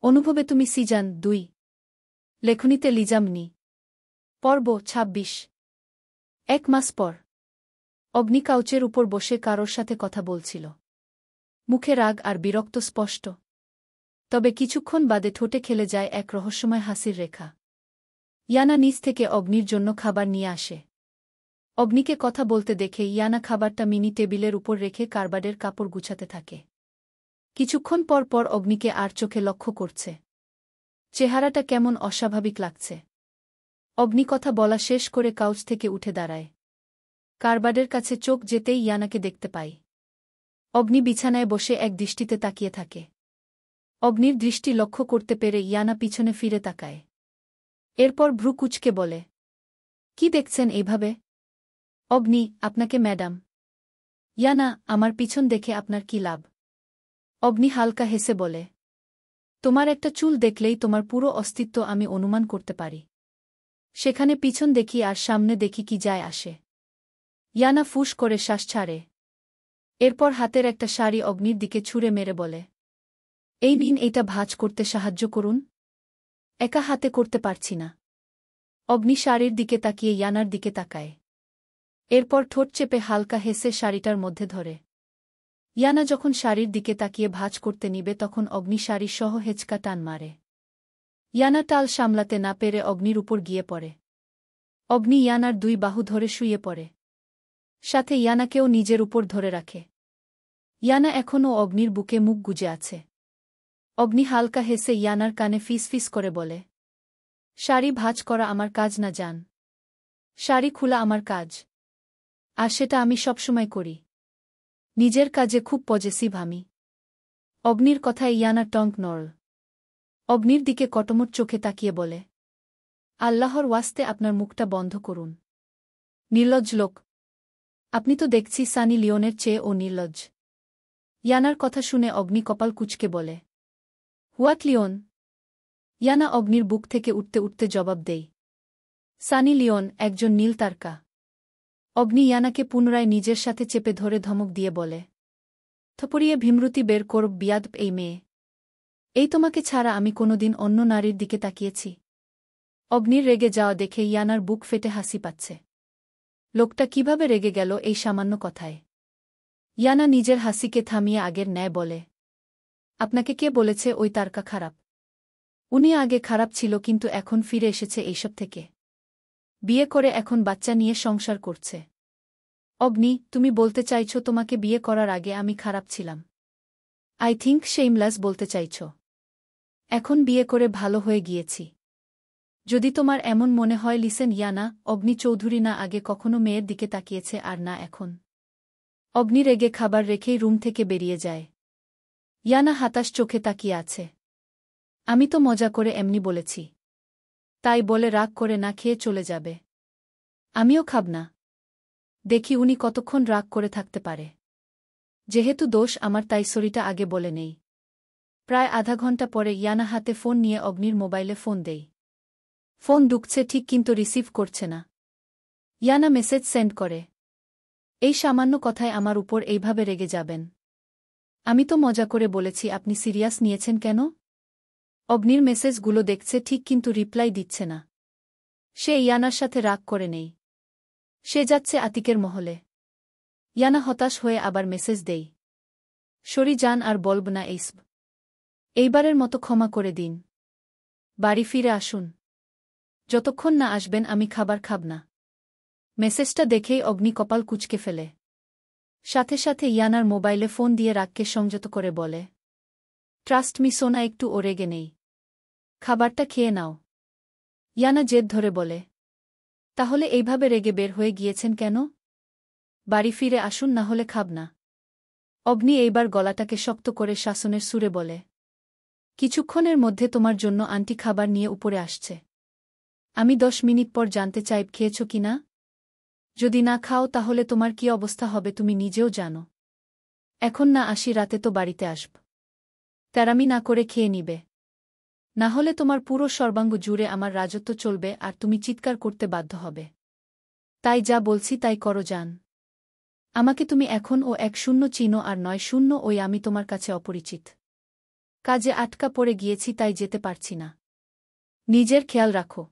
অনুভবে তুমি সিজন 2 লেখনীতে লিজামনি পর্ব ২৬ এক মাস পর অগ্নি কাউচের উপর বসে কারোর সাথে কথা বলছিল। মুখে রাগ আর বিরক্ত স্পষ্ট, তবে কিছুক্ষণ বাদে ঠোঁটে খেলে যায় এক রহস্যময় হাসির রেখা। ইয়ানা নিচ থেকে অগ্নির জন্য খাবার নিয়ে আসে। অগ্নিকে কথা বলতে দেখে ইয়ানা খাবারটা মিনি টেবিলের উপর রেখে কার্বাডের কাপড় গুছাতে থাকে। কিছুক্ষণ পর পর অগ্নিকে আর চোখে লক্ষ্য করছে। চেহারাটা কেমন অস্বাভাবিক লাগছে। অগ্নি কথা বলা শেষ করে কাউচ থেকে উঠে দাঁড়ায়। কার্বাডের কাছে চোখ যেতেই ইয়ানাকে দেখতে পাই। অগ্নি বিছানায় বসে এক দৃষ্টিতে তাকিয়ে থাকে। অগ্নির দৃষ্টি লক্ষ্য করতে পেরে ইয়ানা পিছনে ফিরে তাকায়। এরপর ভ্রু কুঁচকে বলে, কি দেখছেন এইভাবে? অগ্নি, আপনাকে ম্যাডাম। ইয়ানা, আমার পিছন দেখে আপনার কি লাভ? অগ্নি হালকা হেসে বলে, তোমার একটা চুল দেখলেই তোমার পুরো অস্তিত্ব আমি অনুমান করতে পারি। সেখানে পিছন দেখি আর সামনে দেখি কি যায় আসে। ইয়ানা ফুস করে শ্বাস ছাড়ে। এরপর হাতের একটা শাড়ি অগ্নির দিকে ছুঁড়ে মেরে বলে, এই নিন, এইটা ভাঁজ করতে সাহায্য করুন। একা হাতে করতে পারছি না। অগ্নি শাড়ির দিকে তাকিয়ে ইয়ানার দিকে তাকায়। এরপর ঠোঁট চেপে হালকা হেসে শাড়িটার মধ্যে ধরে। ইয়ানা যখন শাড়ির দিকে তাকিয়ে ভাঁজ করতে নিবে তখন অগ্নি শাড়ি সহ হেঁচকা টান মারে। ইয়ানা টাল সামলাতে না পেরে অগ্নির উপর গিয়ে পড়ে। অগ্নি ইয়ানার দুই বাহু ধরে শুয়ে পড়ে। সাথে ইয়ানাকেও নিজের উপর ধরে রাখে। ইয়ানা এখনও অগ্নির বুকে মুখ গুজে আছে। অগ্নি হালকা হেসে ইয়ানার কানে ফিসফিস করে বলে, শাড়ি ভাঁজ করা আমার কাজ না জান। শাড়ি খোলা আমার কাজ। আর সেটা আমি সবসময় করি। নিজের কাজে খুব পজেসিভ আমি। অগ্নির কথায় ইয়ানা টঙ্ক নড়ল। অগ্নির দিকে কটমট চোখে তাকিয়ে বলে, আল্লাহর ওয়াস্তে আপনার মুখটা বন্ধ করুন। নির্লজ্জ লোক। আপনি তো দেখছি সানি লিওনের চেয়ে ও নির্লজ্জ। ইয়ানার কথা শুনে অগ্নি কপাল কুঁচকে বলে, হোয়াট লিওন? ইয়ানা অগ্নির বুক থেকে উঠতে উঠতে জবাব দেই, সানি লিওন, একজন নীল তারকা। অগ্নি ইয়ানাকে পুনরায় নিজের সাথে চেপে ধরে ধমক দিয়ে বলে, থপড়িয়ে ভীমরুতি বের করব বিয়াদ এই মেয়ে। এই তোমাকে ছাড়া আমি কোনোদিন অন্য নারীর দিকে তাকিয়েছি? অগ্নির রেগে যাওয়া দেখে ইয়ানার বুক ফেটে হাসি পাচ্ছে। লোকটা কিভাবে রেগে গেল এই সামান্য কথায়? ইয়ানা নিজের হাসিকে থামিয়ে আগের ন্যায় বলে, আপনাকে কে বলেছে ওই তারকা খারাপ? উনি আগে খারাপ ছিল কিন্তু এখন ফিরে এসেছে এইসব থেকে। বিয়ে করে এখন বাচ্চা নিয়ে সংসার করছে। অগ্নি, তুমি বলতে চাইছ তোমাকে বিয়ে করার আগে আমি খারাপ ছিলাম? আই থিঙ্ক শেইমলেস বলতে চাইছ। এখন বিয়ে করে ভালো হয়ে গিয়েছি। যদি তোমার এমন মনে হয় লিসেন ইয়ানা, অগ্নি চৌধুরী না আগে কখনো মেয়ের দিকে তাকিয়েছে আর না এখন। অগ্নি রেগে খাবার রেখেই রুম থেকে বেরিয়ে যায়। ইয়ানা হতাশ চোখে তাকিয়ে আছে। আমি তো মজা করে এমনি বলেছি। তাই বলে রাগ করে না খেয়ে চলে যাবে? আমিও খাব না। দেখি উনি কতক্ষণ রাগ করে থাকতে পারে। যেহেতু দোষ আমার তাই সরিটা আগে বলে নেই। প্রায় আধা ঘন্টা পরে ইয়ানা হাতে ফোন নিয়ে অগ্নির মোবাইলে ফোন দেই। ফোন ঢুকছে ঠিক কিন্তু রিসিভ করছে না। ইয়ানা মেসেজ সেন্ড করে, এই সামান্য কথায় আমার উপর এইভাবে রেগে যাবেন? আমি তো মজা করে বলেছি, আপনি সিরিয়াস নিয়েছেন কেন? অগ্নির মেসেজগুলো দেখছে ঠিক কিন্তু রিপ্লাই দিচ্ছে না। সে ইয়ানার সাথে রাগ করে নেই। সে যাচ্ছে আতিকের মহলে। ইয়ানা হতাশ হয়ে আবার মেসেজ দেই, সরি যান, আর বলব না এইসব। এইবারের মতো ক্ষমা করে দিন। বাড়ি ফিরে আসুন। যতক্ষণ না আসবেন আমি খাবার খাব না। মেসেজটা দেখেই অগ্নি কপাল কুঁচকে ফেলে। সাথে সাথে ইয়ানার মোবাইলে ফোন দিয়ে রাগকে সংযত করে বলে, ট্রাস্ট মি সোনা, একটু ও রেগে নেই। খাবারটা খেয়ে নাও। ইয়ানা জেদ ধরে বলে, তাহলে এইভাবে রেগে বের হয়ে গিয়েছেন কেন? বাড়ি ফিরে আসুন, না হলে খাব না। অগ্নি এইবার গলাটাকে শক্ত করে শাসনের সুরে বলে, কিছুক্ষণের মধ্যে তোমার জন্য আন্টি খাবার নিয়ে উপরে আসছে। আমি 10 মিনিট পর জানতে চাইব খেয়েছ কি না। যদি না খাও তাহলে তোমার কি অবস্থা হবে তুমি নিজেও জানো। এখন না আসি, রাতে তো বাড়িতে আসব। তেরামি না করে খেয়ে নিবে। না হলে তোমার পুরো সর্বাঙ্গ জুড়ে আমার রাজত্ব চলবে আর তুমি চিৎকার করতে বাধ্য হবে। তাই যা বলছি তাই করো যান। আমাকে তুমি এখন ও 10 চিনো আর 90 ওই আমি তোমার কাছে অপরিচিত। কাজে আটকা পড়ে গিয়েছি তাই যেতে পারছি না। নিজের খেয়াল রাখো।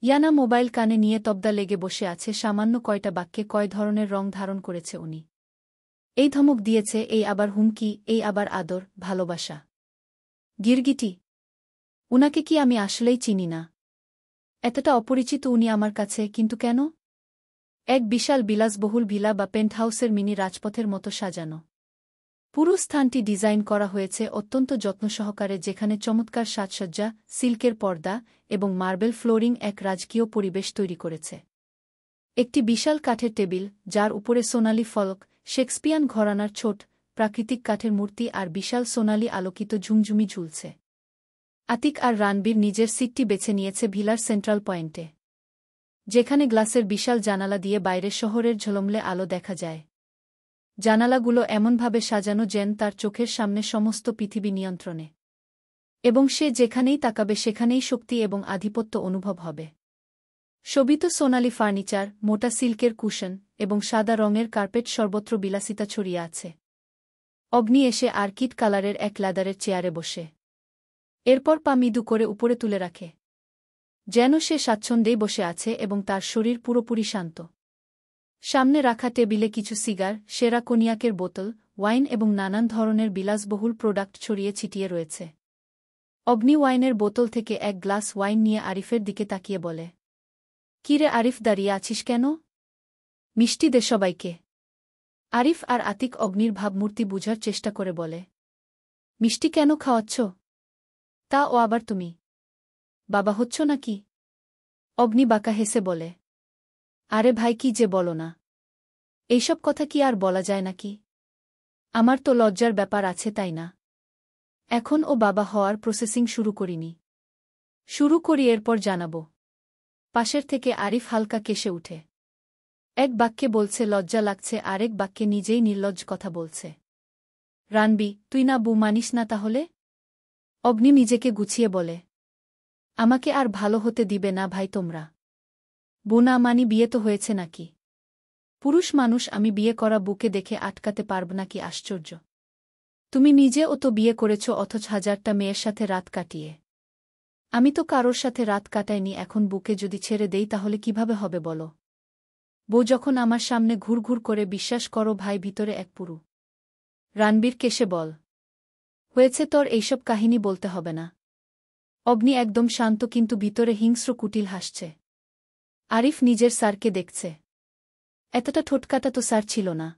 ইয়ানা মোবাইল কানে নিয়ে তবদা লেগে বসে আছে। সামান্য কয়টা বাক্যে কয় ধরনের রং ধারণ করেছে উনি। এই ধমক দিয়েছে, এই আবার হুমকি, এই আবার আদর, ভালোবাসা। গিরগিটি। উনাকে কি আমি আসলেই চিনি না? এতটা অপরিচিত উনি আমার কাছে, কিন্তু কেন? এক বিশাল বিলাসবহুল ভিলা বা পেন্টহাউসের মিনি রাজপথের মতো সাজানো। পুরো স্থানটি ডিজাইন করা হয়েছে অত্যন্ত যত্ন সহকারে, যেখানে চমৎকার সাজসজ্জা, সিল্কের পর্দা এবং মার্বেল ফ্লোরিং এক রাজকীয় পরিবেশ তৈরি করেছে। একটি বিশাল কাঠের টেবিল, যার উপরে সোনালি ফলক, শেক্সপিয়ান ঘরানার ছোট, প্রাকৃতিক কাঠের মূর্তি আর বিশাল সোনালি আলোকিত ঝুমঝুমি ঝুলছে। আতিক আর রানবীর নিজের সিটটি বেছে নিয়েছে ভিলার সেন্ট্রাল পয়েন্টে, যেখানে গ্লাসের বিশাল জানালা দিয়ে বাইরের শহরের ঝলমলে আলো দেখা যায়। জানালাগুলো এমনভাবে সাজানো যেন তার চোখের সামনে সমস্ত পৃথিবী নিয়ন্ত্রণে, এবং সে যেখানেই তাকাবে সেখানেই শক্তি এবং আধিপত্য অনুভব হবে। শোভিত সোনালি ফার্নিচার, মোটা সিল্কের কুশন এবং সাদা রঙের কার্পেট সর্বত্র বিলাসিতা ছড়িয়ে আছে। অগ্নি এসে আর্কিড কালারের এক লেদারের চেয়ারে বসে, এরপর পা মৃদু করে উপরে তুলে রাখে, যেন সে স্বাচ্ছন্দ্যেই বসে আছে এবং তার শরীর পুরোপুরি শান্ত। সামনে রাখা টেবিলে কিছু সিগার, সেরা কনিয়াকের বোতল, ওয়াইন এবং নানান ধরনের বিলাসবহুল প্রোডাক্ট ছড়িয়ে ছিটিয়ে রয়েছে। অগ্নি ওয়াইনের বোতল থেকে এক গ্লাস ওয়াইন নিয়ে আরিফের দিকে তাকিয়ে বলে, কিরে আরিফ, দাঁড়িয়ে আছিস কেন? মিষ্টি দে সবাইকে। আরিফ আর আতিক অগ্নির ভাবমূর্তি বুঝার চেষ্টা করে বলে, মিষ্টি কেন খাওয়াচ্ছ? তা ও আবার তুমি বাবা হচ্ছ নাকি? অগ্নি বাঁকা হেসে বলে, আরে ভাই, কি যে বলো না, এইসব কথা কি আর বলা যায় নাকি? আমার তো লজ্জার ব্যাপার আছে, তাই না? এখন ও বাবা হওয়ার প্রসেসিং শুরু করিনি। শুরু করি, এরপর জানাব। পাশের থেকে আরিফ হালকা কেসে উঠে। এক বাক্যে বলছে লজ্জা লাগছে, আরেক বাক্যে নিজেই নির্লজ্জ কথা বলছে। রানবি, তুই না বউ মানিস না তাহলে? অগ্নি নিজেকে গুছিয়ে বলে, আমাকে আর ভালো হতে দিবে না ভাই তোমরা? বউ না মানি বিয়ে তো হয়েছে নাকি? পুরুষ মানুষ আমি বিয়ে করা বুকে দেখে আটকাতে পারব নাকি? আশ্চর্য! তুমি নিজেও তো বিয়ে করেছ, অথচ হাজারটা মেয়ের সাথে রাত কাটিয়ে। আমি তো কারোর সাথে রাত কাটাইনি, এখন বুকে যদি ছেড়ে দেই তাহলে কিভাবে হবে বলো? বউ যখন আমার সামনে ঘুরঘুর করে, বিশ্বাস করো ভাই, ভিতরে এক পুরু। রানবীর কেসে বল, হয়েছে তোর এইসব কাহিনী বলতে হবে না। অগ্নি একদম শান্ত, কিন্তু ভিতরে হিংস্র কুটিল হাসছে। আরিফ নিজের স্যারকে দেখছে। এতটা ঠোঁটকাটা তো স্যার ছিল না।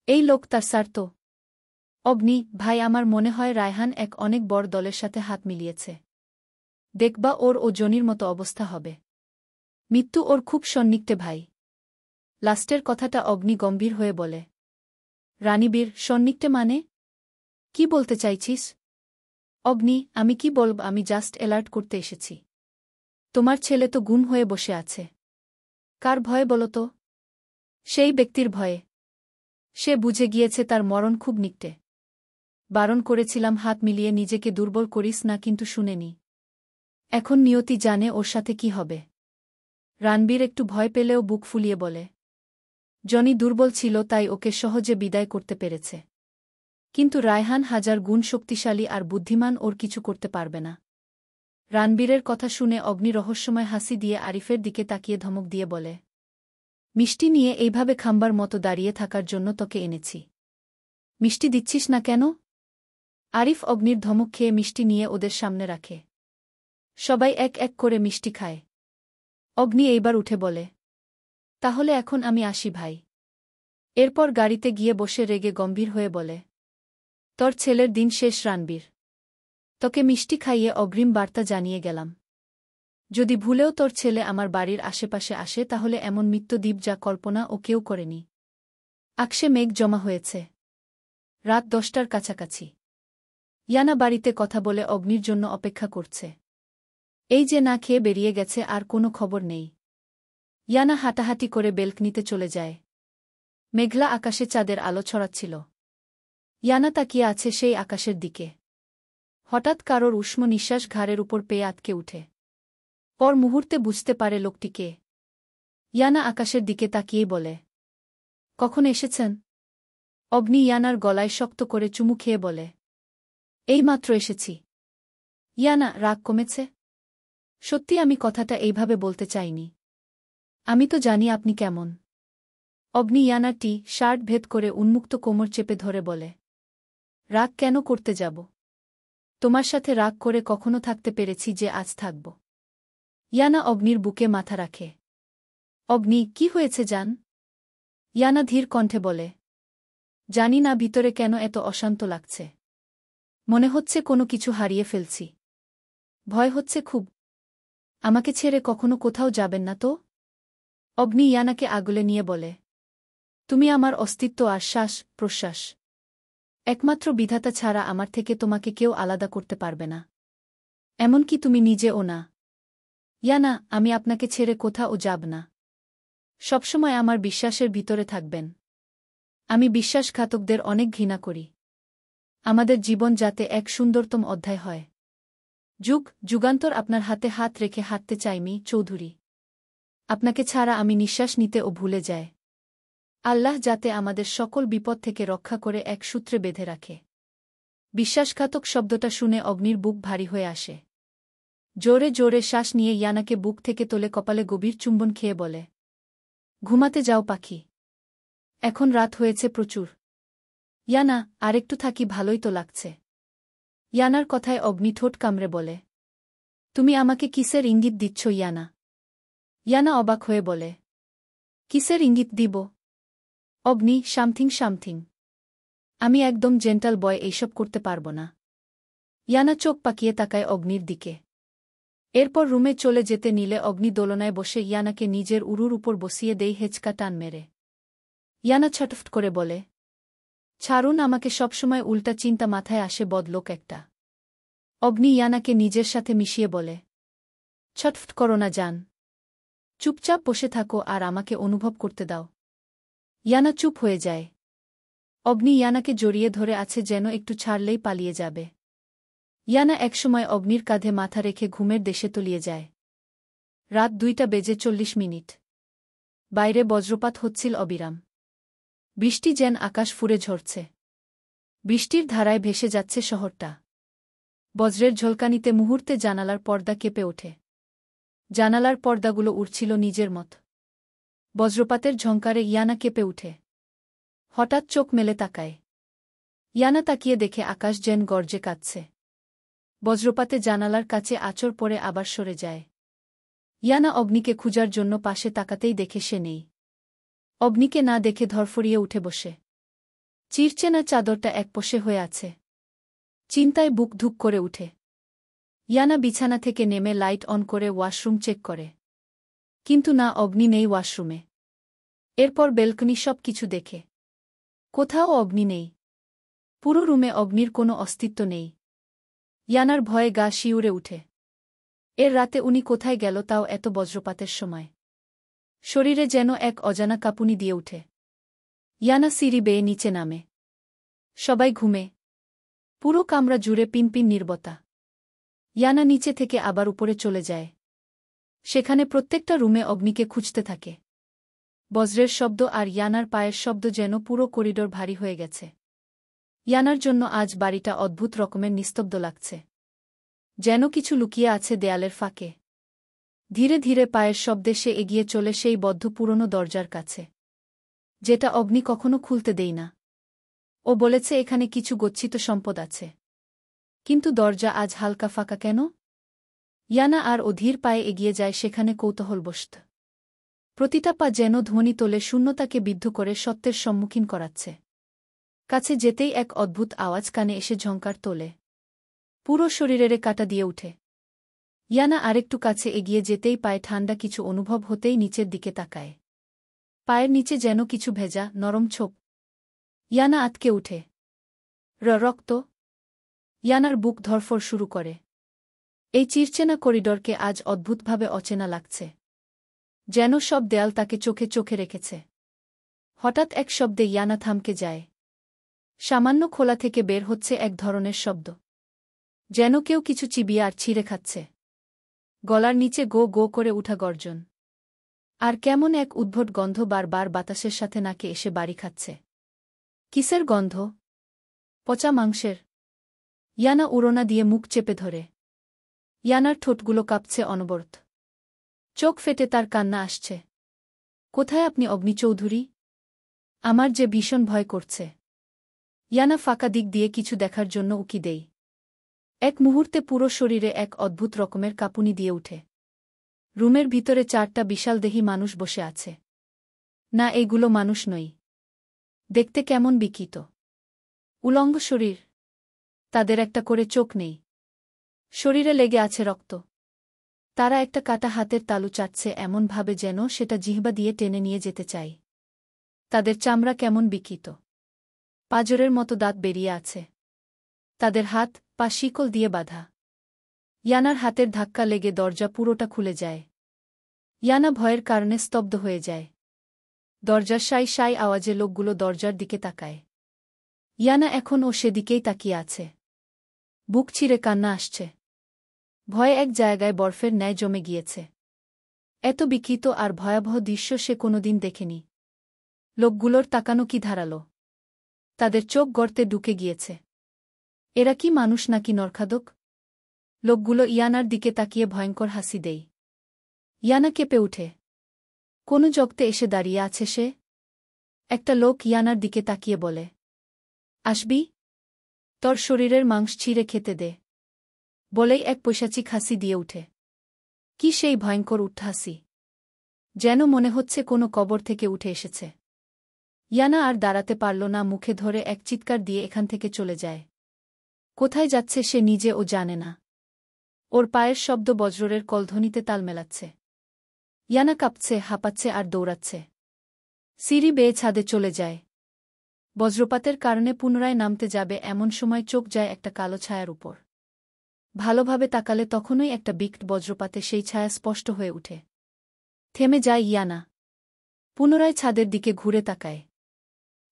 এই লোক তার স্যার তো। অগ্নি, ভাই, আমার মনে হয় রায়হান এক অনেক বড় দলের সাথে হাত মিলিয়েছে। দেখবা ওর ও জনির মতো অবস্থা হবে। মৃত্যু ওর খুব সন্নিকটে ভাই। লাস্টের কথাটা অগ্নি গম্ভীর হয়ে বলে। রানীবীর, সন্নিকটে মানে? কি বলতে চাইছিস? অগ্নি, আমি কি বলব, আমি জাস্ট অ্যালার্ট করতে এসেছি। তোমার ছেলে তো গুম হয়ে বসে আছে। কার ভয়ে বলো তো? সেই ব্যক্তির ভয়ে। সে বুঝে গিয়েছে তার মরণ খুব নিকটে। বারণ করেছিলাম হাত মিলিয়ে নিজেকে দুর্বল করিস না, কিন্তু শুনেনি। এখন নিয়তি জানে ওর সাথে কি হবে। রানবীর একটু ভয় পেলেও বুক ফুলিয়ে বলে, জনি দুর্বল ছিল তাই ওকে সহজে বিদায় করতে পেরেছে। কিন্তু রায়হান হাজার গুণ শক্তিশালী আর বুদ্ধিমান, ওর কিছু করতে পারবে না। রানবীরের কথা শুনে অগ্নি রহস্যময় হাসি দিয়ে আরিফের দিকে তাকিয়ে ধমক দিয়ে বলে, মিষ্টি নিয়ে এইভাবে খাম্বার মতো দাঁড়িয়ে থাকার জন্য তোকে এনেছি। মিষ্টি দিচ্ছিস না কেন? আরিফ অগ্নির ধমক খেয়ে মিষ্টি নিয়ে ওদের সামনে রাখে। সবাই এক এক করে মিষ্টি খায়। অগ্নি এইবার উঠে বলে, তাহলে এখন আমি আসি ভাই। এরপর গাড়িতে গিয়ে বসে রেগে গম্ভীর হয়ে বলে, তোর ছেলের দিন শেষ রানবীর। তোকে মিষ্টি খাইয়ে অগ্রিম বার্তা জানিয়ে গেলাম। যদি ভুলেও তোর ছেলে আমার বাড়ির আশেপাশে আসে তাহলে এমন মৃত্যুদ্বীপ যা কল্পনা ও কেউ করেনি। আকাশে মেঘ জমা হয়েছে। রাত 10টার কাছাকাছি। ইয়ানা বাড়িতে কথা বলে অগ্নির জন্য অপেক্ষা করছে। এই যে না খেয়ে বেরিয়ে গেছে, আর কোনো খবর নেই। ইয়ানা হাঁটাহাঁটি করে বেলকনিতে চলে যায়। মেঘলা আকাশে চাঁদের আলো ছড়াচ্ছিল। ইয়ানা তাকিয়ে আছে সেই আকাশের দিকে। হঠাৎ কারোর উষ্ণ নিঃশ্বাস ঘাড়ের উপর পেয়ে আটকে উঠে। পর মুহূর্তে বুঝতে পারে লোকটি কে। ইয়ানা আকাশের দিকে তাকিয়েই বলে, কখন এসেছেন? অগ্নি ইয়ানার গলায় শক্ত করে চুমু খেয়ে বলে, এইমাত্র এসেছি। ইয়ানা, রাগ কমেছে? সত্যি আমি কথাটা এইভাবে বলতে চাইনি। আমি তো জানি আপনি কেমন। অগ্নি ইয়ানার শার্ট ভেদ করে উন্মুক্ত কোমর চেপে ধরে বলে। রাগ কেন করতে যাব? তোমার সাথে রাগ করে কখনো থাকতে পেরেছি যে আজ থাকব? ইয়ানা অগ্নির বুকে মাথা রাখে। অগ্নি, কি হয়েছে জান? ইয়ানা ধীর কণ্ঠে বলে। জানি না ভিতরে কেন এত অশান্ত লাগছে। মনে হচ্ছে কোনো কিছু হারিয়ে ফেলছি। ভয় হচ্ছে খুব। আমাকে ছেড়ে কখনো কোথাও যাবেন না তো? অগ্নি ইয়ানাকে আগলে নিয়ে বলে। তুমি আমার অস্তিত্ব আর শ্বাস প্রশ্বাস। একমাত্র বিধাতা ছাড়া আমার থেকে তোমাকে কেউ আলাদা করতে পারবে না। এমনকি তুমি নিজেও না। ইয়ানা, আমি আপনাকে ছেড়ে কোথাও যাব না। সবসময় আমার বিশ্বাসের ভিতরে থাকবেন। আমি বিশ্বাসঘাতকদের অনেক ঘৃণা করি। আমাদের জীবন যাতে এক সুন্দরতম অধ্যায় হয়। যুগান্তর আপনার হাতে হাত রেখে হাঁটতে চাইমি চৌধুরী। আপনাকে ছাড়া আমি নিঃশ্বাস নিতেও ভুলে যায়। আল্লাহ যাতে আমাদের সকল বিপদ থেকে রক্ষা করে এক সূত্রে বেঁধে রাখে। বিশ্বাসঘাতক শব্দটা শুনে অগ্নির বুক ভারী হয়ে আসে। জোরে জোরে শ্বাস নিয়ে ইয়ানাকে বুক থেকে তোলে কপালে গভীর চুম্বন খেয়ে বলে। ঘুমাতে যাও পাখি। এখন রাত হয়েছে প্রচুর। ইয়ানা, আরেকটু থাকি, ভালোই তো লাগছে। ইয়ানার কথায় অগ্নি ঠোঁট কামড়ে বলে। তুমি আমাকে কিসের ইঙ্গিত দিচ্ছ ইয়ানা? ইয়ানা অবাক হয়ে বলে। কিসের ইঙ্গিত দিব? অগ্নি, সামথিং। আমি একদম জেন্টাল বয়, এইসব করতে পারব না। ইয়ানা চোখ পাকিয়ে তাকায় অগ্নির দিকে। এরপর রুমে চলে যেতে নিলে অগ্নি দোলনায় বসে ইয়ানাকে নিজের উরুর উপর বসিয়ে দেই হেঁচকা টান মেরে। ইয়ানা ছটফট করে বলে। ছাড়ুন আমাকে, সবসময় উল্টা চিন্তা মাথায় আসে বদলোক একটা। অগ্নি ইয়ানাকে নিজের সাথে মিশিয়ে বলে। ছটফট করো না জান। চুপচাপ বসে থাকো আর আমাকে অনুভব করতে দাও। ইয়ানা চুপ হয়ে যায়। অগ্নি ইয়ানাকে জড়িয়ে ধরে আছে যেন একটু ছাড়লেই পালিয়ে যাবে। ইয়ানা একসময় অগ্নির কাঁধে মাথা রেখে ঘুমের দেশে তলিয়ে যায়। রাত 2:40 বাইরে বজ্রপাত হচ্ছিল অবিরাম। বৃষ্টি যেন আকাশ ফুঁড়ে ঝরছে। বৃষ্টির ধারায় ভেসে যাচ্ছে শহরটা। বজ্রের ঝলকানিতে মুহূর্তে জানালার পর্দা কেঁপে ওঠে। জানালার পর্দাগুলো উড়ছিল নিজের মত। বজ্রপাতের ঝংকারে ইয়ানা কেঁপে উঠে। হঠাৎ চোখ মেলে তাকায়। ইয়ানা তাকিয়ে দেখে আকাশ যেন গর্জে কাঁদছে। বজ্রপাতে জানালার কাছে আঁচড় পড়ে আবার সরে যায়। ইয়ানা অগ্নিকে খুঁজার জন্য পাশে তাকাতেই দেখে সে নেই। অগ্নিকে না দেখে ধরফরিয়ে উঠে বসে। চিরচেনা চাদরটা একপোষে হয়ে আছে। চিন্তায় বুক ধুক করে উঠে। ইয়ানা বিছানা থেকে নেমে লাইট অন করে ওয়াশরুম চেক করে। কিন্তু না, অগ্নি নেই ওয়াশরুমে। এরপর বেলকনি সব কিছু দেখে। কোথাও অগ্নি নেই। পুরো রুমে অগ্নির কোনো অস্তিত্ব নেই। ইয়ানার ভয়ে গা শিউরে উঠে। এর রাতে উনি কোথায় গেল, তাও এত বজ্রপাতের সময়? শরীরে যেন এক অজানা কাঁপুনি দিয়ে উঠে। ইয়ানা সিঁড়ি বেয়ে নিচে নামে। সবাই ঘুমে। পুরো কামরা জুড়ে পিনপিন নীরবতা। ইয়ানা নিচে থেকে আবার উপরে চলে যায়। সেখানে প্রত্যেকটা রুমে অগ্নিকে খুঁজতে থাকে। বজ্রের শব্দ আর ইয়ানার পায়ের শব্দ যেন পুরো করিডোর ভারী হয়ে গেছে। ইয়ানার জন্য আজ বাড়িটা অদ্ভুত রকমের নিস্তব্ধ লাগছে। যেন কিছু লুকিয়ে আছে দেয়ালের ফাঁকে। ধীরে ধীরে পায়ের শব্দে সে এগিয়ে চলে সেই বদ্ধ পুরনো দরজার কাছে, যেটা অগ্নি কখনো খুলতে দেই না। ও বলেছে এখানে কিছু গচ্ছিত সম্পদ আছে। কিন্তু দরজা আজ হালকা ফাঁকা কেন? ইয়ানা আর অধীর পায়ে এগিয়ে যায় সেখানে কৌতূহলবশত। প্রতিটা পা যেন ধ্বনি তোলে, শূন্যতাকে বিদ্ধ করে সত্যের সম্মুখীন করাচ্ছে। কাছে যেতেই এক অদ্ভুত আওয়াজ কানে এসে ঝংকার তোলে। পুরো শরীরেরে কাটা দিয়ে উঠে। ইয়ানা আরেকটু কাছে এগিয়ে যেতেই পায়ে ঠান্ডা কিছু অনুভব হতেই নিচের দিকে তাকায়। পায়ের নিচে যেন কিছু ভেজা, নরম ছোপ। ইয়ানা আটকে উঠে। রক্ত! ইয়ানার বুক ধড়ফড় শুরু করে। এই চিরচেনা করিডরকে আজ অদ্ভুতভাবে অচেনা লাগছে। যেন সব দেয়াল তাকে চোখে চোখে রেখেছে। হঠাৎ এক শব্দে ইয়ানা থামকে যায়। সামান্য খোলা থেকে বের হচ্ছে এক ধরনের শব্দ। যেন কেউ কিছু চিবিয়ে আর ছিঁড়ে খাচ্ছে। গলার নিচে গো গো করে উঠা গর্জন। আর কেমন এক উদ্ভট গন্ধ বারবার বাতাসের সাথে নাকে এসে বাড়ি খাচ্ছে। কিসের গন্ধ? পচা মাংসের। ইয়ানা উড়োনা দিয়ে মুখ চেপে ধরে। ইয়ানার ঠোঁটগুলো কাঁপছে অনবরত। চোখ ফেটে তার কান্না আসছে। কোথায় আপনি অগ্নি চৌধুরী? আমার যে ভীষণ ভয় করছে। ইয়ানা ফাঁকা দিক দিয়ে কিছু দেখার জন্য উকি দেই। এক মুহূর্তে পুরো শরীরে এক অদ্ভুত রকমের কাঁপুনি দিয়ে উঠে। রুমের ভিতরে 4টা বিশালদেহী মানুষ বসে আছে। না, এইগুলো মানুষ নই। দেখতে কেমন বিকৃত। উলঙ্গ শরীর। তাদের একটা করে চোখ নেই। শরীরে লেগে আছে রক্ত। তারা একটা কাটা হাতের তালু চাটছে এমনভাবে যেন সেটা জিহ্বা দিয়ে টেনে নিয়ে যেতে চায়। তাদের চামড়া কেমন বিকৃত। পাঁজরের মতো দাঁত বেরিয়ে আছে। তাদের হাত পা শিকল দিয়ে বাঁধা। ইয়ানার হাতের ধাক্কা লেগে দরজা পুরোটা খুলে যায়। ইয়ানা ভয়ের কারণে স্তব্ধ হয়ে যায়। দরজার সাই সাই আওয়াজে লোকগুলো দরজার দিকে তাকায়। ইয়ানা এখনও সেদিকেই তাকিয়ে আছে। বুক ছিঁড়ে কান্না আসছে। ভয়ে এক জায়গায় বরফের ন্যায় জমে গিয়েছে। এত বিকৃত আর ভয়াবহ দৃশ্য সে কোনোদিন দেখেনি। লোকগুলোর তাকানো কি ধারালো। তাদের চোখ গর্তে ঢুকে গিয়েছে। এরা কি মানুষ নাকি নরখাদক? লোকগুলো ইয়ানার দিকে তাকিয়ে ভয়ঙ্কর হাসি দেয়। ইয়ানা কেঁপে উঠে। কোন জগতে এসে দাঁড়িয়ে আছে সে? একটা লোক ইয়ানার দিকে তাকিয়ে বলে, আসবি? তোর শরীরের মাংস ছিঁড়ে খেতে দে। বলেই এক পৈশাচিক হাসি দিয়ে উঠে। কি সেই ভয়ঙ্কর উঠহাসি! যেন মনে হচ্ছে কোনো কবর থেকে উঠে এসেছে। ইয়ানা আর দাঁড়াতে পারল না, মুখে ধরে এক চিৎকার দিয়ে এখান থেকে চলে যায়। কোথায় যাচ্ছে সে নিজেও জানে না। ওর পায়ের শব্দ বজ্রের কলধ্বনিতে তাল মেলাচ্ছে। ইয়ানা কাঁপছে, হাঁপাচ্ছে আর দৌড়াচ্ছে। সিঁড়ি বেয়ে ছাদে চলে যায়। বজ্রপাতের কারণে পুনরায় নামতে যাবে এমন সময় চোখ যায় একটা কালো ছায়ার উপর। ভালোভাবে তাকালে তখনই একটা বিকট বজ্রপাতে সেই ছায়া স্পষ্ট হয়ে উঠে। থেমে যায় ইয়ানা। পুনরায় ছাদের দিকে ঘুরে তাকায়।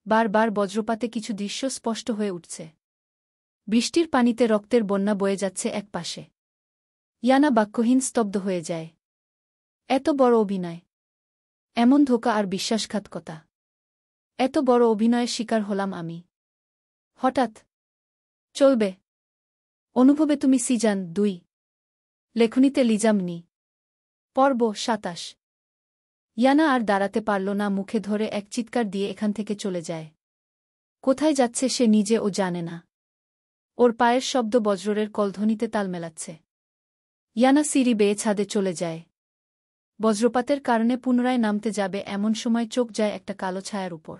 বারবার বজ্রপাতে কিছু দৃশ্য স্পষ্ট হয়ে উঠছে। বৃষ্টির পানিতে রক্তের বন্যা বয়ে যাচ্ছে এক পাশে। ইয়ানা বাক্যহীন স্তব্ধ হয়ে যায়। এত বড় অভিনয়! এমন ধোঁকা আর বিশ্বাসঘাতকতা! এত বড় অভিনয়ের শিকার হলাম আমি। হঠাৎ চলবে অনুভবে তুমি সিজন 2 লেখনীতে লিজামনি পর্ব 27। ইয়ানা আর দাঁড়াতে পারল না, মুখে ধরে এক চিৎকার দিয়ে এখান থেকে চলে যায়। কোথায় যাচ্ছে সে নিজেও জানে না। ওর পায়ের শব্দ বজ্রের কলধ্বনিতে তাল মেলাচ্ছে। ইয়ানা সিঁড়ি বেয়ে ছাদে চলে যায়। বজ্রপাতের কারণে পুনরায় নামতে যাবে এমন সময় চোখ যায় একটা কালো ছায়ার উপর।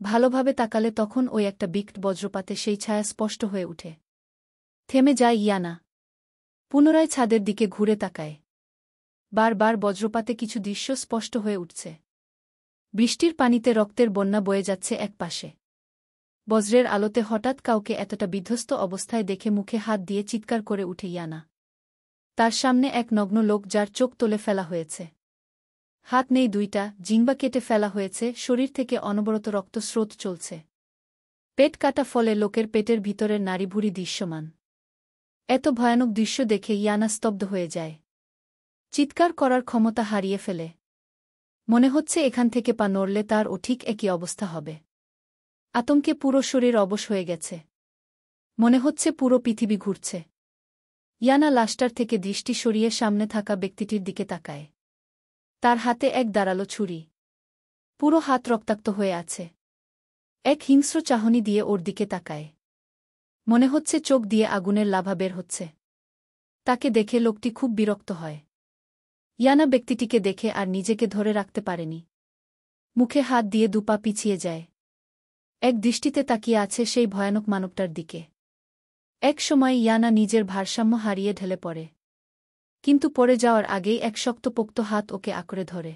ভালোভাবে তাকালে তখন ওই একটা বিকট বজ্রপাতে সেই ছায়া স্পষ্ট হয়ে উঠে। থেমে যায় ইয়ানা। পুনরায় ছাদের দিকে ঘুরে তাকায়। বারবার বজ্রপাতে কিছু দৃশ্য স্পষ্ট হয়ে উঠছে। বৃষ্টির পানিতে রক্তের বন্যা বয়ে যাচ্ছে এক পাশে। বজ্রের আলোতে হঠাৎ কাউকে এতটা বিধ্বস্ত অবস্থায় দেখে মুখে হাত দিয়ে চিৎকার করে উঠে ইয়ানা। তার সামনে এক নগ্ন লোক, যার চোখ তুলে ফেলা হয়েছে। হাত নেই দুইটা, জিহ্বা কেটে ফেলা হয়েছে, শরীর থেকে অনবরত রক্তস্রোত চলছে। পেট কাটা ফলে লোকের পেটের ভিতরের নাড়িভুড়ি দৃশ্যমান। এত ভয়ানক দৃশ্য দেখে ইয়ানা স্তব্ধ হয়ে যায়। চিৎকার করার ক্ষমতা হারিয়ে ফেলে। মনে হচ্ছে এখান থেকে পা নড়লে তারও ঠিক একই অবস্থা হবে। আতঙ্কে পুরো শরীর অবশ হয়ে গেছে। মনে হচ্ছে পুরো পৃথিবী ঘুরছে। ইয়ানা লাশটার থেকে দৃষ্টি সরিয়ে সামনে থাকা ব্যক্তিটির দিকে তাকায়। তার হাতে এক ধারালো ছুরি। পুরো হাত রক্তাক্ত হয়ে আছে। এক হিংস্র চাহনি দিয়ে ওর দিকে তাকায়। মনে হচ্ছে চোখ দিয়ে আগুনের লাভা বের হচ্ছে। তাকে দেখে লোকটি খুব বিরক্ত হয়। ইয়ানা ব্যক্তিটিকে দেখে আর নিজেকে ধরে রাখতে পারেনি। মুখে হাত দিয়ে দুপা পিছিয়ে যায়। এক দৃষ্টিতে তাকিয়ে আছে সেই ভয়ানক মানবটার দিকে। এক সময় ইয়ানা নিজের ভারসাম্য হারিয়ে ঢেলে পড়ে। কিন্তু পড়ে যাওয়ার আগেই এক শক্তপোক্ত হাত ওকে আঁকড়ে ধরে।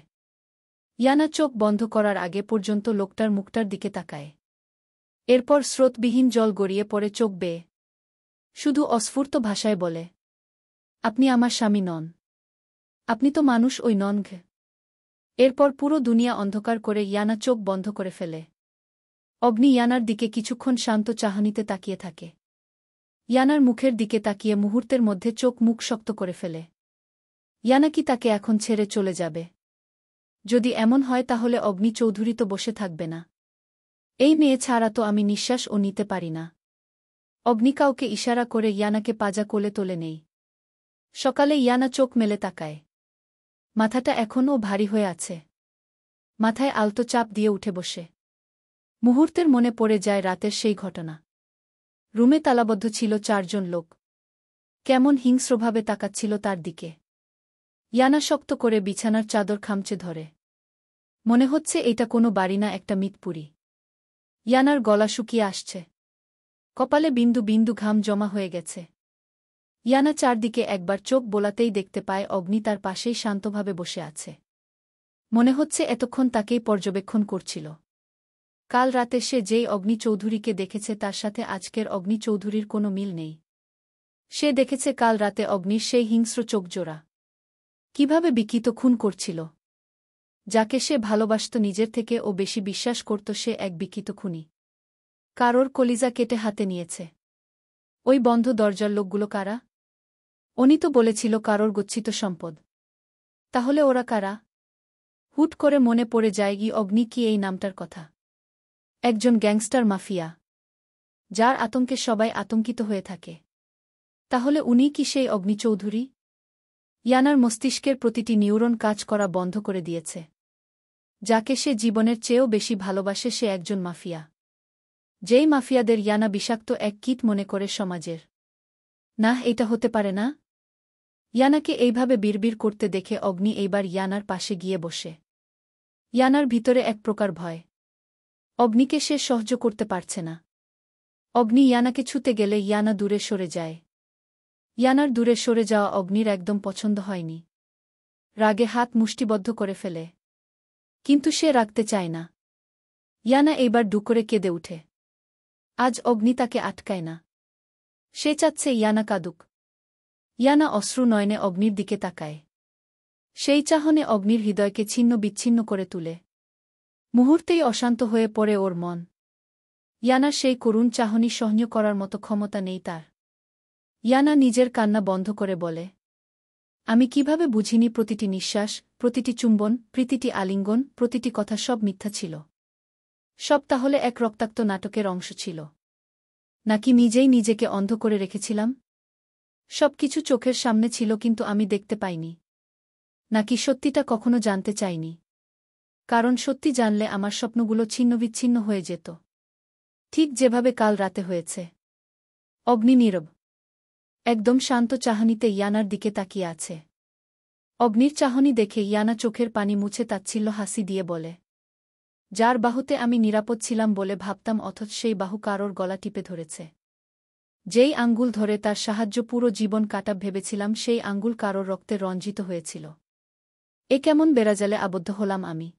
ইয়ানা চোখ বন্ধ করার আগে পর্যন্ত লোকটার মুখটার দিকে তাকায়। এরপর স্রোতবিহীন জল গড়িয়ে পড়ে চোখ বেয়ে। শুধু অস্ফূর্ত ভাষায় বলে, আপনি আমার স্বামী নন। আপনি তো মানুষ ওই নন ঘে। এরপর পুরো দুনিয়া অন্ধকার করে ইয়ানা চোখ বন্ধ করে ফেলে। অগ্নি ইয়ানার দিকে কিছুক্ষণ শান্ত চাহনিতে তাকিয়ে থাকে। ইয়ানার মুখের দিকে তাকিয়ে মুহূর্তের মধ্যে চোখ মুখ শক্ত করে ফেলে। ইয়ানা কি তাকে এখন ছেড়ে চলে যাবে? যদি এমন হয় তাহলে অগ্নি চৌধুরী তো বসে থাকবে না। এই মেয়ে ছাড়া তো আমি নিঃশ্বাসও নিতে পারি না। অগ্নি কাউকে ইশারা করে ইয়ানাকে পাজা কোলে তোলে নেই। সকালে ইয়ানা চোখ মেলে তাকায়। মাথাটা এখনও ভারী হয়ে আছে। মাথায় আলতো চাপ দিয়ে উঠে বসে। মুহূর্তের মনে পড়ে যায় রাতের সেই ঘটনা। রুমে তালাবদ্ধ ছিল 4 জন লোক। কেমন হিংস্রভাবে তাকাচ্ছিল তার দিকে। ইয়ানা শক্ত করে বিছানার চাদর খামচে ধরে। মনে হচ্ছে এটা কোনো বাড়ি না, একটা মিতপুরি। ইয়ানার গলা শুকিয়ে আসছে। কপালে বিন্দু বিন্দু ঘাম জমা হয়ে গেছে। ইয়ানা চারদিকে একবার চোখ বোলাতেই দেখতে পায় অগ্নি তার পাশেই শান্তভাবে বসে আছে। মনে হচ্ছে এতক্ষণ তাকেই পর্যবেক্ষণ করছিল। কাল রাতে সে যেই অগ্নি চৌধুরীকে দেখেছে তার সাথে আজকের অগ্নি চৌধুরীর কোনো মিল নেই। সে দেখেছে কাল রাতে অগ্নির সেই হিংস্র চোখজোড়া কিভাবে বিকৃত খুন করছিল। যাকে সে ভালোবাসত নিজের থেকে ও বেশি বিশ্বাস করত সে এক বিকৃত খুনি। কারোর কলিজা কেটে হাতে নিয়েছে। ওই বন্ধ দরজার লোকগুলো কারা? উনি তো বলেছিল কারোর গচ্ছিত সম্পদ। তাহলে ওরা কারা? হুট করে মনে পড়ে যায় অগ্নি কি এই নামটার কথা। একজন গ্যাংস্টার মাফিয়া, যার আতঙ্কে সবাই আতঙ্কিত হয়ে থাকে। তাহলে উনি কি সেই অগ্নি চৌধুরী? ইয়ানার মস্তিষ্কের প্রতিটি নিউরন কাজ করা বন্ধ করে দিয়েছে। যাকে সে জীবনের চেয়েও বেশি ভালোবাসে সে একজন মাফিয়া। যেই মাফিয়াদের ইয়ানা বিষাক্ত এক কীট মনে করে সমাজের। না, এটা হতে পারে না। ইয়ানাকে এইভাবে বিড়বিড় করতে দেখে অগ্নি এইবার ইয়ানার পাশে গিয়ে বসে। ইয়ানার ভিতরে এক প্রকার ভয়। অগ্নিকে সে সহ্য করতে পারছে না। অগ্নি ইয়ানাকে ছুতে গেলে ইয়ানা দূরে সরে যায়। ইয়ানার দূরে সরে যাওয়া অগ্নির একদম পছন্দ হয়নি। রাগে হাত মুষ্টিবদ্ধ করে ফেলে। কিন্তু সে রাখতে চায় না। ইয়ানা এইবার ডুকরে কেঁদে উঠে। আজ অগ্নি তাকে আটকায় না। সে চাচ্ছে ইয়ানা কাঁদুক। ইয়ানা অশ্রু নয়নে অগ্নির দিকে তাকায়। সেই চাহনে অগ্নির হৃদয়কে ছিন্ন বিচ্ছিন্ন করে তুলে। মুহূর্তেই অশান্ত হয়ে পড়ে ওর মন। ইয়ানার সেই করুণ চাহনি সহ্য করার মতো ক্ষমতা নেই তার। ইয়ানা নিজের কান্না বন্ধ করে বলে, আমি কিভাবে বুঝিনি প্রতিটি নিঃশ্বাস, প্রতিটি চুম্বন, প্রতিটি আলিঙ্গন, প্রতিটি কথা সব মিথ্যা ছিল। সব তাহলে এক রক্তাক্ত নাটকের অংশ ছিল। নাকি নিজেই নিজেকে অন্ধ করে রেখেছিলাম? সবকিছু চোখের সামনে ছিল কিন্তু আমি দেখতে পাইনি। নাকি সত্যিটা কখনো জানতে চাইনি? কারণ সত্যি জানলে আমার স্বপ্নগুলো ছিন্নবিচ্ছিন্ন হয়ে যেত। ঠিক যেভাবে কাল রাতে হয়েছে। অগ্নি নীরব। একদম শান্ত চাহনিতে ইয়ানার দিকে তাকিয়ে আছে। অগ্নির চাহনি দেখে ইয়ানা চোখের পানি মুছে তাচ্ছিল্য হাসি দিয়ে বলে, যার বাহুতে আমি নিরাপদ ছিলাম বলে ভাবতাম অথচ সেই বাহু কারোর গলা টিপে ধরেছে। যেই আঙ্গুল ধরে তার সাহায্য পুরো জীবন কাটা ভেবেছিলাম সেই আঙ্গুল কারোর রক্তে রঞ্জিত হয়েছিল। এ কেমন বেড়াজালে আবদ্ধ হলাম আমি।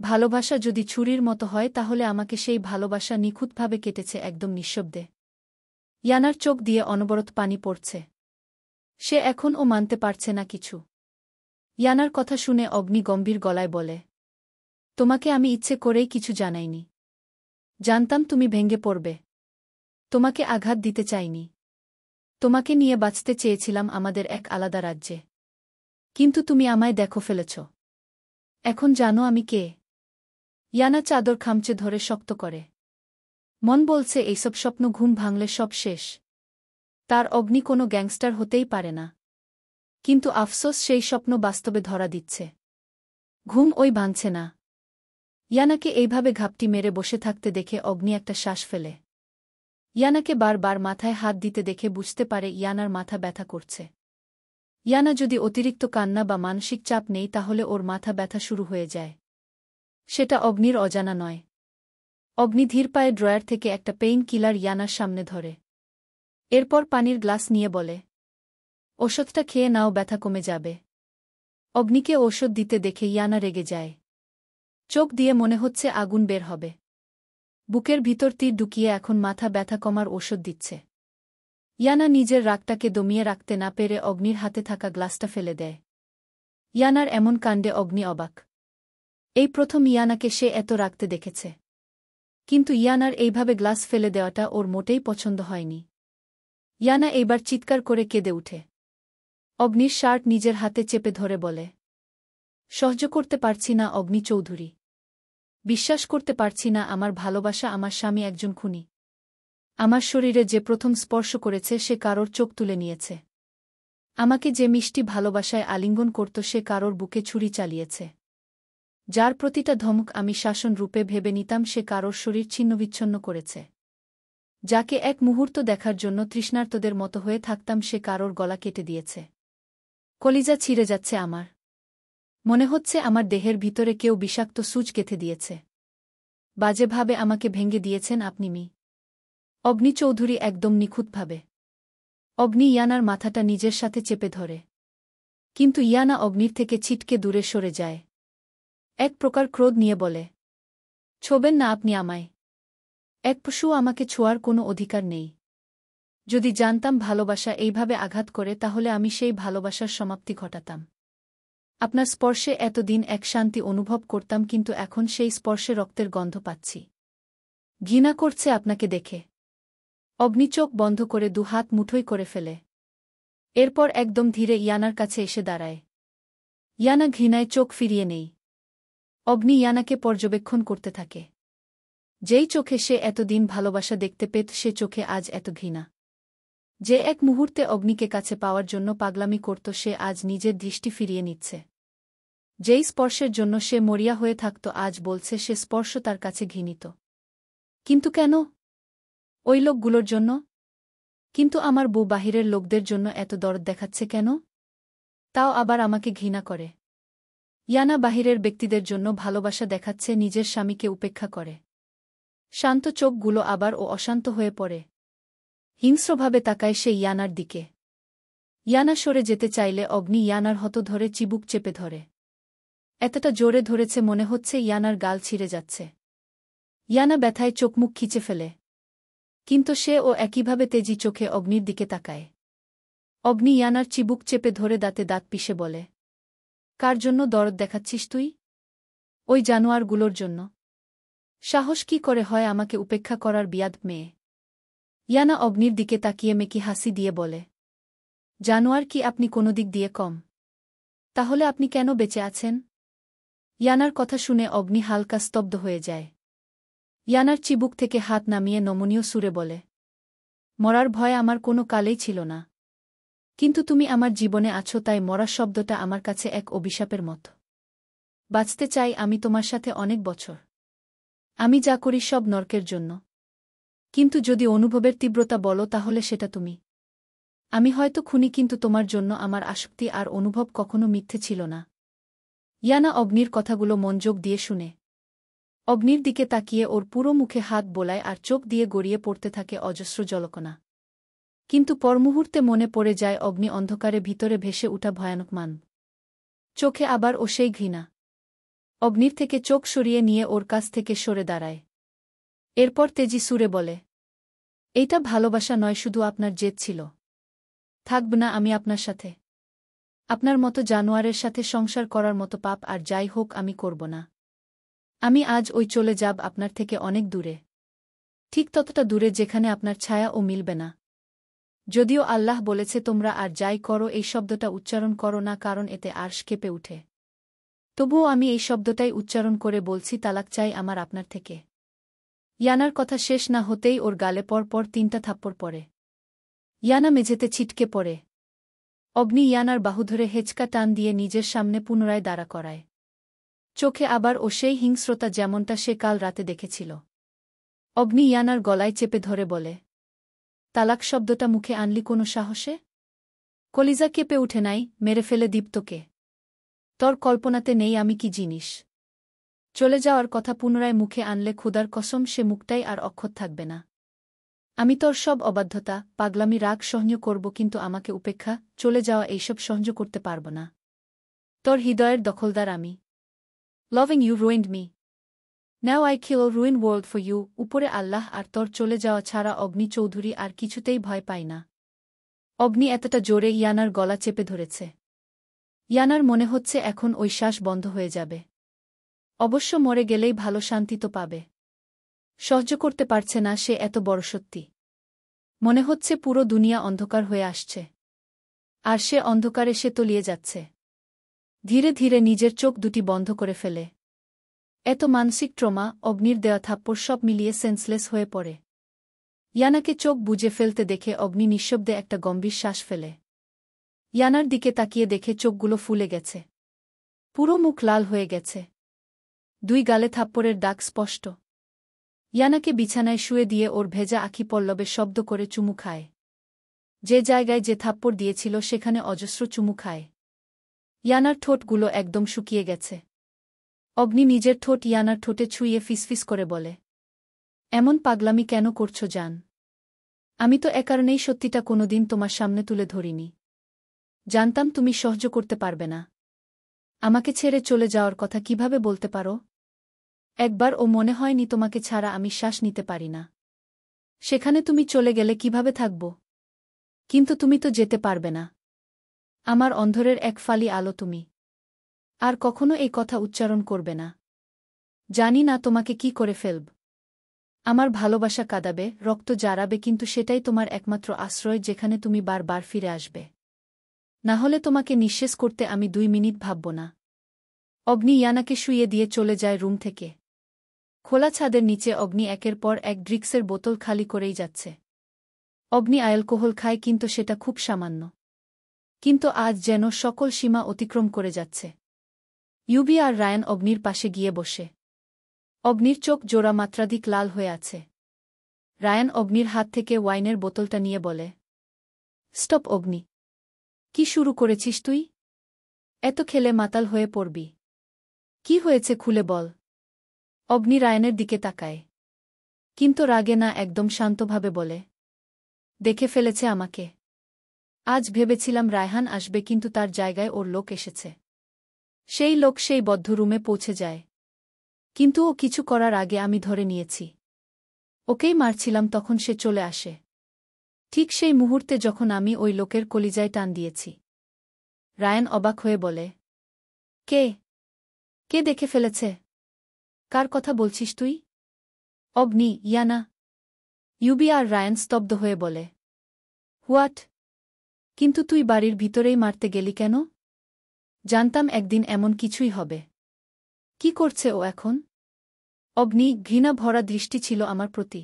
ভালোবাসা যদি ছুরির মতো হয় তাহলে আমাকে সেই ভালোবাসা নিখুঁতভাবে কেটেছে একদম নিঃশব্দে। ইয়ানার চোখ দিয়ে অনবরত পানি পড়ছে। সে এখনও মানতে পারছে না কিছু। ইয়ানার কথা শুনে অগ্নি গম্ভীর গলায় বলে, তোমাকে আমি ইচ্ছে করেই কিছু জানাইনি। জানতাম তুমি ভেঙে পড়বে। তোমাকে আঘাত দিতে চাইনি। তোমাকে নিয়ে বাঁচতে চেয়েছিলাম আমাদের এক আলাদা রাজ্যে। কিন্তু তুমি আমায় দেখো ফেলেছ। এখন জানো আমি কে? ইয়ানা চাদর খামচে ধরে শক্ত করে। মন বলছে এইসব স্বপ্ন ঘুম ভাঙলে সব শেষ। তার অগ্নি কোনো গ্যাংস্টার হতেই পারে না। কিন্তু আফসোস সেই স্বপ্ন বাস্তবে ধরা দিচ্ছে। ঘুম ওই ভাঙছে না। ইয়ানাকে এইভাবে ঘাপটি মেরে বসে থাকতে দেখে অগ্নি একটা শ্বাস ফেলে। ইয়ানাকে বারবার মাথায় হাত দিতে দেখে বুঝতে পারে ইয়ানার মাথা ব্যথা করছে। ইয়ানা যদি অতিরিক্ত কান্না বা মানসিক চাপ নেই তাহলে ওর মাথা ব্যথা শুরু হয়ে যায়। সেটা অগ্নির অজানা নয়। অগ্নি ধীর পায়ে ড্রয়ার থেকে একটা পেইন কিলার ইয়ানার সামনে ধরে। এরপর পানির গ্লাস নিয়ে বলে, ওষুধটা খেয়ে নাও, ব্যথা কমে যাবে। অগ্নিকে ওষুধ দিতে দেখে ইয়ানা রেগে যায়। চোখ দিয়ে মনে হচ্ছে আগুন বের হবে। বুকের ভিতর তীর ঢুকিয়ে এখন মাথা ব্যথা কমার ওষুধ দিচ্ছে। ইয়ানা নিজের রাগটাকে দমিয়ে রাখতে না পেরে অগ্নির হাতে থাকা গ্লাসটা ফেলে দেয়। ইয়ানার এমন কাণ্ডে অগ্নি অবাক। এই প্রথম ইয়ানাকে সে এত রাগতে দেখেছে। কিন্তু ইয়ানার এইভাবে গ্লাস ফেলে দেওয়াটা ওর মোটেই পছন্দ হয়নি। ইয়ানা এইবার চিৎকার করে কেঁদে উঠে। অগ্নির শার্ট নিজের হাতে চেপে ধরে বলে, সহ্য করতে পারছি না অগ্নি চৌধুরী। বিশ্বাস করতে পারছি না আমার ভালোবাসা আমার স্বামী একজন খুনি। আমার শরীরে যে প্রথম স্পর্শ করেছে সে কারোর চোখ তুলে নিয়েছে। আমাকে যে মিষ্টি ভালোবাসায় আলিঙ্গন করত সে কারোর বুকে ছুরি চালিয়েছে। যার প্রতিটা ধমক আমি শাসন রূপে ভেবে নিতাম সে কারোর শরীর ছিন্নবিচ্ছন্ন করেছে। যাকে এক মুহূর্ত দেখার জন্য তৃষ্ণার্তদের মতো হয়ে থাকতাম সে কারোর গলা কেটে দিয়েছে। কলিজা ছিঁড়ে যাচ্ছে আমার। মনে হচ্ছে আমার দেহের ভিতরে কেউ বিষাক্ত সূচ গেঁথে দিয়েছে। বাজেভাবে আমাকে ভেঙে দিয়েছেন আপনি মি। অগ্নি চৌধুরী একদম নিখুঁতভাবে। অগ্নি ইয়ানার মাথাটা নিজের সাথে চেপে ধরে। কিন্তু ইয়ানা অগ্নির থেকে ছিটকে দূরে সরে যায়। এক প্রকার ক্রোধ নিয়ে বলে, ছোবেন না আপনি আমায়। এক পশু আমাকে ছোঁয়ার কোনো অধিকার নেই। যদি জানতাম ভালোবাসা এইভাবে আঘাত করে তাহলে আমি সেই ভালোবাসার সমাপ্তি ঘটাতাম। আপনার স্পর্শে এতদিন এক শান্তি অনুভব করতাম কিন্তু এখন সেই স্পর্শে রক্তের গন্ধ পাচ্ছি। ঘৃণা করছে আপনাকে দেখে। অগ্নি চোখ বন্ধ করে দুহাত মুঠোই করে ফেলে। এরপর একদম ধীরে ইয়ানার কাছে এসে দাঁড়ায়। ইয়ানা ঘৃণায় চোখ ফিরিয়ে নেই। অগ্নি ইয়ানাকে পর্যবেক্ষণ করতে থাকে। যেই চোখে সে এতদিন ভালোবাসা দেখতে পেত সে চোখে আজ এত ঘৃণা। যে এক মুহূর্তে অগ্নিকে কাছে পাওয়ার জন্য পাগলামি করত সে আজ নিজের দৃষ্টি ফিরিয়ে নিচ্ছে। যেই স্পর্শের জন্য সে মরিয়া হয়ে থাকত আজ বলছে সে স্পর্শ তার কাছে ঘৃণিত। কিন্তু কেন? ওই লোকগুলোর জন্য? কিন্তু আমার বউ বাহিরের লোকদের জন্য এত দরদ দেখাচ্ছে কেন? তাও আবার আমাকে ঘৃণা করে। ইয়ানা বাহিরের ব্যক্তিদের জন্য ভালোবাসা দেখাচ্ছে নিজের স্বামীকে উপেক্ষা করে। শান্ত চোখগুলো আবার ও অশান্ত হয়ে পড়ে। হিংস্রভাবে তাকায় সে ইয়ানার দিকে। ইয়ানা সরে যেতে চাইলে অগ্নি ইয়ানার হত ধরে চিবুক চেপে ধরে। এতটা জোরে ধরেছে মনে হচ্ছে ইয়ানার গাল ছিঁড়ে যাচ্ছে। ইয়ানা ব্যথায় চোখমুখ খিচে ফেলে। কিন্তু সে ও একইভাবে তেজি চোখে অগ্নির দিকে তাকায়। অগ্নি ইয়ানার চিবুক চেপে ধরে দাঁতে দাঁত পিষে বলে, কার জন্য দরদ দেখাচ্ছিস তুই? ওই জানোয়ারগুলোর জন্য। সাহস কি করে হয় আমাকে উপেক্ষা করার বিয়াদ মেয়ে? ইয়ানা অগ্নির দিকে তাকিয়ে মেকি হাসি দিয়ে বলে, জানোয়ার কি আপনি কোনো দিক দিয়ে কম? তাহলে আপনি কেন বেঁচে আছেন? ইয়ানার কথা শুনে অগ্নি হালকা স্তব্ধ হয়ে যায়। ইয়ানার চিবুক থেকে হাত নামিয়ে নমনীয় সুরে বলে, মরার ভয় আমার কোনো কালেই ছিল না। কিন্তু তুমি আমার জীবনে আছো তাই মরা শব্দটা আমার কাছে এক অভিশাপের মতো। বাঁচতে চাই আমি তোমার সাথে অনেক বছর। আমি যা করি সব নরকের জন্য। কিন্তু যদি অনুভবের তীব্রতা বলো তাহলে সেটা তুমি। আমি হয়তো খুনি কিন্তু তোমার জন্য আমার আসক্তি আর অনুভব কখনো মিথ্যে ছিল না। ইয়ানা অগ্নির কথাগুলো মনোযোগ দিয়ে শুনে। অগ্নির দিকে তাকিয়ে ওর পুরো মুখে হাত বোলায় আর চোখ দিয়ে গড়িয়ে পড়তে থাকে অজস্র জলকণা। কিন্তু পরমুহূর্তে মনে পড়ে যায় অগ্নি অন্ধকারে ভিতরে ভেসে উঠা ভয়ানক মান। চোখে আবার ও সেই ঘৃণা। অগ্নির থেকে চোখ সরিয়ে নিয়ে ওর কাছ থেকে সরে দাঁড়ায়। এরপর তেজি সুরে বলে, এইটা ভালোবাসা নয়, শুধু আপনার জেদ ছিল। থাকব না আমি আপনার সাথে। আপনার মতো জানোয়ারের সাথে সংসার করার মতো পাপ আর যাই হোক আমি করব না। আমি আজ ওই চলে যাব আপনার থেকে অনেক দূরে। ঠিক ততটা দূরে যেখানে আপনার ছায়াও মিলবে না। যদিও আল্লাহ বলেছে তোমরা আর যাই করো এই শব্দটা উচ্চারণ করো না কারণ এতে আরশ কেঁপে উঠে। তবুও আমি এই শব্দটাই উচ্চারণ করে বলছি তালাক চাই আমার আপনার থেকে। ইয়ানার কথা শেষ না হতেই ওর গালে পর 3টা থাপ্পড় পড়ে। ইয়ানা মেঝেতে ছিটকে পড়ে। অগ্নি ইয়ানার বাহু ধরে হেঁচকা টান দিয়ে নিজের সামনে পুনরায় দাঁড়া করায়। চোখে আবার ও সেই হিংস্রতা যেমনটা সে কাল রাতে দেখেছিল। অগ্নি ইয়ানার গলায় চেপে ধরে বলে, তালাক শব্দটা মুখে আনলি কোনো সাহসে? কলিজা কেঁপে উঠে নাই, মেরে ফেলে দীপ্তকে। তোর কল্পনাতে নেই আমি কি জিনিস। চলে যাওয়ার কথা পুনরায় মুখে আনলে খোদার কসম সে মুখটাই আর অক্ষত থাকবে না। আমি তোর সব অবাধ্যতা, পাগলামি, রাগ সহ্য করব কিন্তু আমাকে উপেক্ষা, চলে যাওয়া এইসব সহ্য করতে পারব না। তোর হৃদয়ের দখলদার আমি। Loving you ruined me. Now I kill ruin world for you. উপরে আল্লাহ আর তোর চলে যাওয়া ছাড়া অগ্নি চৌধুরী আর কিছুতেই ভয় পাই না। অগ্নি এতটা জোরে ইয়ানার গলা চেপে ধরেছে। ইয়ানার মনে হচ্ছে এখন ওই শ্বাস বন্ধ হয়ে যাবে। অবশ্য মরে গেলেই ভালো শান্তি তো পাবে। সহ্য করতে পারছে না সে এত বড় সত্যি। মনে হচ্ছে পুরো দুনিয়া অন্ধকার হয়ে আসছে। আর সে অন্ধকারে সে তলিয়ে যাচ্ছে। ধীরে ধীরে নিজের চোখ দুটি বন্ধ করে ফেলে। এত মানসিক ট্রমা, অগ্নির দেওয়া থাপ্পড় সব মিলিয়ে সেন্সলেস হয়ে পড়ে। ইয়ানাকে চোখ বুজে ফেলতে দেখে অগ্নি নিঃশব্দে একটা গম্ভীর শ্বাস ফেলে। ইয়ানার দিকে তাকিয়ে দেখে চোখগুলো ফুলে গেছে। পুরো মুখ লাল হয়ে গেছে। 2 গালে থাপ্পড়ের দাগ স্পষ্ট। ইয়ানাকে বিছানায় শুয়ে দিয়ে ওর ভেজা আঁখি পল্লবে শব্দ করে চুমু খায়। যে জায়গায় যে থাপ্পড় দিয়েছিল সেখানে অজস্র চুমু খায়। ইয়ানার ঠোঁটগুলো একদম শুকিয়ে গেছে। অগ্নি নিজের ঠোঁট ইয়ানার ঠোঁটে ছুঁয়ে ফিসফিস করে বলে, এমন পাগলামি কেন করছো জান? আমি তো কারণেই সত্যিটা কোনোদিন তোমার সামনে তুলে ধরিনি। জানতাম তুমি সহ্য করতে পারবে না। আমাকে ছেড়ে চলে যাওয়ার কথা কিভাবে বলতে পারো? একবার ও মনে হয়নি তোমাকে ছাড়া আমি শ্বাস নিতে পারি না। সেখানে তুমি চলে গেলে কিভাবে থাকব? কিন্তু তুমি তো যেতে পারবে না। আমার অন্ধরের এক ফালি আলো তুমি। আর কখনো এই কথা উচ্চারণ করবে না। জানি না তোমাকে কি করে ফেলব। আমার ভালোবাসা কাঁদাবে, রক্ত জারাবে, কিন্তু সেটাই তোমার একমাত্র আশ্রয় যেখানে তুমি বারবার ফিরে আসবে। না হলে তোমাকে নিঃশেষ করতে আমি 2 মিনিট ভাবব না। অগ্নি ইয়ানাকে শুইয়ে দিয়ে চলে যায় রুম থেকে। খোলা ছাদের নিচে অগ্নি একের পর এক ড্রিক্সের বোতল খালি করেই যাচ্ছে। অগ্নি অ্যালকোহল খায় কিন্তু সেটা খুব সামান্য। কিন্তু আজ যেন সকল সীমা অতিক্রম করে যাচ্ছে। ইউবি আর রায়ান অগ্নির পাশে গিয়ে বসে। অগ্নির চোখ জোড়া মাত্রাধিক লাল হয়ে আছে। রায়ান অগ্নির হাত থেকে ওয়াইনের বোতলটা নিয়ে বলে, স্টপ অগ্নি। কি শুরু করেছিস তুই? এত খেলে মাতাল হয়ে পড়বি। কি হয়েছে খুলে বল। অগ্নি রায়ানের দিকে তাকায়। কিন্তু রাগে না, একদম শান্তভাবে বলে, দেখে ফেলেছে আমাকে। আজ ভেবেছিলাম রায়হান আসবে, কিন্তু তার জায়গায় ওর লোক এসেছে। সেই লোক সেই বদ্ধ রুমে পৌঁছে যায়। কিন্তু ও কিছু করার আগে আমি ধরে নিয়েছি। ওকেই মারছিলাম তখন সে চলে আসে। ঠিক সেই মুহূর্তে যখন আমি ওই লোকের কলিজায় টান দিয়েছি। রায়ান অবাক হয়ে বলে, কে? কে দেখে ফেলেছে? কার কথা বলছিস তুই? অগ্নি, ইয়ানা। ইউবি আর রায়ান স্তব্ধ হয়ে বলে, হোয়াট? কিন্তু তুই বাড়ির ভিতরেই মারতে গেলি কেন? জানতাম একদিন এমন কিছুই হবে। কি করছে ও এখন? অগ্নি, ঘৃণা ভরা দৃষ্টি ছিল আমার প্রতি।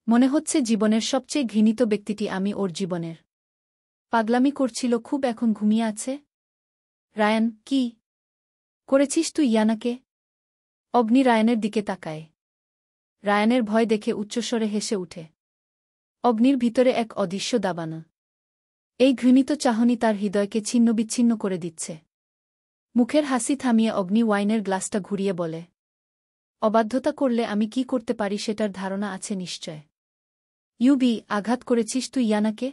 মনে হচ্ছে জীবনের সবচেয়ে ঘৃণিত ব্যক্তিটি আমি ওর জীবনের। পাগলামি করছিল খুব, এখন ঘুমিয়ে আছে। রায়ান, কি করেছিস তুই ইয়ানাকে? অগ্নি রায়ানের দিকে তাকায়। রায়ানের ভয় দেখে উচ্চস্বরে হেসে উঠে। অগ্নির ভিতরে এক অদৃশ্য দাবানল। এই ঘৃণিত চাহনি তার হৃদয়কে ছিন্নবিচ্ছিন্ন করে দিচ্ছে। মুখের হাসি থামিয়ে অগ্নি ওয়াইনের গ্লাসটা ঘুরিয়ে বলে, অবাধ্যতা করলে আমি কি করতে পারি সেটার ধারণা আছে নিশ্চয়। ইউবি, আঘাত করেছিস তুই ইয়ানাকে?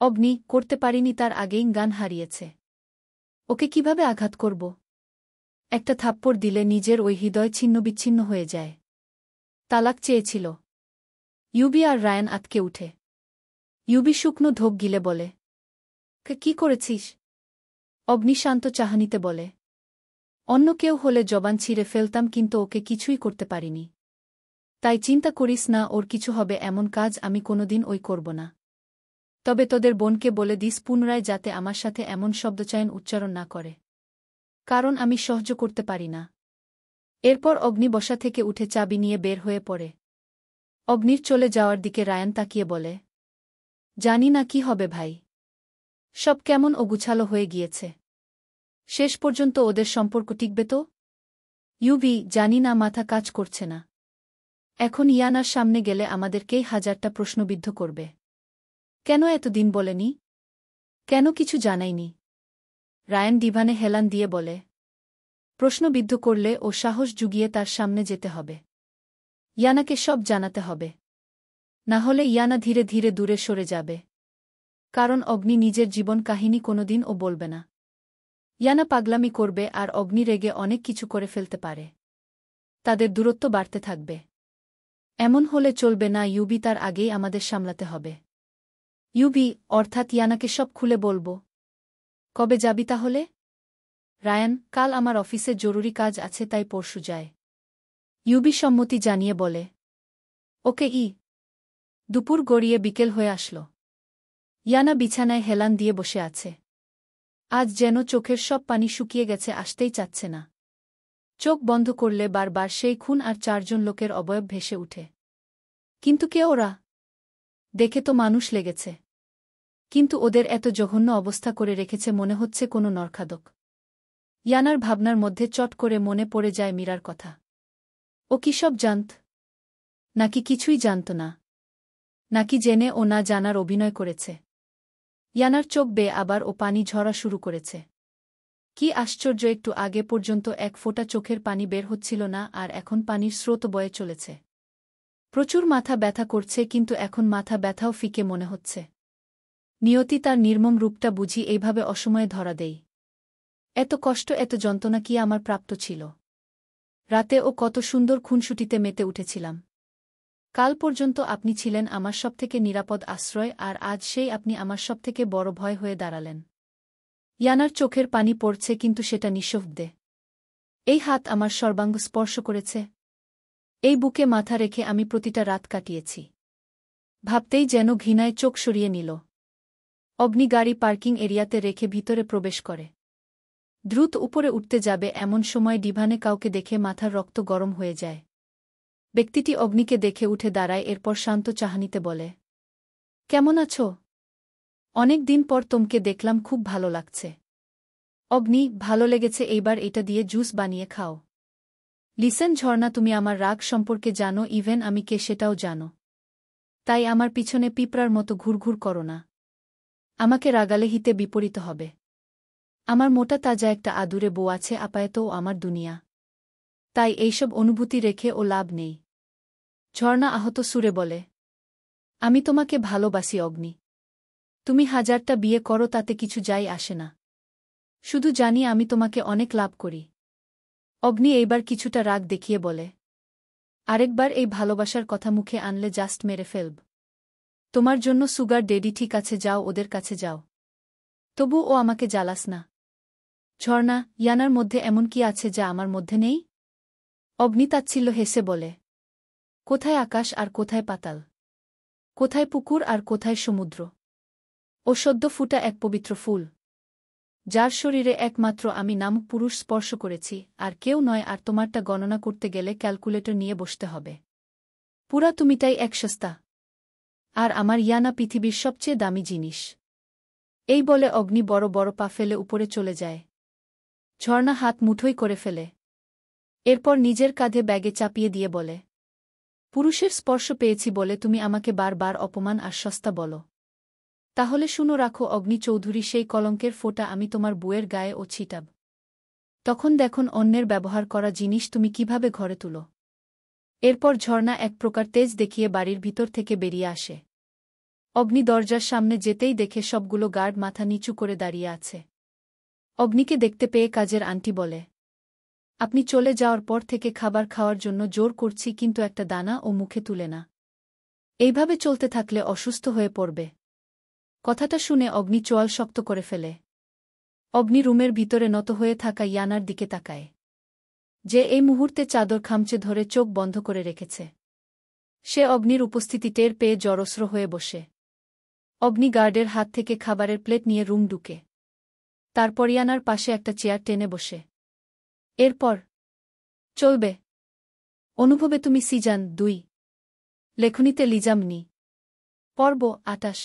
অগ্নি, করতে পারিনি, তার আগেই গান হারিয়েছে। ওকে কিভাবে আঘাত করব? একটা থাপ্পড় দিলে নিজের ওই হৃদয় ছিন্নবিচ্ছিন্ন হয়ে যায়। তালাক চেয়েছিল। ইউবি আর রায়ান আটকে উঠে। ইউবি শুকনো ঢোক গিলে বলে, কি করেছিস? অগ্নি শান্ত চাহনিতে বলে, অন্য কেউ হলে জবান ছিঁড়ে ফেলতাম, কিন্তু ওকে কিছুই করতে পারিনি। তাই চিন্তা করিস না, ওর কিছু হবে এমন কাজ আমি কোনোদিন করব না। তবে তোদের বোনকে বলে দিস পুনরায় যাতে আমার সাথে এমন শব্দচয়ন উচ্চারণ না করে। কারণ আমি সহ্য করতে পারি না। এরপর অগ্নি বসা থেকে উঠে চাবি নিয়ে বের হয়ে পড়ে। অগ্নির চলে যাওয়ার দিকে রায়ান তাকিয়ে বলে, জানি না কি হবে ভাই। সব কেমন অগুছালো হয়ে গিয়েছে। শেষ পর্যন্ত ওদের সম্পর্ক টিকবে তো? ইউবি, জানি না, মাথা কাজ করছে না। এখন ইয়ানার সামনে গেলে আমাদেরকেই 1000টা প্রশ্নবিদ্ধ করবে। কেন এতদিন বলেনি? কেন কিছু জানাইনি? রায়ান ডিভানে হেলান দিয়ে বলে, প্রশ্নবিদ্ধ করলে ও সাহস জুগিয়ে তার সামনে যেতে হবে। ইয়ানাকে সব জানাতে হবে। না হলে ইয়ানা ধীরে ধীরে দূরে সরে যাবে। কারণ অগ্নি নিজের জীবন কাহিনী কোনোদিন ও বলবে না। ইয়ানা পাগলামি করবে আর অগ্নি রেগে অনেক কিছু করে ফেলতে পারে। তাদের দূরত্ব বাড়তে থাকবে। এমন হলে চলবে না ইউবি, তার আগেই আমাদের সামলাতে হবে। ইউবি, অর্থাৎ ইয়ানাকে সব খুলে বলবো। কবে যাবি তাহলে? রায়ান, কাল আমার অফিসে জরুরি কাজ আছে, তাই পরশু যায়। ইউবি সম্মতি জানিয়ে বলে, ওকে। দুপুর গড়িয়ে বিকেল হয়ে আসল। ইয়ানা বিছানায় হেলান দিয়ে বসে আছে। আজ যেন চোখের সব পানি শুকিয়ে গেছে, আসতেই চাচ্ছে না। চোখ বন্ধ করলে বারবার সেই খুন আর 4 জন লোকের অবয়ব ভেসে উঠে। কিন্তু কে ওরা? দেখে তো মানুষ লেগেছে। কিন্তু ওদের এত জঘন্য অবস্থা করে রেখেছে মনে হচ্ছে কোনো নরখাদক। ইয়ানার ভাবনার মধ্যে চট করে মনে পড়ে যায় মীরার কথা। ও কি সব জানত? নাকি কিছুই জানত না? নাকি জেনে ও না জানার অভিনয় করেছে? ইয়ানার চোখ বেয়ে আবার ও পানি ঝরা শুরু করেছে। কি আশ্চর্য, একটু আগে পর্যন্ত এক ফোঁটা চোখের পানি বের হচ্ছিল না, আর এখন পানির স্রোত বয়ে চলেছে। প্রচুর মাথা ব্যথা করছে, কিন্তু এখন মাথা ব্যথাও ফিকে মনে হচ্ছে। নিয়তি তার নির্মম রূপটা বুঝি এইভাবে অসময়ে ধরা দেই। এত কষ্ট, এত যন্ত্রণা কি আমার প্রাপ্ত ছিল? রাতে ও কত সুন্দর খুনসুটিতে মেতে উঠেছিলাম। কাল পর্যন্ত আপনি ছিলেন আমার সবথেকে নিরাপদ আশ্রয়, আর আজ সেই আপনি আমার সবথেকে বড় ভয় হয়ে দাঁড়ালেন। ইয়ানার চোখের পানি পড়ছে, কিন্তু সেটা নিঃশব্দে। এই হাত আমার সর্বাঙ্গ স্পর্শ করেছে। এই বুকে মাথা রেখে আমি প্রতিটা রাত কাটিয়েছি। ভাবতেই যেন ঘৃণায় চোখ সরিয়ে নিল। অগ্নি গাড়ি পার্কিং এরিয়াতে রেখে ভিতরে প্রবেশ করে। দ্রুত উপরে উঠতে যাবে এমন সময় ডিভানে কাউকে দেখে মাথার রক্ত গরম হয়ে যায়। ব্যক্তিটি অগ্নিকে দেখে উঠে দাঁড়ায়, এরপর শান্ত চাহনিতে বলে, কেমন আছো? অনেক দিন পর তোমকে দেখলাম, খুব ভালো লাগছে। অগ্নি, ভালো লেগেছে, এইবার এটা দিয়ে জুস বানিয়ে খাও। লিসেন ঝর্ণা, তুমি আমার রাগ সম্পর্কে জানো, ইভেন আমি কে সেটাও জানো। তাই আমার পিছনে পিঁপড়ার মতো ঘুরঘুর করো না। আমাকে রাগালে হিতে বিপরীত হবে। আমার মোটা তাজা একটা আদুরে বউ আছে, আপাতত ও আমার দুনিয়া। তাই এইসব অনুভূতি রেখে ও লাভ নেই। ঝর্ণা আহত সুরে বলে, আমি তোমাকে ভালোবাসি অগ্নি। তুমি 1000টা বিয়ে করো, তাতে কিছু যায় আসে না। শুধু জানি আমি তোমাকে অনেক লাভ করি। অগ্নি এইবার কিছুটা রাগ দেখিয়ে বলে, আরেকবার এই ভালোবাসার কথা মুখে আনলে জাস্ট মেরে ফেলব। তোমার জন্য সুগার ডেডি ঠিক আছে, যাও, ওদের কাছে যাও। তবু ও আমাকে জ্বালাস না। ঝর্ণা, ইয়ানার মধ্যে এমন কি আছে যা আমার মধ্যে নেই? অগ্নি তাচ্ছিল্য হেসে বলে, কোথায় আকাশ আর কোথায় পাতাল? কোথায় পুকুর আর কোথায় সমুদ্র? ও সদ্য ফুটা এক পবিত্র ফুল, যার শরীরে একমাত্র আমি নামক পুরুষ স্পর্শ করেছি, আর কেউ নয়। আর তোমারটা গণনা করতে গেলে ক্যালকুলেটর নিয়ে বসতে হবে। পুরা তুমিটাই এক সস্তা। আর আমার ইয়ানা পৃথিবীর সবচেয়ে দামি জিনিস। এই বলে অগ্নি বড় বড় পা ফেলে উপরে চলে যায়। ঝর্ণা হাত মুঠোই করে ফেলে। এরপর নিজের কাঁধে ব্যাগে চাপিয়ে দিয়ে বলে, পুরুষের স্পর্শ পেয়েছি বলে তুমি আমাকে বারবার অপমান আর সস্তা বলো? তাহলে শুনো রাখো অগ্নি চৌধুরী, সেই কলঙ্কের ফোঁটা আমি তোমার বুয়ের গায়ে ও ছিটাব। তখন দেখুন অন্যের ব্যবহার করা জিনিস তুমি কিভাবে ঘরে তুলো। এরপর ঝর্ণা এক প্রকার তেজ দেখিয়ে বাড়ির ভিতর থেকে বেরিয়ে আসে। অগ্নি দরজার সামনে যেতেই দেখে সবগুলো গার্ড মাথা নিচু করে দাঁড়িয়ে আছে। অগ্নিকে দেখতে পেয়ে কাজের আন্টি বলে, আপনি চলে যাওয়ার পর থেকে খাবার খাওয়ার জন্য জোর করছি, কিন্তু একটা দানা ও মুখে তুলে না। এইভাবে চলতে থাকলে অসুস্থ হয়ে পড়বে। কথাটা শুনে অগ্নি চোয়াল শক্ত করে ফেলে। অগ্নি রুমের ভিতরে নত হয়ে থাকা ইয়ানার দিকে তাকায়, যে এই মুহূর্তে চাদর খামচে ধরে চোখ বন্ধ করে রেখেছে। সে অগ্নির উপস্থিতি টের পেয়ে জড়স্র হয়ে বসে। অগ্নি গার্ডের হাত থেকে খাবারের প্লেট নিয়ে রুম ঢুকে। তারপর ইয়ানার পাশে একটা চেয়ার টেনে বসে। এরপর চলবে অনুভবে তুমি সিজন 2, লেখনীতে লিজামনি, পর্ব 28।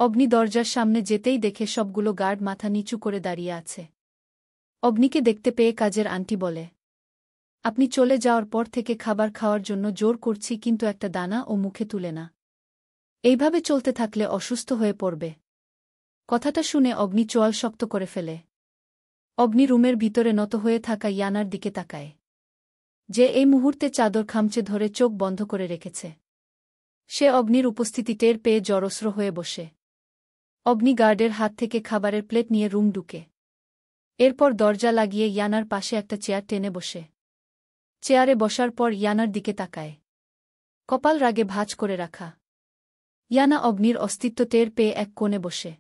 অগ্নি দরজার সামনে যেতেই দেখে সবগুলো গার্ড মাথা নিচু করে দাঁড়িয়ে আছে। অগ্নিকে দেখতে পেয়ে কাজের আন্টি বলে, আপনি চলে যাওয়ার পর থেকে খাবার খাওয়ার জন্য জোর করছি, কিন্তু একটা দানা ও মুখে তুলে না। এইভাবে চলতে থাকলে অসুস্থ হয়ে পড়বে। কথাটা শুনে অগ্নি চোয়াল শক্ত করে ফেলে। অগ্নি রুমের ভিতরে নত হয়ে থাকা ইয়ানার দিকে তাকায়, যে এই মুহূর্তে চাদর খামচে ধরে চোখ বন্ধ করে রেখেছে। সে অগ্নির উপস্থিতি টের পেয়ে জড়স্র হয়ে বসে। অগ্নি গার্ডের হাত থেকে খাবারের প্লেট নিয়ে রুম ঢুকে। এরপর দরজা লাগিয়ে ইয়ানার পাশে একটা চেয়ার টেনে বসে। চেয়ারে বসার পর ইয়ানার দিকে তাকায়, কপাল রাগে ভাঁজ করে রাখা। ইয়ানা অগ্নির অস্তিত্ব টের পেয়ে এক কোণে বসে।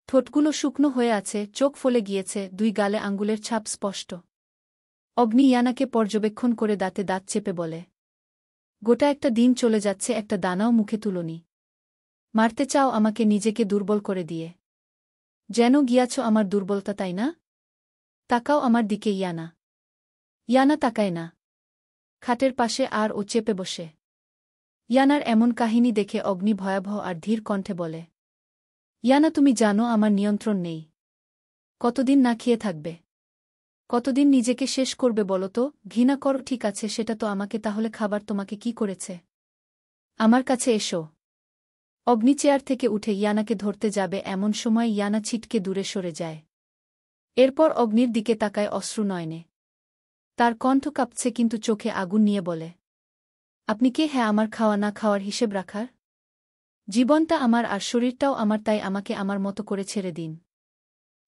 ঠোঁটগুলো শুকনো হয়ে আছে, চোখ ফলে গিয়েছে, 2 গালে আঙ্গুলের ছাপ স্পষ্ট। অগ্নি ইয়ানাকে পর্যবেক্ষণ করে দাঁতে দাঁত চেপে বলে, গোটা একটা দিন চলে যাচ্ছে, একটা দানাও মুখে তুলনি। মারতে চাও আমাকে নিজেকে দুর্বল করে দিয়ে? যেন গিয়াছ আমার দুর্বলতা, তাই না? তাকাও আমার দিকে ইয়ানা। ইয়ানা তাকায় না। খাটের পাশে আর ও চেপে বসে। ইয়ানার এমন কাহিনী দেখে অগ্নি ভয়াবহ আর ধীর কণ্ঠে বলে, ইয়ানা, তুমি জানো আমার নিয়ন্ত্রণ নেই। কতদিন না খেয়ে থাকবে? কতদিন নিজেকে শেষ করবে বলো তো? ঘৃণা করো, ঠিক আছে, সেটা তো আমাকে, তাহলে খাবার তোমাকে কি করেছে? আমার কাছে এসো। অগ্নি চেয়ার থেকে উঠে ইয়ানাকে ধরতে যাবে, এমন সময় ইয়ানা ছিটকে দূরে সরে যায়। এরপর অগ্নির দিকে তাকায় অশ্রু নয়নে। তার কণ্ঠ কাঁপছে কিন্তু চোখে আগুন নিয়ে বলে, আপনি কে? হ্যাঁ, আমার খাওয়া না খাওয়ার হিসেব রাখার? জীবনটা আমার আর শরীরটাও আমার, তাই আমাকে আমার মতো করে ছেড়ে দিন।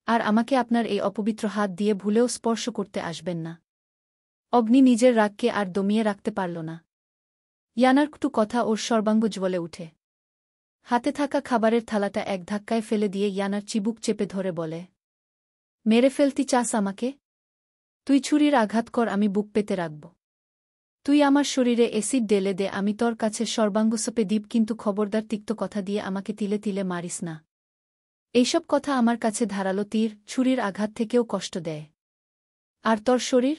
আর আমাকে আপনার এই অপবিত্র হাত দিয়ে ভুলেও স্পর্শ করতে আসবেন না। অগ্নি নিজের রাগকে আর দমিয়ে রাখতে পারল না। ইয়ানার কটু কথা ওর সর্বাঙ্গ জ্বলে উঠে। হাতে থাকা খাবারের থালাটা এক ধাক্কায় ফেলে দিয়ে ইয়ানার চিবুক চেপে ধরে বলে, মেরে ফেলতি চাস আমাকে? তুই ছুরির আঘাত কর, আমি বুক পেতে রাখব। তুই আমার শরীরে এসিড ঢেলে দে, আমি তোর কাছে সর্বাঙ্গ সপে দিব, কিন্তু খবরদার তিক্ত কথা দিয়ে আমাকে তিলে তিলে মারিস না। এইসব কথা আমার কাছে ধারালো তীর, ছুরির আঘাত থেকেও কষ্ট দেয়। আর তোর শরীর?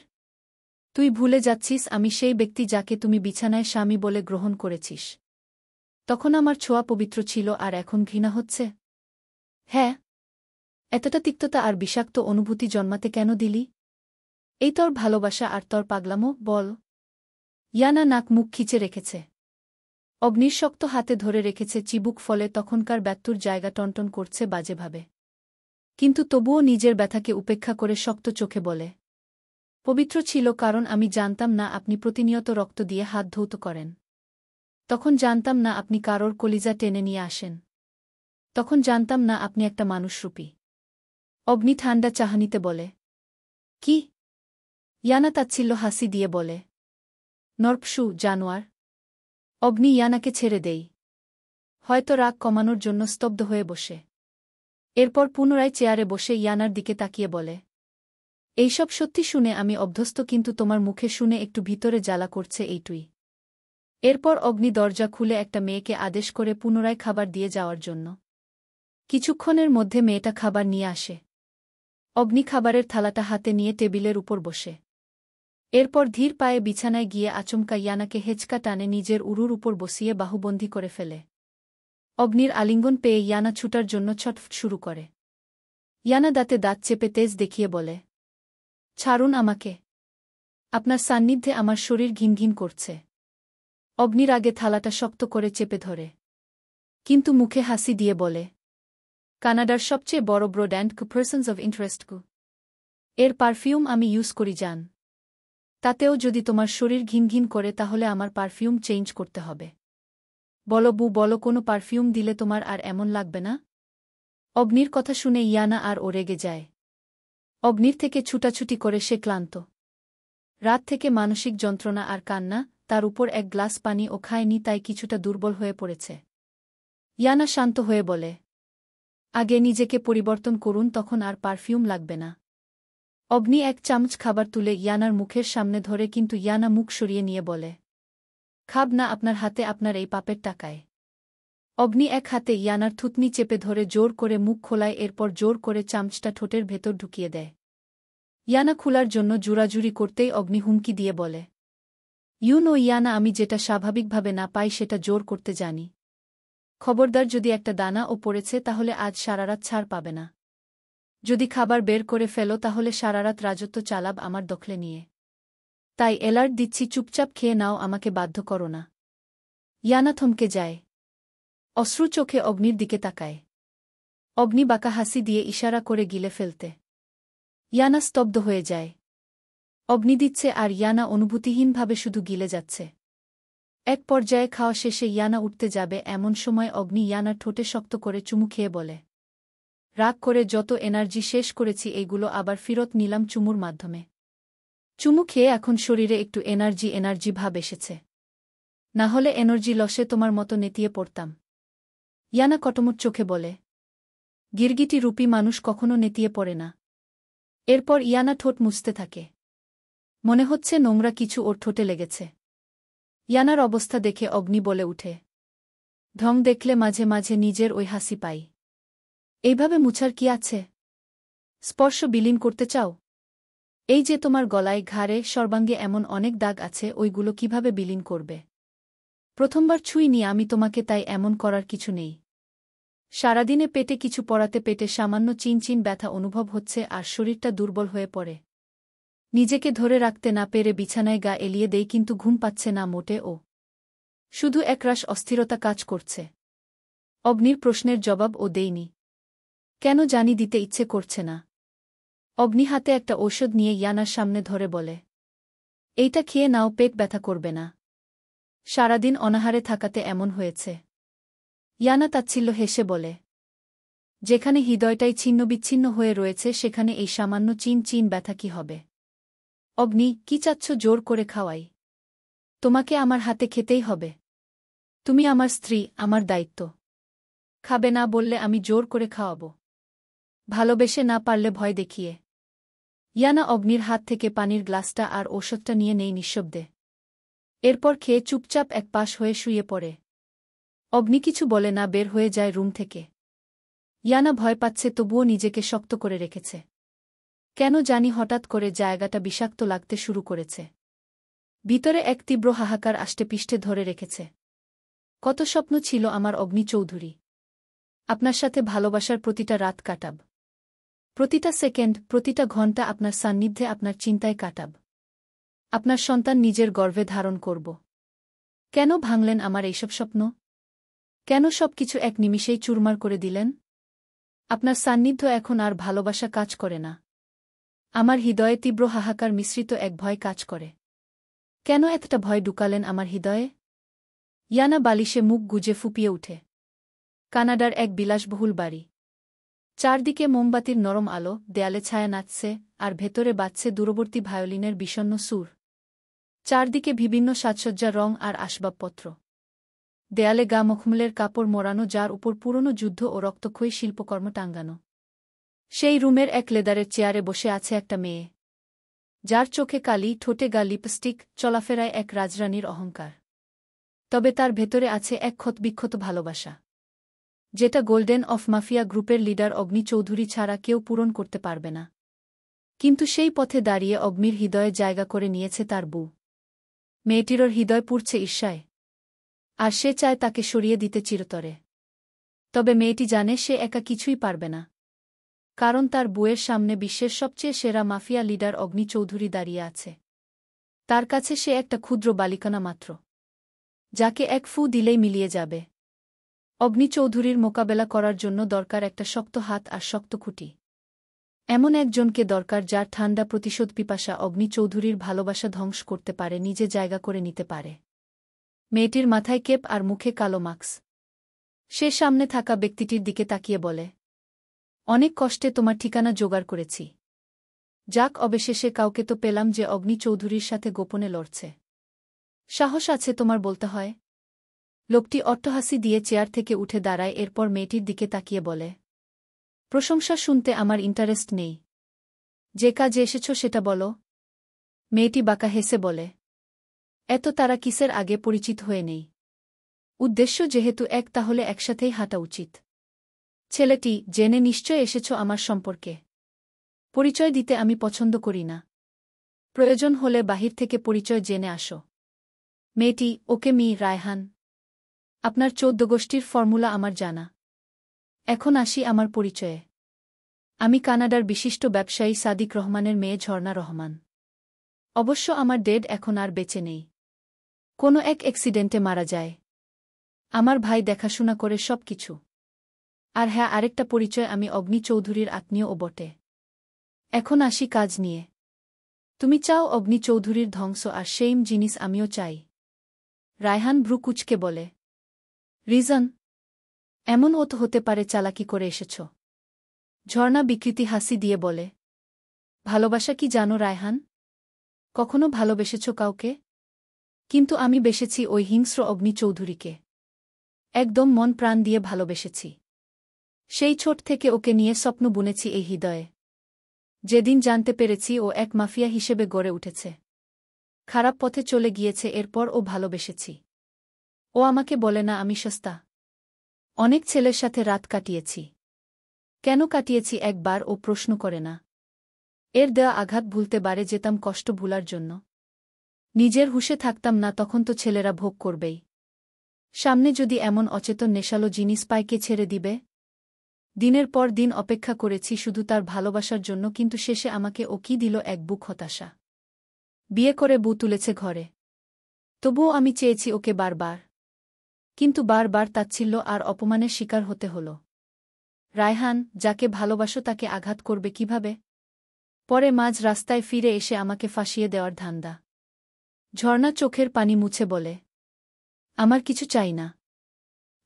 তুই ভুলে যাচ্ছিস আমি সেই ব্যক্তি যাকে তুমি বিছানায় স্বামী বলে গ্রহণ করেছিস। তখন আমার ছোঁয়া পবিত্র ছিল, আর এখন ঘৃণা হচ্ছে? হ্যাঁ। এতটা তিক্ততা আর বিষাক্ত অনুভূতি জন্মাতে কেন দিলি? এই তোর ভালোবাসা আর তোর পাগলামো, বল। ইয়ানা নাক মুখ খিচে রেখেছে। অগ্নির শক্ত হাতে ধরে রেখেছে চিবুক, ফলে তখনকার ব্যত্যুর জায়গা টনটন করছে বাজেভাবে। কিন্তু তবুও নিজের ব্যথাকে উপেক্ষা করে শক্ত চোখে বলে, পবিত্র ছিল, কারণ আমি জানতাম না আপনি প্রতিনিয়ত রক্ত দিয়ে হাত ধৌত করেন। তখন জানতাম না আপনি কারোর কলিজা টেনে নিয়ে আসেন। তখন জানতাম না আপনি একটা মানুষরূপী। অগ্নি ঠান্ডা চাহানিতে বলে, কি? ইয়ানা তাচ্ছিল্য হাসি দিয়ে বলে, নরপশু, জানোয়ার। অগ্নি ইয়ানাকে ছেড়ে দেই। হয়তো রাগ কমানোর জন্য স্তব্ধ হয়ে বসে। এরপর পুনরায় চেয়ারে বসে ইয়ানার দিকে তাকিয়ে বলে, এইসব সত্যি শুনে আমি অভ্যস্ত, কিন্তু তোমার মুখে শুনে একটু ভিতরে জ্বালা করছে এইটুই। এরপর অগ্নি দরজা খুলে একটা মেয়েকে আদেশ করে পুনরায় খাবার দিয়ে যাওয়ার জন্য। কিছুক্ষণের মধ্যে মেয়েটা খাবার নিয়ে আসে। অগ্নি খাবারের থালাটা হাতে নিয়ে টেবিলের উপর বসে। এরপর ধীর পায়ে বিছানায় গিয়ে আচমকা ইয়ানাকে হেঁচকা টানে নিজের উরুর উপর বসিয়ে বাহুবন্দী করে ফেলে। অগ্নির আলিঙ্গন পেয়ে ইয়ানা ছুটার জন্য ছটফট শুরু করে। ইয়ানা দাঁতে দাঁত চেপে তেজ দেখিয়ে বলে, ছাড়ুন আমাকে। আপনার সান্নিধ্যে আমার শরীর ঘিনঘিন করছে। অগ্নির আগে থালাটা শক্ত করে চেপে ধরে, কিন্তু মুখে হাসি দিয়ে বলে, কানাডার সবচেয়ে বড় ব্রোড্যান্ড পারসনস অব ইন্টারেস্ট এর পারফিউম আমি ইউজ করি জান। তাতেও যদি তোমার শরীর ঘিনঘিন করে তাহলে আমার পারফিউম চেঞ্জ করতে হবে। বলো বু, বলো, কোনো পারফিউম দিলে তোমার আর এমন লাগবে না? অগ্নির কথা শুনে ইয়ানা আর ও রেগে যায়। অগ্নির থেকে ছুটাছুটি করে সে ক্লান্ত। রাত থেকে মানসিক যন্ত্রণা আর কান্না, তার উপর এক গ্লাস পানি ও খায়নি, তাই কিছুটা দুর্বল হয়ে পড়েছে। ইয়ানা শান্ত হয়ে বলে, আগে নিজেকে পরিবর্তন করুন, তখন আর পারফিউম লাগবে না। অগ্নি এক চামচ খাবার তুলে ইয়ানার মুখের সামনে ধরে, কিন্তু ইয়ানা মুখ সরিয়ে নিয়ে বলে, খাব না আপনার হাতে, আপনার এই পাপের টাকায়। অগ্নি এক হাতে ইয়ানার থুতনি চেপে ধরে জোর করে মুখ খোলায়, এরপর জোর করে চামচটা ঠোঁটের ভেতর ঢুকিয়ে দেয়। ইয়ানা খোলার জন্য জুরাজুরি করতেই অগ্নি হুমকি দিয়ে বলে, ইয়ানা, আমি যেটা স্বাভাবিকভাবে না পাই সেটা জোর করতে জানি। খবরদার, যদি একটা দানা ও পড়েছে তাহলে আজ সারারাত ছাড় পাবে না। যদি খাবার বের করে ফেলো তাহলে সারারাত রাজত্ব চালাব আমার দখলে নিয়ে। তাই এলার্ট দিচ্ছি, চুপচাপ খেয়ে নাও, আমাকে বাধ্য করো না। ইয়ানা থমকে যায়। অশ্রু চোখে অগ্নির দিকে তাকায়। অগ্নি বাঁকা হাসি দিয়ে ইশারা করে গিলে ফেলতে। ইয়ানা স্তব্ধ হয়ে যায়। অগ্নি দিচ্ছে আর ইয়ানা অনুভূতিহীনভাবে শুধু গিলে যাচ্ছে। এক পর্যায়ে খাওয়া শেষে ইয়ানা উঠতে যাবে, এমন সময় অগ্নি ইয়ানার ঠোঁটে শক্ত করে চুমু খেয়ে বলে, রাগ করে যত এনার্জি শেষ করেছি এইগুলো আবার ফিরত নিলাম চুমুর মাধ্যমে। চুমু খেয়ে এখন শরীরে একটু এনার্জি ভাব এসেছে। না হলে এনার্জি লসে তোমার মতো নেতিয়ে পড়তাম। ইয়ানা কটমট চোখে বলে, গিরগিটি রূপী মানুষ কখনো নেতিয়ে পড়ে না। এরপর ইয়ানা ঠোঁট মুছতে থাকে। মনে হচ্ছে নোংরা কিছু ওর ঠোঁটে লেগেছে। ইয়ানার অবস্থা দেখে অগ্নি বলে উঠে, ঢং দেখলে মাঝে মাঝে নিজের ওই হাসি পাই। এইভাবে মুছার কি আছে? স্পর্শ বিলীন করতে চাও? এই যে তোমার গলায়, ঘাড়ে, সর্বাঙ্গে এমন অনেক দাগ আছে, ওইগুলো কিভাবে বিলীন করবে? প্রথমবার ছুঁইনি আমি তোমাকে, তাই এমন করার কিছু নেই। সারাদিনে পেটে কিছু পড়াতে পেটে সামান্য চিনচিন ব্যথা অনুভব হচ্ছে আর শরীরটা দুর্বল হয়ে পড়ে। নিজেকে ধরে রাখতে না পেরে বিছানায় গা এলিয়ে দেই, কিন্তু ঘুম পাচ্ছে না মোটেও। শুধু একরাশ অস্থিরতা কাজ করছে। অগ্নির প্রশ্নের জবাব ও দেইনি। কেন জানি দিতে ইচ্ছে করছে না। অগ্নি হাতে একটা ঔষধ নিয়ে ইয়ানার সামনে ধরে বলে, এইটা খেয়ে নাও, পেট ব্যথা করবে না। সারাদিন অনাহারে থাকাতে এমন হয়েছে। ইয়ানা তাচ্ছিল্য হেসে বলে, যেখানে হৃদয়টাই ছিন্নবিচ্ছিন্ন হয়ে রয়েছে সেখানে এই সামান্য চিন ব্যথা কি হবে? অগ্নি, কি চাচ্ছ জোর করে খাওয়াই? তোমাকে আমার হাতে খেতেই হবে। তুমি আমার স্ত্রী, আমার দায়িত্ব। খাবে না বললে আমি জোর করে খাওয়াব? ভালোবেসে, না পারলে ভয় দেখিয়ে। ইয়ানা অগ্নির হাত থেকে পানির গ্লাসটা আর ঔষধটা নিয়ে নেই নিঃশব্দে। এরপর খেয়ে চুপচাপ এক পাশ হয়ে শুয়ে পড়ে। অগ্নি কিছু বলে না, বের হয়ে যায় রুম থেকে। ইয়ানা ভয় পাচ্ছে, তবুও নিজেকে শক্ত করে রেখেছে। কেন জানি হঠাৎ করে জায়গাটা বিষাক্ত লাগতে শুরু করেছে। ভিতরে এক তীব্র হাহাকার আষ্টেপৃষ্ঠে ধরে রেখেছে। কত স্বপ্ন ছিল আমার অগ্নি চৌধুরী। আপনার সাথে ভালোবাসার প্রতিটা রাত কাটাব। প্রতিটা সেকেন্ড, প্রতিটা ঘণ্টা আপনার সান্নিধ্যে, আপনার চিন্তায় কাটাব। আপনার সন্তান নিজের গর্ভে ধারণ করব। কেন ভাঙলেন আমার এইসব স্বপ্ন? কেন সবকিছু এক নিমিষেই চুরমার করে দিলেন? আপনার সান্নিধ্য এখন আর ভালোবাসা কাজ করে না। আমার হৃদয়ে তীব্র হাহাকার মিশ্রিত এক ভয় কাজ করে। কেন এতটা ভয় ঢুকালেন আমার হৃদয়ে? ইয়ানা বালিশে মুখ গুজে ফুপিয়ে উঠে। কানাডার এক বিলাসবহুল বাড়ি। চারদিকে মোমবাতির নরম আলো, দেয়ালে ছায়া নাচছে, আর ভেতরে বাজছে দূরবর্তী ভায়োলিনের বিষণ্ণ সুর। চারদিকে বিভিন্ন সাজসজ্জা, রং আর আসবাবপত্র। দেয়ালে গা মখমলের কাপড় মোড়ানো, যার উপর পুরনো যুদ্ধ ও রক্তক্ষয়ী শিল্পকর্ম টাঙ্গানো। সেই রুমের এক লেদারের চেয়ারে বসে আছে একটা মেয়ে, যার চোখে কালি, ঠোঁটে গা লিপস্টিক, চলাফেরায় এক রাজরানীর অহংকার। তবে তার ভেতরে আছে এক ক্ষতবিক্ষত ভালোবাসা, যেটা গোল্ডেন অফ মাফিয়া গ্রুপের লিডার অগ্নি চৌধুরী ছাড়া কেউ পূরণ করতে পারবে না। কিন্তু সেই পথে দাঁড়িয়ে অগ্নির হৃদয়ে জায়গা করে নিয়েছে তার বউ। মেয়েটিরও হৃদয় পুড়ছে ঈর্ষায়, আর সে চায় তাকে সরিয়ে দিতে চিরতরে। তবে মেয়েটি জানে সে একা কিছুই পারবে না, কারণ তার বউয়ের সামনে বিশ্বের সবচেয়ে সেরা মাফিয়া লিডার অগ্নি চৌধুরী দাঁড়িয়ে আছে। তার কাছে সে একটা ক্ষুদ্র বালিকানা মাত্র, যাকে এক ফু দিলেই মিলিয়ে যাবে। অগ্নি চৌধুরীর মোকাবেলা করার জন্য দরকার একটা শক্ত হাত আর শক্ত খুঁটি। এমন একজনকে দরকার যার ঠান্ডা প্রতিশোধ পিপাসা অগ্নি চৌধুরীর ভালোবাসা ধ্বংস করতে পারে, নিজে জায়গা করে নিতে পারে। মেয়েটির মাথায় কেপ আর মুখে কালো মাস্ক। সে সামনে থাকা ব্যক্তিটির দিকে তাকিয়ে বলে, অনেক কষ্টে তোমার ঠিকানা জোগাড় করেছি। যাক, অবশেষে কাউকে তো পেলাম যে অগ্নি চৌধুরীর সাথে গোপনে লড়ছে। সাহস আছে তোমার বলতে হয়। লোকটি অট্টহাসি দিয়ে চেয়ার থেকে উঠে দাঁড়ায়, এরপর মেয়েটির দিকে তাকিয়ে বলে, প্রশংসা শুনতে আমার ইন্টারেস্ট নেই। যে কাজে এসেছ সেটা বলো। মেয়েটি বাঁকা হেসে বলে, এত তারা কিসের আগে পরিচিত হয়ে নেই। উদ্দেশ্য যেহেতু এক, তাহলে একসাথেই হাঁটা উচিত। ছেলেটি, জেনে নিশ্চয় এসেছ আমার সম্পর্কে। পরিচয় দিতে আমি পছন্দ করি না। প্রয়োজন হলে বাহির থেকে পরিচয় জেনে আসো। মেয়েটি, ওকে রায়হান। আপনার 14 গোষ্ঠীর ফর্মুলা আমার জানা। এখন আসি আমার পরিচয়ে। আমি কানাডার বিশিষ্ট ব্যবসায়ী সাদিক রহমানের মেয়ে ঝর্ণা রহমান। অবশ্য আমার ডেড এখন আর বেঁচে নেই। কোনো এক অ্যাক্সিডেন্টে মারা যায়। আমার ভাই দেখাশোনা করে সব কিছু। আর হ্যাঁ, আরেকটা পরিচয়, আমি অগ্নি চৌধুরীর আত্মীয়ও বটে। এখন আসি কাজ নিয়ে। তুমি চাও অগ্নি চৌধুরীর ধ্বংস, আর সেইম জিনিস আমিও চাই। রায়হান ভ্রু কুঁচকে বলে, রিজন? এমন তো হতে পারে চালাকি করে এসেছ। ঝর্ণা বিকৃতি হাসি দিয়ে বলে, ভালোবাসা কি জানো রায়হান? কখনো ভালোবেসেছ কাউকে? কিন্তু আমি বেসেছি ওই হিংস্র অগ্নি চৌধুরীকে। একদম মন প্রাণ দিয়ে ভালোবেসেছি। সেই ছোট থেকে ওকে নিয়ে স্বপ্ন বুনেছি এই হৃদয়ে। যেদিন জানতে পেরেছি ও এক মাফিয়া হিসেবে গড়ে উঠেছে, খারাপ পথে চলে গিয়েছে, এরপর ও ভালোবেসেছি। ও আমাকে বলে না আমি সস্তা। অনেক ছেলের সাথে রাত কাটিয়েছি। কেন কাটিয়েছি একবার ও প্রশ্ন করে না। এর দেওয়া আঘাত ভুলতে বারে যেতাম কষ্ট ভুলার জন্য। নিজের হুঁশে থাকতাম না, তখন তো ছেলেরা ভোগ করবেই। সামনে যদি এমন অচেতন নেশালো জিনিস পায়, কে ছেড়ে দিবে? দিনের পর দিন অপেক্ষা করেছি শুধু তার ভালোবাসার জন্য, কিন্তু শেষে আমাকে ও কি দিল? এক বুক হতাশা। বিয়ে করে বউ তুলেছে ঘরে, তবুও আমি চেয়েছি ওকে বারবার, কিন্তু বারবার তাচ্ছিল্য আর অপমানের শিকার হতে হল। রায়হান, যাকে ভালোবাসো তাকে আঘাত করবে কিভাবে? পরে মাঝ রাস্তায় ফিরে এসে আমাকে ফাঁসিয়ে দেওয়ার ধান্দা। ঝর্ণা চোখের পানি মুছে বলে, আমার কিছু চাই না,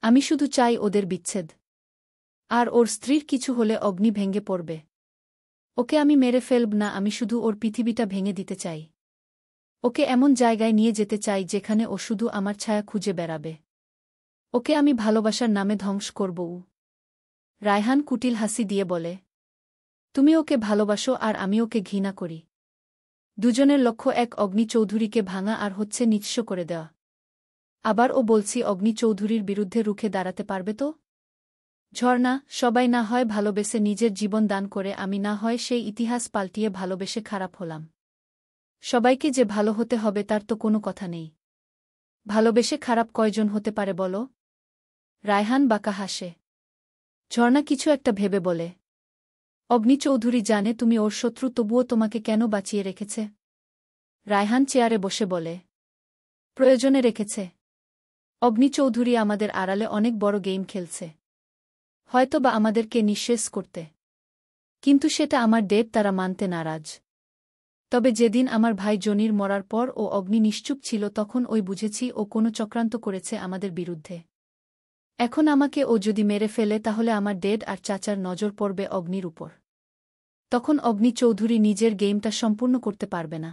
আমি শুধু চাই ওদের বিচ্ছেদ। আর ওর স্ত্রীর কিছু হলে অগ্নি ভেঙে পড়বে। ওকে আমি মেরে ফেলব না, আমি শুধু ওর পৃথিবীটা ভেঙে দিতে চাই। ওকে এমন জায়গায় নিয়ে যেতে চাই যেখানে ও শুধু আমার ছায়া খুঁজে বেড়াবে। ওকে আমি ভালোবাসার নামে ধ্বংস করব। রায়হান কুটিল হাসি দিয়ে বলে, তুমি ওকে ভালোবাসো আর আমি ওকে ঘৃণা করি। দুজনের লক্ষ্য এক, অগ্নি চৌধুরীকে ভাঙা আর হচ্ছে নিঃস্ব করে দেওয়া। আবার ও বলছি, অগ্নি চৌধুরীর বিরুদ্ধে রুখে দাঁড়াতে পারবে তো? ঝর্ণা, সবাই না হয় ভালোবেসে নিজের জীবন দান করে, আমি না হয় সেই ইতিহাস পাল্টিয়ে ভালোবেসে খারাপ হলাম। সবাইকে যে ভালো হতে হবে তার তো কোনো কথা নেই। ভালোবেসে খারাপ কয়জন হতে পারে বলো? রায়হান বাঁকা হাসে। ঝর্ণা কিছু একটা ভেবে বলে, অগ্নি চৌধুরী জানে তুমি ওর শত্রু, তবুও তোমাকে কেন বাঁচিয়ে রেখেছে? রায়হান চেয়ারে বসে বলে, প্রয়োজনে রেখেছে। অগ্নি চৌধুরী আমাদের আড়ালে অনেক বড় গেম খেলছে, হয়তো বা আমাদেরকে নিঃশেষ করতে। কিন্তু সেটা আমার ডেট, তারা মানতে নারাজ। তবে যেদিন আমার ভাই জনির মরার পর ও অগ্নি নিশ্চুপ ছিল, তখন ওই বুঝেছি ও কোনো চক্রান্ত করেছে আমাদের বিরুদ্ধে। এখন আমাকে ও যদি মেরে ফেলে, তাহলে আমার ডেড আর চাচার নজর পড়বে অগ্নির উপর। তখন অগ্নি চৌধুরী নিজের গেমটা সম্পূর্ণ করতে পারবে না।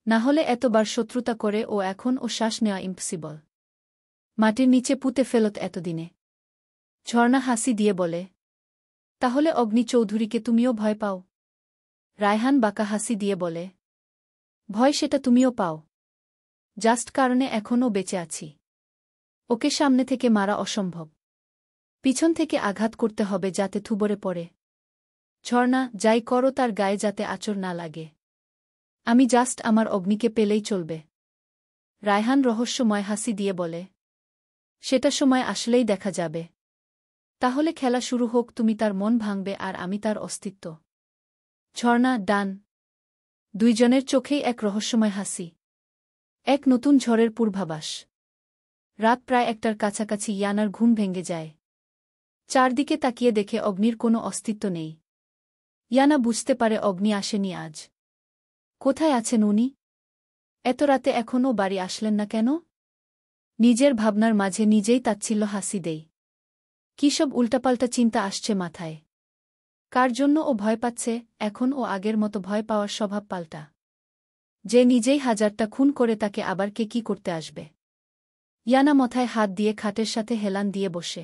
না হলে এতবার শত্রুতা করে ও এখন ও শ্বাস নেওয়া ইম্পসিবল। মাটির নিচে পুঁতে ফেলত এতদিনে। ঝর্ণা হাসি দিয়ে বলে, তাহলে অগ্নি চৌধুরীকে তুমিও ভয় পাও? রায়হান বাঁকা হাসি দিয়ে বলে, ভয় সেটা তুমিও পাও, জাস্ট কারণে এখনও বেঁচে আছি। ওকে সামনে থেকে মারা অসম্ভব, পিছন থেকে আঘাত করতে হবে যাতে থুবড়ে পড়ে। ঝর্ণা, যাই করো তার গায়ে যাতে আঁচড় না লাগে। আমি জাস্ট আমার অগ্নিকে পেলেই চলবে। রায়হান রহস্যময় হাসি দিয়ে বলে, সেটা সময় আসলেই দেখা যাবে। তাহলে খেলা শুরু হোক, তুমি তার মন ভাঙবে আর আমি তার অস্তিত্ব। ঝর্ণা, ডান। দুইজনের চোখেই এক রহস্যময় হাসি। এক নতুন ঝড়ের পূর্বাভাস। রাত প্রায় 1টার কাছাকাছি। ইয়ানার ঘুম ভেঙে যায়। চারদিকে তাকিয়ে দেখে অগ্নির কোনো অস্তিত্ব নেই। ইয়ানা বুঝতে পারে অগ্নি আসেনি আজ। কোথায় আছেন উনি? এত রাতে এখনও বাড়ি আসলেন না কেন? নিজের ভাবনার মাঝে নিজেই তাচ্ছিল্য হাসি দেই। কী সব উল্টাপাল্টা চিন্তা আসছে মাথায়। কার জন্য ও ভয় পাচ্ছে? এখন ও আগের মতো ভয় পাওয়ার স্বভাব পাল্টা। যে নিজেই 1000টা খুন করে, তাকে আবার কে কি করতে আসবে? ইয়ানা মাথায় হাত দিয়ে খাটের সাথে হেলান দিয়ে বসে।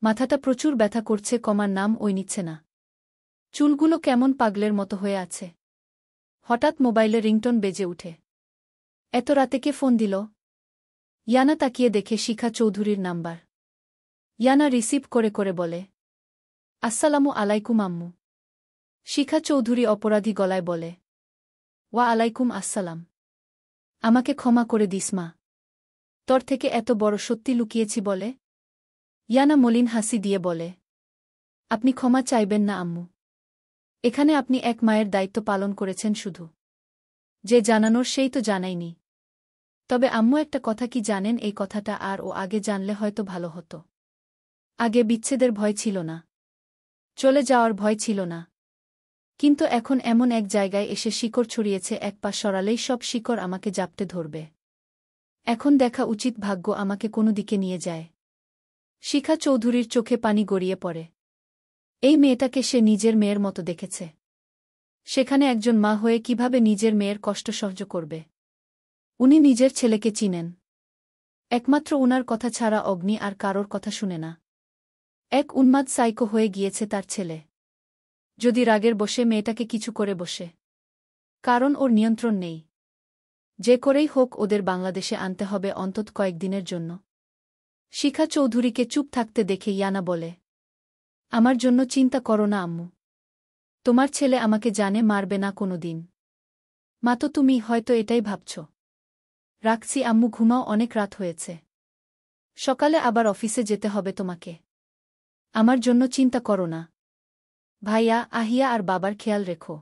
মাথাটা প্রচুর ব্যথা করছে, কমার নাম ওই নিচ্ছে না। চুলগুলো কেমন পাগলের মতো হয়ে আছে। হঠাৎ মোবাইলে রিংটোন বেজে উঠে। এত রাতে কে ফোন দিল? ইয়ানা তাকিয়ে দেখে শিখা চৌধুরীর নাম্বার। ইয়ানা রিসিভ করে করে বলে, আসসালামু আলাইকুম আম্মু। শিখা চৌধুরী অপরাধী গলায় বলে, ওয়া আলাইকুম আসসালাম। আমাকে ক্ষমা করে দিস মা, তোর থেকে এত বড় সত্যি লুকিয়েছি বলে। ইয়ানা মলিন হাসি দিয়ে বলে, আপনি ক্ষমা চাইবেন না আম্মু। এখানে আপনি এক মায়ের দায়িত্ব পালন করেছেন শুধু। যে জানানোর সেই তো জানাইনি। তবে আম্মু, একটা কথা কি জানেন? এই কথাটা আর ও আগে জানলে হয়তো ভালো হতো। আগে বিচ্ছেদের ভয় ছিল না, চলে যাওয়ার ভয় ছিল না। কিন্তু এখন এমন এক জায়গায় এসে শিকড় ছড়িয়েছে, এক পা সরালেই সব শিকড় আমাকে জাপটে ধরবে। এখন দেখা উচিত ভাগ্য আমাকে কোনো দিকে নিয়ে যায়। শিখা চৌধুরীর চোখে পানি গড়িয়ে পড়ে। এই মেয়েটাকে সে নিজের মেয়ের মতো দেখেছে। সেখানে একজন মা হয়ে কিভাবে নিজের মেয়ের কষ্ট সহ্য করবে? উনি নিজের ছেলেকে চিনেন। একমাত্র উনার কথা ছাড়া অগ্নি আর কারোর কথা শুনে না। এক উন্মাদ সাইকো হয়ে গিয়েছে তার ছেলে। যদি রাগের বসে মেয়েটাকে কিছু করে বসে, কারণ ওর নিয়ন্ত্রণ নেই। যে করেই হোক ওদের বাংলাদেশে আনতে হবে অন্তত কয়েকদিনের জন্য। শিখা চৌধুরীকে চুপ থাকতে দেখে ইয়ানা বলে, আমার জন্য চিন্তা করো না আম্মু। তোমার ছেলে আমাকে জানে মারবে না কোনো দিন। মা তো তুমি হয়তো এটাই ভাবছ। রাখছি আম্মু, ঘুমাও, অনেক রাত হয়েছে। সকালে আবার অফিসে যেতে হবে তোমাকে। আমার জন্য চিন্তা করো না। ভাইয়া, আহিয়া আর বাবার খেয়াল রেখো।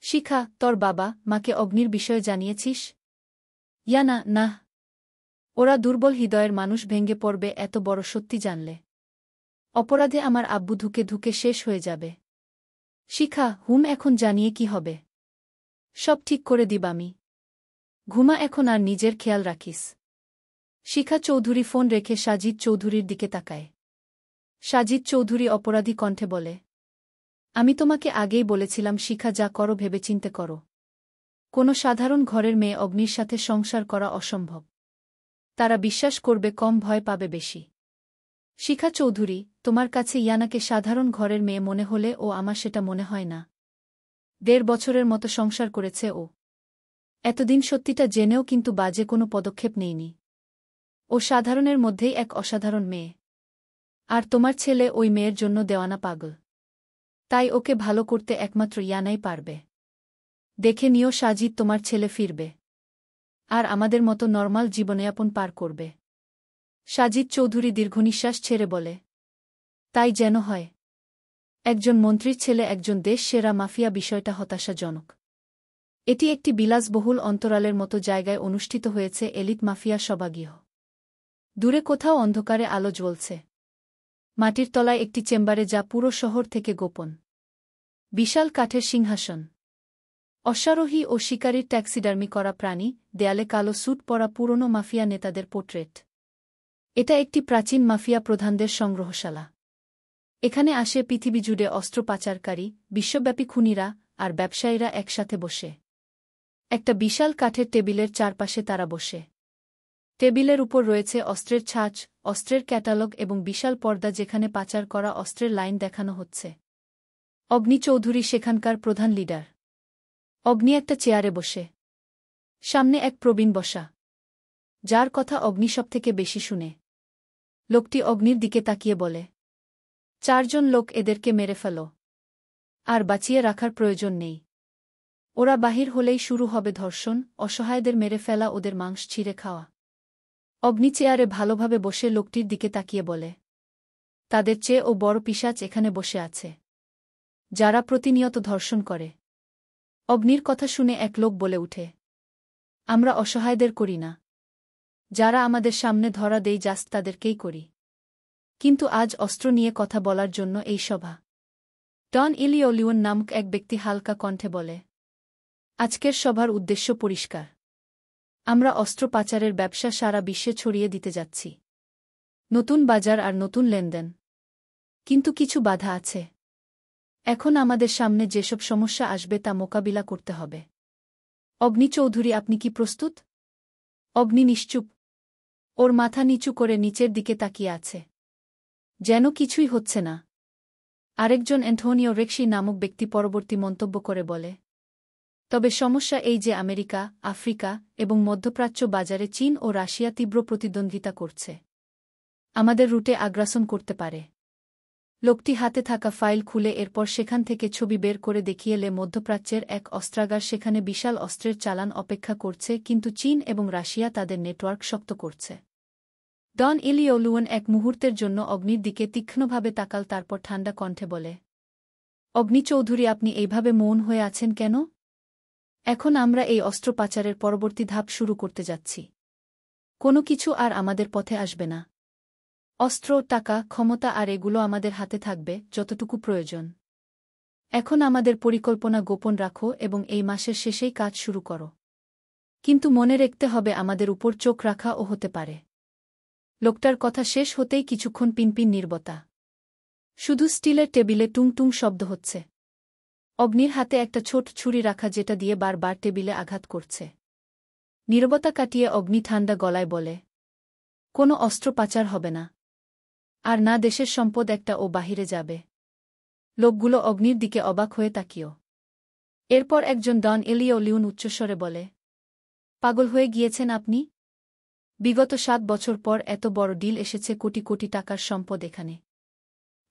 শিখা, তোর বাবা মাকে অগ্নির বিষয়ে জানিয়েছিস? ইয়ানা, না। ওরা দুর্বল হৃদয়ের মানুষ, ভেঙে পড়বে এত বড় সত্যি জানলে। অপরাধে আমার আব্বু ধুকে ধুকে শেষ হয়ে যাবে। শিখা, এখন জানিয়ে কি হবে? সব ঠিক করে দিব আমি। ঘুমা এখন আর নিজের খেয়াল রাখিস। শিখা চৌধুরী ফোন রেখে সাজিদ চৌধুরীর দিকে তাকায়। সাজিদ চৌধুরী অপরাধী কণ্ঠে বলে, আমি তোমাকে আগেই বলেছিলাম শিখা, যা করো ভেবেচিন্তে করো। কোনো সাধারণ ঘরের মেয়ে অগ্নির সাথে সংসার করা অসম্ভব। তারা বিশ্বাস করবে কম, ভয় পাবে বেশি। শিখা চৌধুরী, তোমার কাছে ইয়ানাকে সাধারণ ঘরের মেয়ে মনে হলে ও আমার সেটা মনে হয় না। ১.৫ বছরের মতো সংসার করেছে ও। এতদিন সত্যিটা জেনেও কিন্তু বাজে কোনো পদক্ষেপ নেয়নি। ও সাধারণের মধ্যেই এক অসাধারণ মেয়ে। আর তোমার ছেলে ওই মেয়ের জন্য দেওয়ানা পাগল। তাই ওকে ভালো করতে একমাত্র ইয়ানাই পারবে। দেখে নিও সাজিদ, তোমার ছেলে ফিরবে। আর আমাদের মতো নরমাল জীবনযাপন পার করবে। সাজিদ চৌধুরী দীর্ঘনিশ্বাস ছেড়ে বলে, তাই যেন হয়। একজন মন্ত্রীর ছেলে একজন দেশ সেরা মাফিয়া, বিষয়টা হতাশাজনক। এটি একটি বিলাসবহুল অন্তরালের মতো জায়গায় অনুষ্ঠিত হয়েছে, এলিট মাফিয়া সভাগৃহ। দূরে কোথাও অন্ধকারে আলো জ্বলছে। মাটির তলায় একটি চেম্বারে, যা পুরো শহর থেকে গোপন। বিশাল কাঠের সিংহাসন, অশ্বারোহী ও শিকারীর ট্যাক্সিডার্মি করা প্রাণী, দেয়ালে কালো স্যুট পরা পুরনো মাফিয়া নেতাদের পোর্ট্রেট। এটা একটি প্রাচীন মাফিয়া প্রধানদের সংগ্রহশালা। এখানে আসে পৃথিবী জুড়ে অস্ত্র পাচারকারী, বিশ্বব্যাপী খুনিরা আর ব্যবসায়ীরা একসাথে বসে। একটা বিশাল কাঠের টেবিলের চারপাশে তারা বসে। টেবিলের উপর রয়েছে অস্ত্রের ছাঁচ, অস্ত্রের ক্যাটালগ এবং বিশাল পর্দা, যেখানে পাচার করা অস্ত্রের লাইন দেখানো হচ্ছে। অগ্নি চৌধুরী সেখানকার প্রধান লিডার। অগ্নি একটা চেয়ারে বসে। সামনে এক প্রবীণ বসা, যার কথা অগ্নি সবথেকে বেশি শুনে। লোকটি অগ্নির দিকে তাকিয়ে বলে, ৪ জন লোক, এদেরকে মেরে ফেলো। আর বাঁচিয়ে রাখার প্রয়োজন নেই। ওরা বাহির হলেই শুরু হবে ধর্ষণ, অসহায়দের মেরে ফেলা, ওদের মাংস ছিঁড়ে খাওয়া। অগ্নি চেয়ারে ভালোভাবে বসে লোকটির দিকে তাকিয়ে বলে, তাদের চেয়েও বড় পিশাচ এখানে বসে আছে, যারা প্রতিনিয়ত ধর্ষণ করে। অগ্নির কথা শুনে এক লোক বলে উঠে, আমরা অসহায়দের করি না। যারা আমাদের সামনে ধরা দেই জাস্ট তাদেরকেই করি। কিন্তু আজ অস্ত্র নিয়ে কথা বলার জন্য এই সভা। ডন ইলিওলিওন নামক এক ব্যক্তি হালকা কণ্ঠে বলে, আজকের সভার উদ্দেশ্য পরিষ্কার। আমরা অস্ত্র পাচারের ব্যবসা সারা বিশ্বে ছড়িয়ে দিতে যাচ্ছি। নতুন বাজার আর নতুন লেনদেন। কিন্তু কিছু বাধা আছে। এখন আমাদের সামনে যেসব সমস্যা আসবে তা মোকাবিলা করতে হবে। অগ্নি চৌধুরী, আপনি কি প্রস্তুত? অগ্নি নিশ্চুপ। ওর মাথা নিচু করে নিচের দিকে তাকিয়ে আছে, যেন কিছুই হচ্ছে না। আরেকজন অ্যান্টোনিও রেক্সি নামক ব্যক্তি পরবর্তী মন্তব্য করে বলে, তবে সমস্যা এই যে আমেরিকা, আফ্রিকা এবং মধ্যপ্রাচ্য বাজারে চীন ও রাশিয়া তীব্র প্রতিদ্বন্দ্বিতা করছে। আমাদের রুটে আগ্রাসন করতে পারে। লোকটি হাতে থাকা ফাইল খুলে এরপর সেখান থেকে ছবি বের করে দেখিয়েলে মধ্যপ্রাচ্যের এক অস্ত্রাগার, সেখানে বিশাল অস্ত্রের চালান অপেক্ষা করছে, কিন্তু চীন এবং রাশিয়া তাদের নেটওয়ার্ক শক্ত করছে। ডন ইলিওলুয়েন এক মুহূর্তের জন্য অগ্নির দিকে তীক্ষ্ণভাবে তাকাল, তারপর ঠান্ডা কণ্ঠে বলে, অগ্নি চৌধুরী, আপনি এইভাবে মৌন হয়ে আছেন কেন? এখন আমরা এই অস্ত্র পাচারের পরবর্তী ধাপ শুরু করতে যাচ্ছি। কোনো কিছু আর আমাদের পথে আসবে না। অস্ত্র, টাকা, ক্ষমতা আর এগুলো আমাদের হাতে থাকবে যতটুকু প্রয়োজন। এখন আমাদের পরিকল্পনা গোপন রাখো এবং এই মাসের শেষেই কাজ শুরু করো। কিন্তু মনে রাখতে হবে, আমাদের উপর চোখ রাখাও হতে পারে। লোকটার কথা শেষ হতেই কিছুক্ষণ পিনপিন নীরবতা। শুধু স্টিলের টেবিলে টুং টুং শব্দ হচ্ছে। অগ্নির হাতে একটা ছোট ছুরি রাখা, যেটা দিয়ে বারবার টেবিলে আঘাত করছে। নীরবতা কাটিয়ে অগ্নি ঠান্ডা গলায় বলে, কোনো অস্ত্র পাচার হবে না। আর না দেশের সম্পদ একটা ও বাহিরে যাবে। লোকগুলো অগ্নির দিকে অবাক হয়ে তাকিও। এরপর একজন ডন ইলিওলিওন উচ্চস্বরে বলে, পাগল হয়ে গিয়েছেন আপনি? বিগত ৭ বছর পর এত বড় ডিল এসেছে, কোটি কোটি টাকার সম্পদ এখানে।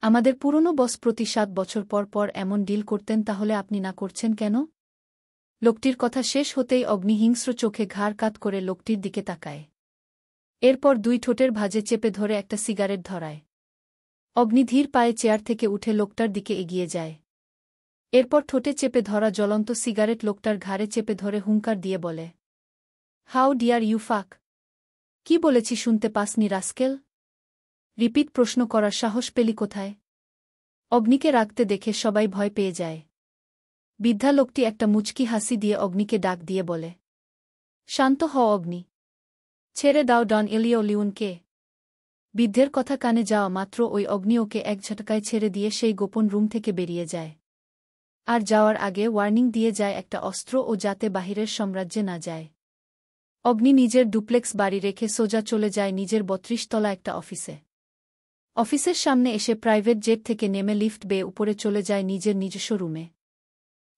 আমাদের পুরনো বস প্রতি ৭ বছর পর পর এমন ডিল করতেন, তাহলে আপনি না করছেন কেন? লোকটির কথা শেষ হতেই অগ্নি হিংস্র চোখে ঘাড় কাত করে লোকটির দিকে তাকায়। এরপর দুই ঠোঁটের ভাঁজে চেপে ধরে একটা সিগারেট ধরায়। অগ্নি ধীর পায়ে চেয়ার থেকে উঠে লোকটার দিকে এগিয়ে যায়। এরপর ঠোঁটে চেপে ধরা জ্বলন্ত সিগারেট লোকটার ঘাড়ে চেপে ধরে হুঙ্কার দিয়ে বলে, হাউ ডিয়ার ইউ ফাক? কি বলেছি শুনতে পাসনি রাস্কেল? রিপিট প্রশ্ন করার সাহস পেলি কোথায়? অগ্নিকে রাখতে দেখে সবাই ভয় পেয়ে যায়। বৃদ্ধা লোকটি একটা মুচকি হাসি দিয়ে অগ্নিকে ডাক দিয়ে বলে, শান্ত হও অগ্নি। ছেড়ে দাও ডন এলিও লিউনকে। বৃদ্ধের কথা কানে যাওয়া মাত্র ওই অগ্নি ওকে এক ঝটকায় ছেড়ে দিয়ে সেই গোপন রুম থেকে বেরিয়ে যায়। আর যাওয়ার আগে ওয়ার্নিং দিয়ে যায় একটা অস্ত্র ও যাতে বাহিরের সাম্রাজ্যে না যায়। অগ্নি নিজের ডুপ্লেক্স বাড়ি রেখে সোজা চলে যায় নিজের ৩২ তলা একটা অফিসে। অফিসের সামনে এসে প্রাইভেট জেট থেকে নেমে লিফট বেয়ে উপরে চলে যায় নিজের নিজস্ব রুমে।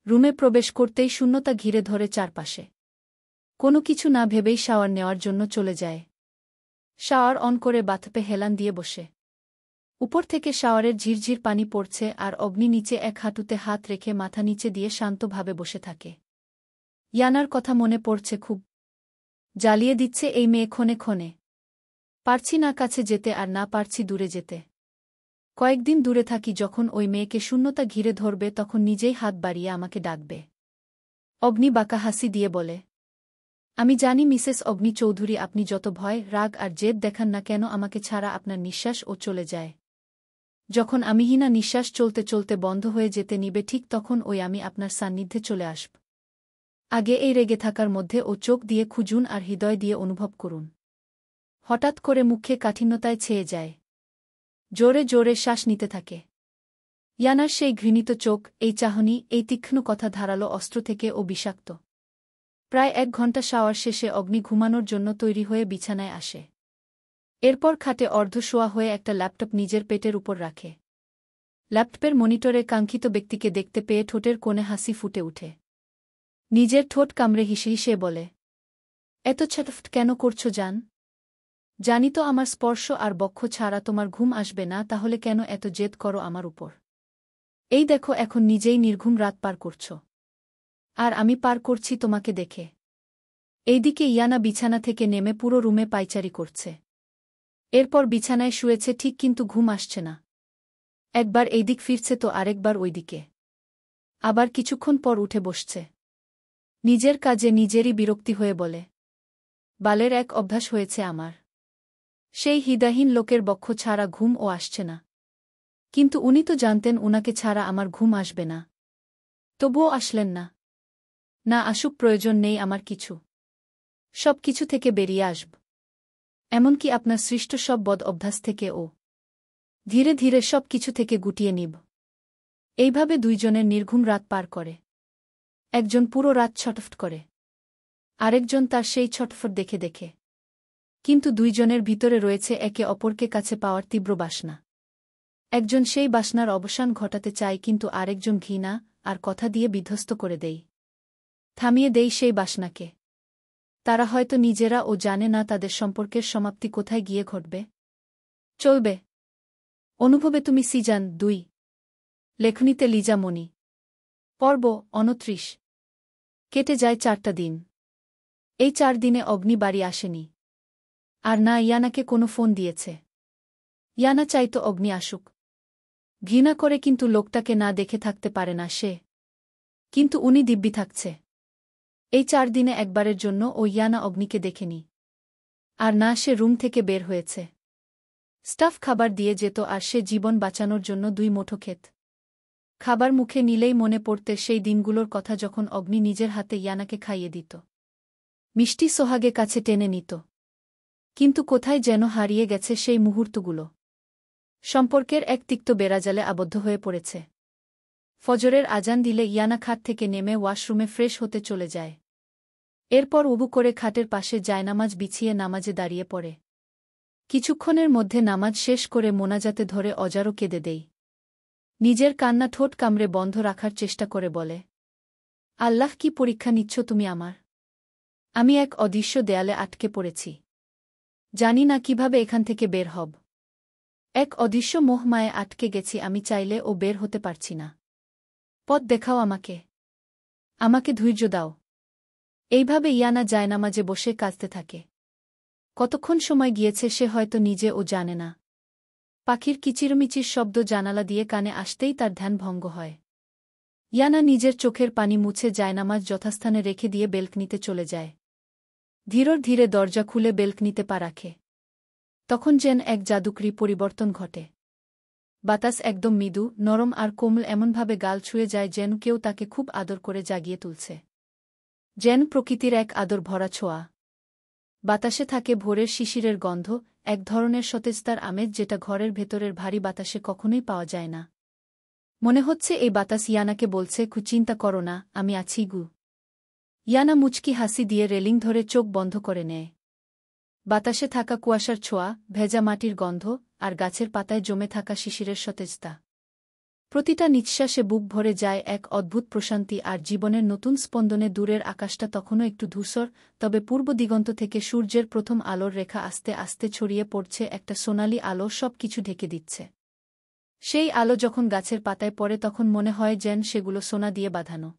রুমে প্রবেশ করতেই শূন্যতা ঘিরে ধরে চারপাশে। কোনো কিছু না ভেবেই শাওয়ার নেওয়ার জন্য চলে যায়। শাওয়ার অন করে বাথপে হেলান দিয়ে বসে। উপর থেকে শাওয়ারের ঝিরঝির পানি পড়ছে আর অগ্নি নিচে এক হাঁটুতে হাত রেখে মাথা নিচে দিয়ে শান্তভাবে বসে থাকে। ইয়ানার কথা মনে পড়ছে খুব। জ্বালিয়ে দিচ্ছে এই মেয়ে ক্ষণে ক্ষণে। পারছি না কাছে যেতে আর না পারছি দূরে যেতে। কয়েকদিন দূরে থাকি, যখন ওই মেয়েকে শূন্যতা ঘিরে ধরবে তখন নিজেই হাত বাড়িয়ে আমাকে ডাকবে। অগ্নি বাঁকা হাসি দিয়ে বলে, আমি জানি মিসেস অগ্নি চৌধুরী, আপনি যত ভয়, রাগ আর জেদ দেখান না কেন আমাকে ছাড়া আপনার নিঃশ্বাস ও চলে যায়। যখন আমিহীনা নিঃশ্বাস চলতে চলতে বন্ধ হয়ে যেতে নিবে ঠিক তখন ওই আমি আপনার সান্নিধ্যে চলে আসব। আগে এই রেগে থাকার মধ্যে ও চোখ দিয়ে খুঁজুন আর হৃদয় দিয়ে অনুভব করুন। হঠাৎ করে মুখে কাঠিন্যতায় ছেয়ে যায়। জোরে জোরে শ্বাস নিতে থাকে। ইয়ানার সেই ঘৃণিত চোখ, এই চাহনি, এই তীক্ষ্ণ কথা ধারালো অস্ত্র থেকে ও বিষাক্ত। প্রায় ১ ঘণ্টা শাওয়ার শেষে অগ্নি ঘুমানোর জন্য তৈরি হয়ে বিছানায় আসে। এরপর খাটে অর্ধ শোয়া হয়ে একটা ল্যাপটপ নিজের পেটের উপর রাখে। ল্যাপটপের মনিটরে কাঙ্ক্ষিত ব্যক্তিকে দেখতে পেয়ে ঠোঁটের কোণে হাসি ফুটে উঠে। নিজের ঠোঁট কামড়ে হিসে হিসে বলে, এত ছটফট কেন করছো জান? জানি তো আমার স্পর্শ আর বক্ষ ছাড়া তোমার ঘুম আসবে না, তাহলে কেন এত জেদ করো আমার উপর? এই দেখো এখন নিজেই নির্ঘুম রাত পার করছ। আর আমি পার করছি তোমাকে দেখে। এইদিকে ইয়ানা বিছানা থেকে নেমে পুরো রুমে পায়চারি করছে। এরপর বিছানায় শুয়েছে ঠিক, কিন্তু ঘুম আসছে না। একবার এইদিক ফিরছে তো আরেকবার ওইদিকে। আবার কিছুক্ষণ পর উঠে বসছে। নিজের কাজে নিজেরই বিরক্তি হয়ে বলে, বালের এক অভ্যাস হয়েছে আমার। সেই হৃদয়হীন লোকের বক্ষ ছাড়া ঘুম ও আসছে না। কিন্তু উনি তো জানতেন উনাকে ছাড়া আমার ঘুম আসবে না। তবুও আসলেন না। না আসুক, প্রয়োজন নেই আমার কিছু। সব কিছু থেকে বেরিয়ে আসব। এমনকি আপনার সৃষ্ট সব বদ অভ্যাস থেকে ও ধীরে ধীরে সব কিছু থেকে গুটিয়ে নিব। এইভাবে দুইজনের নির্ঘুম রাত পার করে। একজন পুরো রাত ছটফট করে, আরেকজন তার সেই ছটফট দেখে দেখে। কিন্তু দুইজনের ভিতরে রয়েছে একে অপরকে কাছে পাওয়ার তীব্র বাসনা। একজন সেই বাসনার অবসান ঘটাতে চায়, কিন্তু আরেকজন ঘৃণা আর কথা দিয়ে বিধ্বস্ত করে দেয়, থামিয়ে দেয় সেই বাসনাকে। তারা হয়তো নিজেরা ও জানে না তাদের সম্পর্কের সমাপ্তি কোথায় গিয়ে ঘটবে। চলবে। অনুভবে তুমি সিজন ২। লেখনীতে লিজা মনি। পর্ব ২৯। কেটে যায় ৪টা দিন। এই ৪ দিনে অগ্নি বাড়ি আসেনি। আর না ইয়ানাকে কোনো ফোন দিয়েছে। ইয়ানা চাইতো অগ্নি আসুক। ঘৃণা করে কিন্তু লোকটাকে না দেখে থাকতে পারে না সে। কিন্তু উনি দিব্যি থাকছে। এই ৪ দিনে একবারের জন্য ও ইয়ানা অগ্নিকে দেখেনি। আর না সে রুম থেকে বের হয়েছে। স্টাফ খাবার দিয়ে যেত আর সে জীবন বাঁচানোর জন্য ২ মুঠো খেত। খাবার মুখে নিলেই মনে পড়তে সেই দিনগুলোর কথা যখন অগ্নি নিজের হাতে ইয়ানাকে খাইয়ে দিত। মিষ্টি সোহাগে কাছে টেনে নিত। কিন্তু কোথায় যেন হারিয়ে গেছে সেই মুহূর্তগুলো। সম্পর্কের এক তিক্ত বেড়াজালে আবদ্ধ হয়ে পড়েছে। ফজরের আজান দিলে ইয়ানা খাট থেকে নেমে ওয়াশরুমে ফ্রেশ হতে চলে যায়। এরপর উবু করে খাটের পাশে জায়নামাজ বিছিয়ে নামাজে দাঁড়িয়ে পড়ে। কিছুক্ষণের মধ্যে নামাজ শেষ করে মোনাজাতে ধরে অজারো কেঁদে দেই। নিজের কান্না ঠোঁট কামড়ে বন্ধ রাখার চেষ্টা করে বলে, আল্লাহ, কি পরীক্ষা নিচ্ছ তুমি আমার? আমি এক অদৃশ্য দেয়ালে আটকে পড়েছি। জানি না কিভাবে এখান থেকে বের হব। এক অদৃশ্য মোহমায়ে আটকে গেছি, আমি চাইলে ও বের হতে পারছি না। পথ দেখাও আমাকে। আমাকে ধৈর্য দাও। এইভাবে ইয়ানা জায়নামাজে বসে কাঁদতে থাকে। কতক্ষণ সময় গিয়েছে সে হয়তো নিজে ও জানে না। পাখির কিচিরমিচির শব্দ জানালা দিয়ে কানে আসতেই তার ধ্যান ভঙ্গ হয়। ইয়ানা নিজের চোখের পানি মুছে জায়নামাজ যথাস্থানে রেখে দিয়ে বেলকনিতে চলে যায়। ধীর ধীরে দরজা খুলে বেলকনিতে পা রাখে। তখন যেন এক জাদুকরী পরিবর্তন ঘটে। বাতাস একদম মৃদু, নরম আর কোমল, এমনভাবে গাল ছুঁয়ে যায় যেন কেউ তাকে খুব আদর করে জাগিয়ে তুলছে। যেন প্রকৃতির এক আদর ভরা ছোঁয়া। বাতাসে থাকে ভোরের শিশিরের গন্ধ, এক ধরনের সতেজতার আমেজ যেটা ঘরের ভেতরের ভারী বাতাসে কখনোই পাওয়া যায় না। মনে হচ্ছে এই বাতাস ইয়ানাকে বলছে, চিন্তা করো না, আমি আছি গু। ইয়ানা মুচকি হাসি দিয়ে রেলিং ধরে চোখ বন্ধ করে নেয়। বাতাসে থাকা কুয়াশার ছোঁয়া, ভেজা মাটির গন্ধ আর গাছের পাতায় জমে থাকা শিশিরের সতেজতা। প্রতিটা নিঃশ্বাসে বুক ভরে যায় এক অদ্ভুত প্রশান্তি আর জীবনের নতুন স্পন্দনে। দূরের আকাশটা তখনও একটু ধূসর, তবে পূর্ব দিগন্ত থেকে সূর্যের প্রথম আলোর রেখা আস্তে আস্তে ছড়িয়ে পড়ছে, একটা সোনালি আলো সব কিছু ঢেকে দিচ্ছে। সেই আলো যখন গাছের পাতায় পড়ে তখন মনে হয় যেন সেগুলো সোনা দিয়ে বাঁধানো।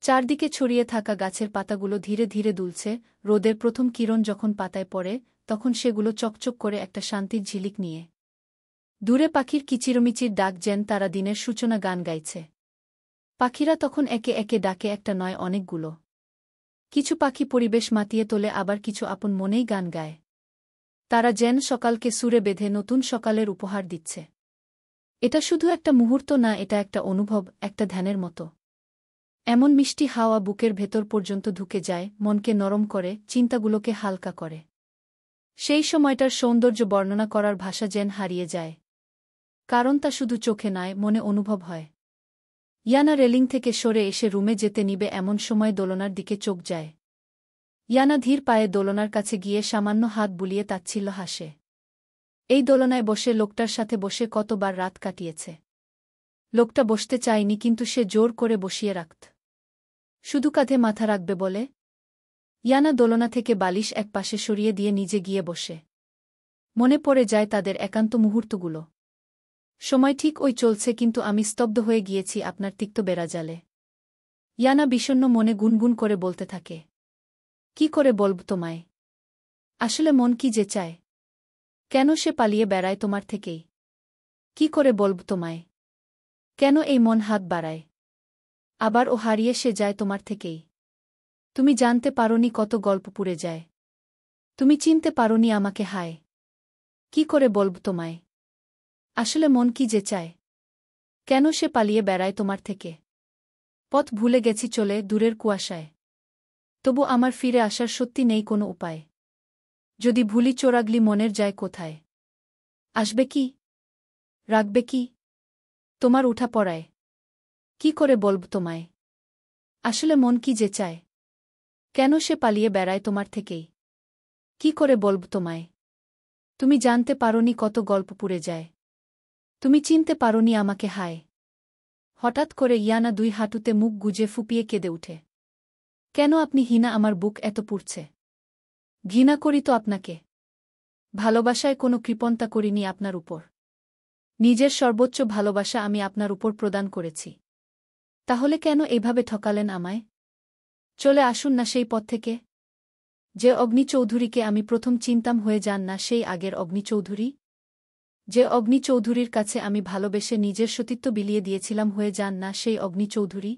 চারদিকে ছড়িয়ে থাকা গাছের পাতাগুলো ধীরে ধীরে দুলছে, রোদের প্রথম কিরণ যখন পাতায় পড়ে তখন সেগুলো চকচক করে একটা শান্তির ঝিলিক নিয়ে। দূরে পাখির কিচিরমিচির ডাক যেন তারা দিনের সূচনা গান গাইছে। পাখিরা তখন একে একে ডাকে, একটা নয় অনেকগুলো। কিছু পাখি পরিবেশ মাতিয়ে তোলে, আবার কিছু আপন মনেই গান গায়। তারা যেন সকালকে সুরে বেঁধে নতুন সকালের উপহার দিচ্ছে। এটা শুধু একটা মুহূর্ত না, এটা একটা অনুভব, একটা ধ্যানের মতো। এমন মিষ্টি হাওয়া বুকের ভেতর পর্যন্ত ঢুকে যায়, মনকে নরম করে, চিন্তাগুলোকে হালকা করে। সেই সময়টার সৌন্দর্য বর্ণনা করার ভাষা যেন হারিয়ে যায়। কারণ তা শুধু চোখে নয়, মনে অনুভব হয়। ইয়ানা রেলিং থেকে সরে এসে রুমে যেতে নিবে এমন সময় দোলনার দিকে চোখ যায়। ইয়ানা ধীর পায়ে দোলনার কাছে গিয়ে সামান্য হাত বুলিয়ে তাচ্ছিল্য হাসে। এই দোলনায় বসে লোকটার সাথে বসে কতবার রাত কাটিয়েছে। লোকটা বসতে চায়নি, কিন্তু সে জোর করে বসিয়ে রাখত। শুধু কাঁধে মাথা রাখবে বলে। ইয়ানা দোলনা থেকে বালিশ এক পাশে সরিয়ে দিয়ে নিজে গিয়ে বসে। মনে পড়ে যায় তাদের একান্ত মুহূর্তগুলো। সময় ঠিক ওই চলছে, কিন্তু আমি স্তব্ধ হয়ে গিয়েছি আপনার তিক্ত বেড়াজালে। ইয়ানা বিষণ্ণ মনে গুনগুন করে বলতে থাকে। কি করে বলব তোমায়? আসলে মন কি যে চায়? কেন সে পালিয়ে বেড়ায় তোমার থেকেই? কি করে বলব তোমায়? কেন এই মন হাত বাড়ায়? আবার ও হারিয়ে সে যায় তোমার থেকেই। তুমি জানতে পারোনি কত গল্প পুড়ে যায়। তুমি চিনতে পারোনি আমাকে, হায়। কি করে বলব তোমায়? আসলে মন কি যে চায়? কেন সে পালিয়ে বেড়ায় তোমার থেকে? পথ ভুলে গেছি চলে দূরের কুয়াশায়। তবু আমার ফিরে আসার সত্যি নেই কোনো উপায়। যদি ভুলি চোরাগলি মনের যায় কোথায়? আসবে কি? রাখবে কি? তোমার উঠা পড়ায়। কি করে বলব তোমায়? আসলে মন কি যে চায়? কেন সে পালিয়ে বেড়ায় তোমার থেকেই? কি করে বলব তোমায়? তুমি জানতে পারোনি কত গল্প পুড়ে যায়। তুমি চিনতে পারোনি আমাকে, হায়। হঠাৎ করে ইয়ানা দুই হাঁটুতে মুখ গুজে ফুপিয়ে কেঁদে উঠে। কেন আপনি হীনা? আমার বুক এত পুড়ছে। ঘৃণা করি তো আপনাকে। ভালোবাসায় কোনো কৃপণতা করিনি আপনার উপর। নিজের সর্বোচ্চ ভালোবাসা আমি আপনার উপর প্রদান করেছি। তাহলে কেন এইভাবে ঠকালেন আমায়? চলে আসুন না সেই পথ থেকে। যে অগ্নি চৌধুরীকে আমি প্রথম চিনতাম হয়ে যান না সেই আগের অগ্নি চৌধুরী। যে অগ্নি চৌধুরীর কাছে আমি ভালোবেসে নিজের সতীত্ব বিলিয়ে দিয়েছিলাম হয়ে যান না সেই অগ্নি চৌধুরী।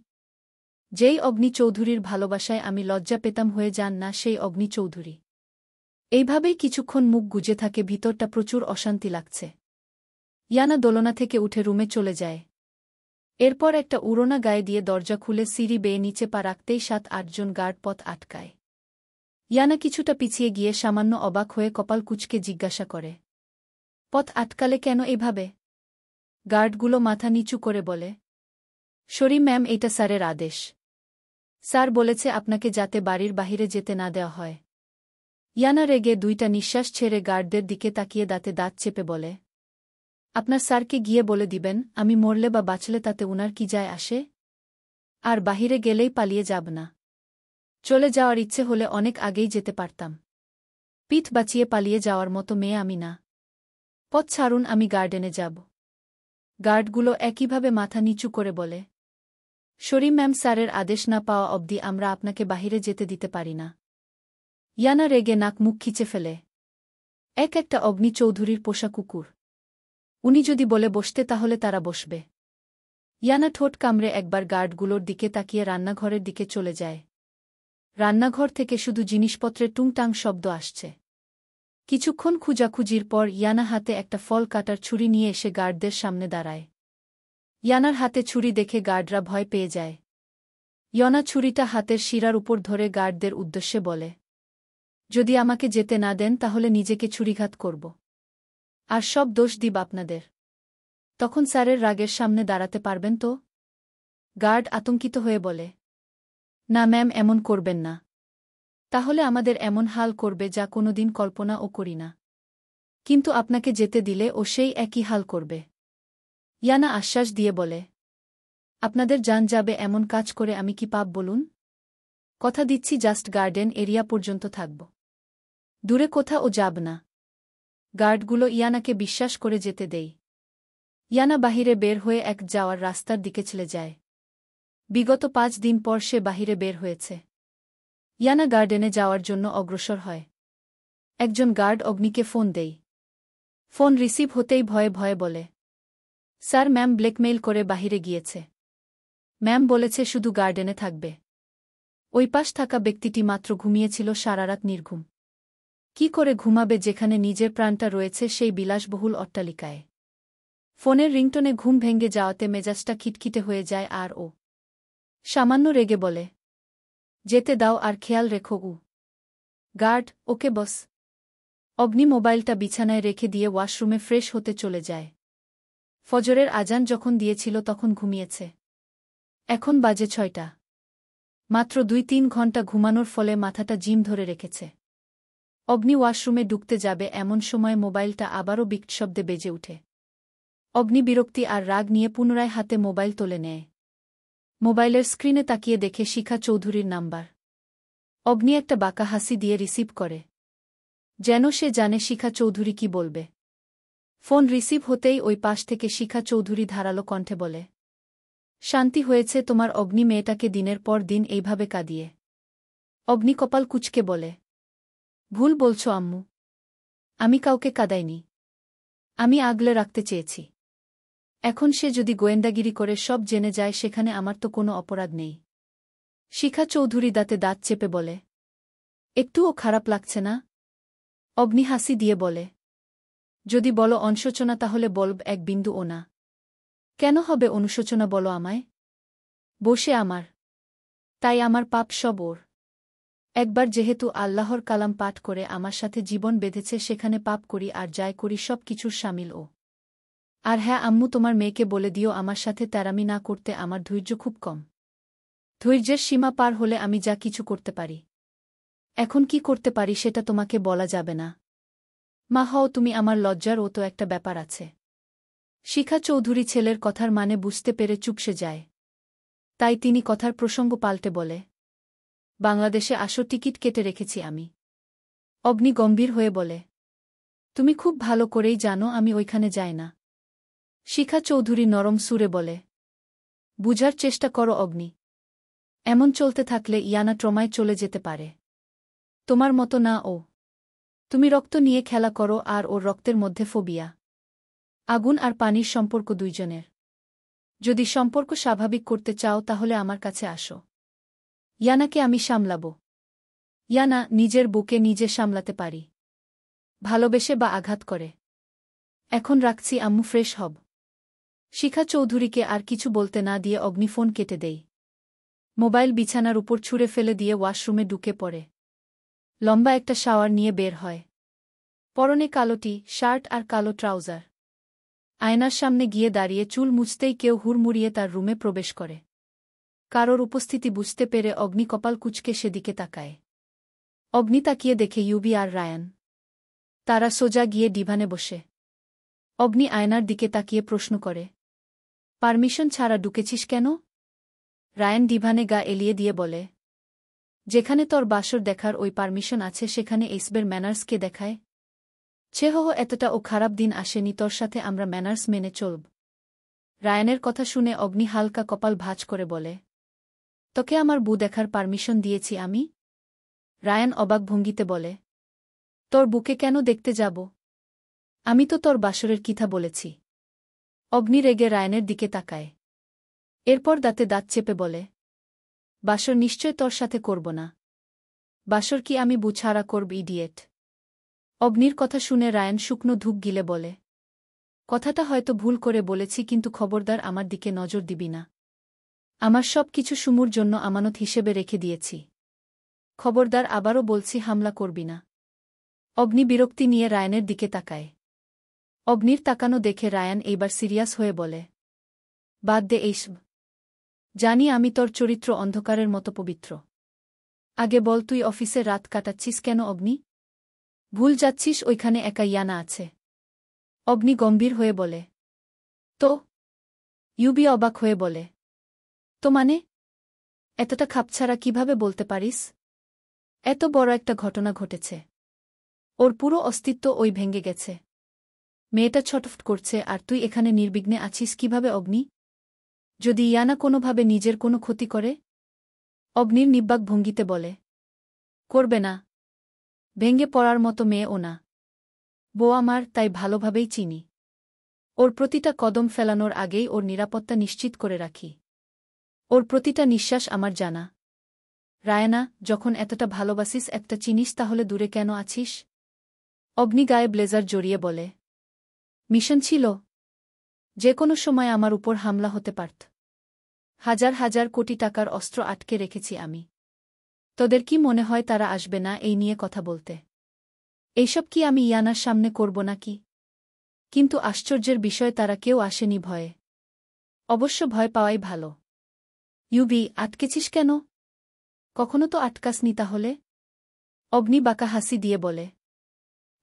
যেই অগ্নি চৌধুরীর ভালোবাসায় আমি লজ্জা পেতাম হয়ে যান না সেই অগ্নি চৌধুরী। এইভাবেই কিছুক্ষণ মুখ গুজে থাকে, ভিতরটা প্রচুর অশান্তি লাগছে। ইয়ানা দোলনা থেকে উঠে রুমে চলে যায়। এরপর একটা উড়োনা গায়ে দিয়ে দরজা খুলে সিঁড়ি বেয়ে নিচে পা রাখতেই ৭-৮ জন গার্ড পথ আটকায়। ইয়ানা কিছুটা পিছিয়ে গিয়ে সামান্য অবাক হয়ে কপাল কুঁচকে জিজ্ঞাসা করে, পথ আটকালে কেন এভাবে? গার্ডগুলো মাথা নিচু করে বলে, সরি ম্যাম, এটা স্যারের আদেশ। স্যার বলেছে আপনাকে যাতে বাড়ির বাহিরে যেতে না দেওয়া হয়। ইয়ানা রেগে দুইটা নিঃশ্বাস ছেড়ে গার্ডদের দিকে তাকিয়ে দাঁতে দাঁত চেপে বলে, আপনার স্যারকে গিয়ে বলে দিবেন আমি মরলে বা বাঁচলে তাতে উনার কি যায় আসে? আর বাহিরে গেলেই পালিয়ে যাব না। চলে যাওয়ার ইচ্ছে হলে অনেক আগেই যেতে পারতাম। পিঠ বাঁচিয়ে পালিয়ে যাওয়ার মতো মেয়ে আমি না। পথ ছাড়ুন, আমি গার্ডেনে যাব। গার্ডগুলো একইভাবে মাথা নিচু করে বলে, সরি ম্যাম, স্যারের আদেশ না পাওয়া অবধি আমরা আপনাকে বাহিরে যেতে দিতে পারি না। ইয়ানা রেগে নাক মুখ খিচে ফেলে। একটা অগ্নি চৌধুরীর পোষা কুকুর। উনি যদি বলে বসতে তাহলে তারা বসবে। ইয়ানা ঠোঁট কামড়ে একবার গার্ডগুলোর দিকে তাকিয়ে রান্নাঘরের দিকে চলে যায়। রান্নাঘর থেকে শুধু জিনিসপত্রের টুংটাং শব্দ আসছে। কিছুক্ষণ খুঁজাখুঁজির পর ইয়ানা হাতে একটা ফল কাটার ছুরি নিয়ে এসে গার্ডদের সামনে দাঁড়ায়। ইয়ানার হাতে ছুরি দেখে গার্ডরা ভয় পেয়ে যায়। ইয়ানা ছুরিটা হাতের শিরার উপর ধরে গার্ডদের উদ্দেশ্যে বলে, যদি আমাকে যেতে না দেন তাহলে নিজেকে ছুরিঘাত করব। আর সব দোষ দিব আপনাদের। তখন স্যারের রাগের সামনে দাঁড়াতে পারবেন তো? গার্ড আতঙ্কিত হয়ে বলে, না ম্যাম, এমন করবেন না। তাহলে আমাদের এমন হাল করবে যা কোনোদিন কল্পনাও করি না। কিন্তু আপনাকে যেতে দিলে ও সেই একই হাল করবে। ইয়ানা আশ্বাস দিয়ে বলে, আপনাদের জান যাবে এমন কাজ করে আমি কি পাপ বলুন? কথা দিচ্ছি জাস্ট গার্ডেন এরিয়া পর্যন্ত থাকব। দূরে কোথাও যাব না। গার্ডগুলো ইয়ানাকে বিশ্বাস করে যেতে দেয়। ইয়ানা বাহিরে বের হয়ে এক যাওয়ার রাস্তার দিকে চলে যায়। বিগত 5 দিন পর সে বাহিরে বের হয়েছে। ইয়ানা গার্ডেনে যাওয়ার জন্য অগ্রসর হয়। একজন গার্ড অগ্নিকে ফোন দেয়। ফোন রিসিভ হতেই ভয়ে ভয়ে বলে, স্যার, ম্যাম ব্ল্যাকমেইল করে বাহিরে গিয়েছে। ম্যাম বলেছে শুধু গার্ডেনে থাকবে। ওই পাশ থাকা ব্যক্তিটি মাত্র ঘুমিয়েছিল সারারাত নির্ঘুম। কি করে ঘুমাবে যেখানে নিজের প্রাণটা রয়েছে সেই বিলাসবহুল অট্টালিকায়? ফোনের রিংটনে ঘুম ভেঙে যাওয়াতে মেজাজটা খিটখিটে হয়ে যায় আর ও সামান্য রেগে বলে, যেতে দাও আর খেয়াল রেখো। গার্ড, ওকে বস। অগ্নি মোবাইলটা বিছানায় রেখে দিয়ে ওয়াশরুমে ফ্রেশ হতে চলে যায়। ফজরের আজান যখন দিয়েছিল তখন ঘুমিয়েছে। এখন বাজে 6টা। মাত্র 2-3 ঘণ্টা ঘুমানোর ফলে মাথাটা জিম ধরে রেখেছে। অগ্নি ওয়াশরুমে ঢুকতে যাবে এমন সময় মোবাইলটা আবারও বিকট শব্দে বেজে উঠে। অগ্নি বিরক্তি আর রাগ নিয়ে পুনরায় হাতে মোবাইল তুলে নেয়। মোবাইলের স্ক্রিনে তাকিয়ে দেখে শিখা চৌধুরীর নাম্বার। অগ্নি একটা বাঁকা হাসি দিয়ে রিসিভ করে, যেন সে জানে শিখা চৌধুরী কি বলবে। ফোন রিসিভ হতেই ওই পাশ থেকে শিখা চৌধুরী ধারালো কণ্ঠে বলে, শান্তি হয়েছে তোমার অগ্নি মেয়েটাকে দিনের পর দিন এইভাবে কাঁদিয়ে। অগ্নি কপাল কুঁচকে বলে, ভুল বলছো আম্মু। আমি কাউকে কাঁদাইনি। আমি আগলে রাখতে চেয়েছি। এখন সে যদি গোয়েন্দাগিরি করে সব জেনে যায় সেখানে আমার তো কোনো অপরাধ নেই। শিখা চৌধুরী দাঁতে দাঁত চেপে বলে, একটুও খারাপ লাগছে না? অগ্নি হাসি দিয়ে বলে, যদি বলো অনুশোচনা তাহলে বলব এক বিন্দুও না। কেন হবে অনুশোচনা বলো আমায়? বসে আমার। তাই আমার পাপ সব ওর। একবার যেহেতু আল্লাহর কালাম পাঠ করে আমার সাথে জীবন বেঁধেছে সেখানে পাপ করি আর যাই করি সব কিছুর শামিল ও। আর হ্যাঁ আম্মু, তোমার মেয়েকে বলে দিও আমার সাথে তেরামি না করতে। আমার ধৈর্য খুব কম। ধৈর্যের সীমা পার হলে আমি যা কিছু করতে পারি। এখন কি করতে পারি সেটা তোমাকে বলা যাবে না। মা হও তুমি, আমার লজ্জার ও তো একটা ব্যাপার আছে। শিখা চৌধুরী ছেলের কথার মানে বুঝতে পেরে চুপসে যায়। তাই তিনি কথার প্রসঙ্গ পাল্টে বলে, বাংলাদেশে আসো, টিকিট কেটে রেখেছি আমি। অগ্নি গম্ভীর হয়ে বলে, তুমি খুব ভালো করেই জানো আমি ওইখানে যাই না। শিখা চৌধুরী নরম সুরে বলে, বুঝার চেষ্টা করো অগ্নি। এমন চলতে থাকলে ইয়ানা ট্রমায় চলে যেতে পারে। তোমার মতো না ও। তুমি রক্ত নিয়ে খেলা করো আর ওর রক্তের মধ্যে ফোবিয়া। আগুন আর পানির সম্পর্ক দুইজনের। যদি সম্পর্ক স্বাভাবিক করতে চাও তাহলে আমার কাছে আসো। ইয়ানাকে আমি সামলাব। ইয়ানা নিজের বুকে নিজে সামলাতে পারি, ভালোবেসে বা আঘাত করে। এখন রাখছি আম্মু, ফ্রেশ হব। শিখা চৌধুরীকে আর কিছু বলতে না দিয়ে অগ্নি ফোন কেটে দেই। মোবাইল বিছানার উপর ছুঁড়ে ফেলে দিয়ে ওয়াশরুমে ঢুকে পড়ে। লম্বা একটা শাওয়ার নিয়ে বের হয়। পরনে কালো টি শার্ট আর কালো ট্রাউজার। আয়নার সামনে গিয়ে দাঁড়িয়ে চুল মুছতেই কেউ হুড়মুড়িয়ে তার রুমে প্রবেশ করে। কারোর উপস্থিতি বুঝতে পেরে অগ্নি কপাল কুঁচকে সেদিকে তাকায়। অগ্নি তাকিয়ে দেখে ইউবি আর রায়ান। তারা সোজা গিয়ে ডিভানে বসে। অগ্নি আয়নার দিকে তাকিয়ে প্রশ্ন করে, পারমিশন ছাড়া ঢুকেছিস কেন? রায়ান ডিভানে গা এলিয়ে দিয়ে বলে, যেখানে তোর বাসর দেখার ওই পারমিশন আছে সেখানে এইসবের ম্যানার্স কে দেখায়? ছেহহ, এতটা ও খারাপ দিন আসেনি তোর সাথে, আমরা ম্যানার্স মেনে চলব। রায়ানের কথা শুনে অগ্নি হালকা কপাল ভাঁজ করে বলে, তোকে আমার বউ দেখার পারমিশন দিয়েছি আমি? রায়ান অবাক ভঙ্গিতে বলে, তোর বুকে কেন দেখতে যাব? আমি তো তোর বাসরের কথা বলেছি। অগ্নি রেগে রায়ানের দিকে তাকায়। এরপর দাঁতে দাঁত চেপে বলে, বাসর নিশ্চয় তোর সাথে করব না। বাসর কি আমি বুছাড়া করব, ইডিয়েট? অগ্নির কথা শুনে রায়ান শুকনো ধূপ গিলে বলে, কথাটা হয়তো ভুল করে বলেছি, কিন্তু খবরদার আমার দিকে নজর দিবি না। আমার সব কিছু সুমুর জন্য আমানত হিসেবে রেখে দিয়েছি। খবরদার আবারও বলছি, হামলা করবি না। অগ্নি বিরক্তি নিয়ে রায়ানের দিকে তাকায়। অগ্নির তাকানো দেখে রায়ান এইবার সিরিয়াস হয়ে বলে, বাদ দে এইসব। জানি আমি তোর চরিত্র অন্ধকারের মতো পবিত্র। আগে বল, তুই অফিসে রাত কাটাচ্ছিস কেন অগ্নি? ভুল যাচ্ছিস, ওইখানে একা ইয়ানা আছে। অগ্নি গম্ভীর হয়ে বলে, তো? ইউবি অবাক হয়ে বলে, তো মানে? এতটা খাপছাড়া কিভাবে বলতে পারিস? এত বড় একটা ঘটনা ঘটেছে, ওর পুরো অস্তিত্ব ওই ভেঙে গেছে। মেয়েটা ছটফট করছে, আর তুই এখানে নির্বিঘ্নে আছিস কিভাবে অগ্নি? যদি ইয়ানা কোনোভাবে নিজের কোনো ক্ষতি করে? অগ্নির নিব্বাক ভঙ্গিতে বলে, করবে না। ভেঙে পড়ার মতো মেয়ে ও না। বউ আমার, তাই ভালোভাবেই চিনি। ওর প্রতিটা কদম ফেলানোর আগেই ওর নিরাপত্তা নিশ্চিত করে রাখি। ওর প্রতিটা নিঃশ্বাস আমার জানা। রায়ানা, যখন এতটা ভালোবাসিস, একটা চিনিস, তাহলে দূরে কেন আছিস? অগ্নি গায়ে ব্লেজার জড়িয়ে বলে, মিশন ছিল। যে কোনো সময় আমার উপর হামলা হতে পারত। হাজার হাজার কোটি টাকার অস্ত্র আটকে রেখেছি আমি। তোদের কি মনে হয় তারা আসবে না এই নিয়ে কথা বলতে? এইসব কি আমি ইয়ানার সামনে করব নাকি? কিন্তু আশ্চর্যের বিষয়, তারা কেউ আসেনি ভয়ে। অবশ্য ভয় পাওয়াই ভালো। ইউবি, আটকেছিস কেন? কখনো তো আটকাসনি তাহলে? অগ্নি বাঁকা হাসি দিয়ে বলে,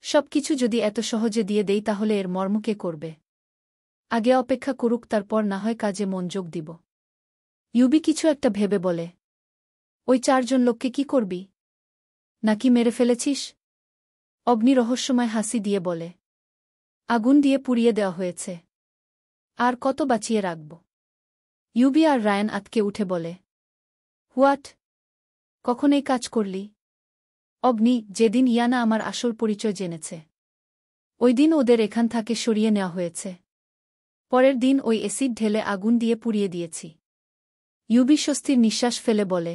সবকিছু যদি এত সহজে দিয়ে দেই তাহলে এর মর্ম কে করবে? আগে অপেক্ষা করুক, তারপর না হয় কাজে মনোযোগ দিব। ইউবি কিছু একটা ভেবে বলে, ওই 4 জন লোককে কি করবি? নাকি মেরে ফেলেছিস? অগ্নি রহস্যময় হাসি দিয়ে বলে, আগুন দিয়ে পুড়িয়ে দেওয়া হয়েছে। আর কত বাঁচিয়ে রাখব? ইউবি আর রায়ান আতকে উঠে বলে, হোয়াট? কখন এই কাজ করলি? অগ্নি, যেদিন ইয়ানা আমার আসল পরিচয় জেনেছে। ওই দিন ওদের এখান থেকে সরিয়ে নেওয়া হয়েছে। পরের দিন ওই অ্যাসিড ঢেলে আগুন দিয়ে পুড়িয়ে দিয়েছি। ইউবি স্বস্তির নিঃশ্বাস ফেলে বলে,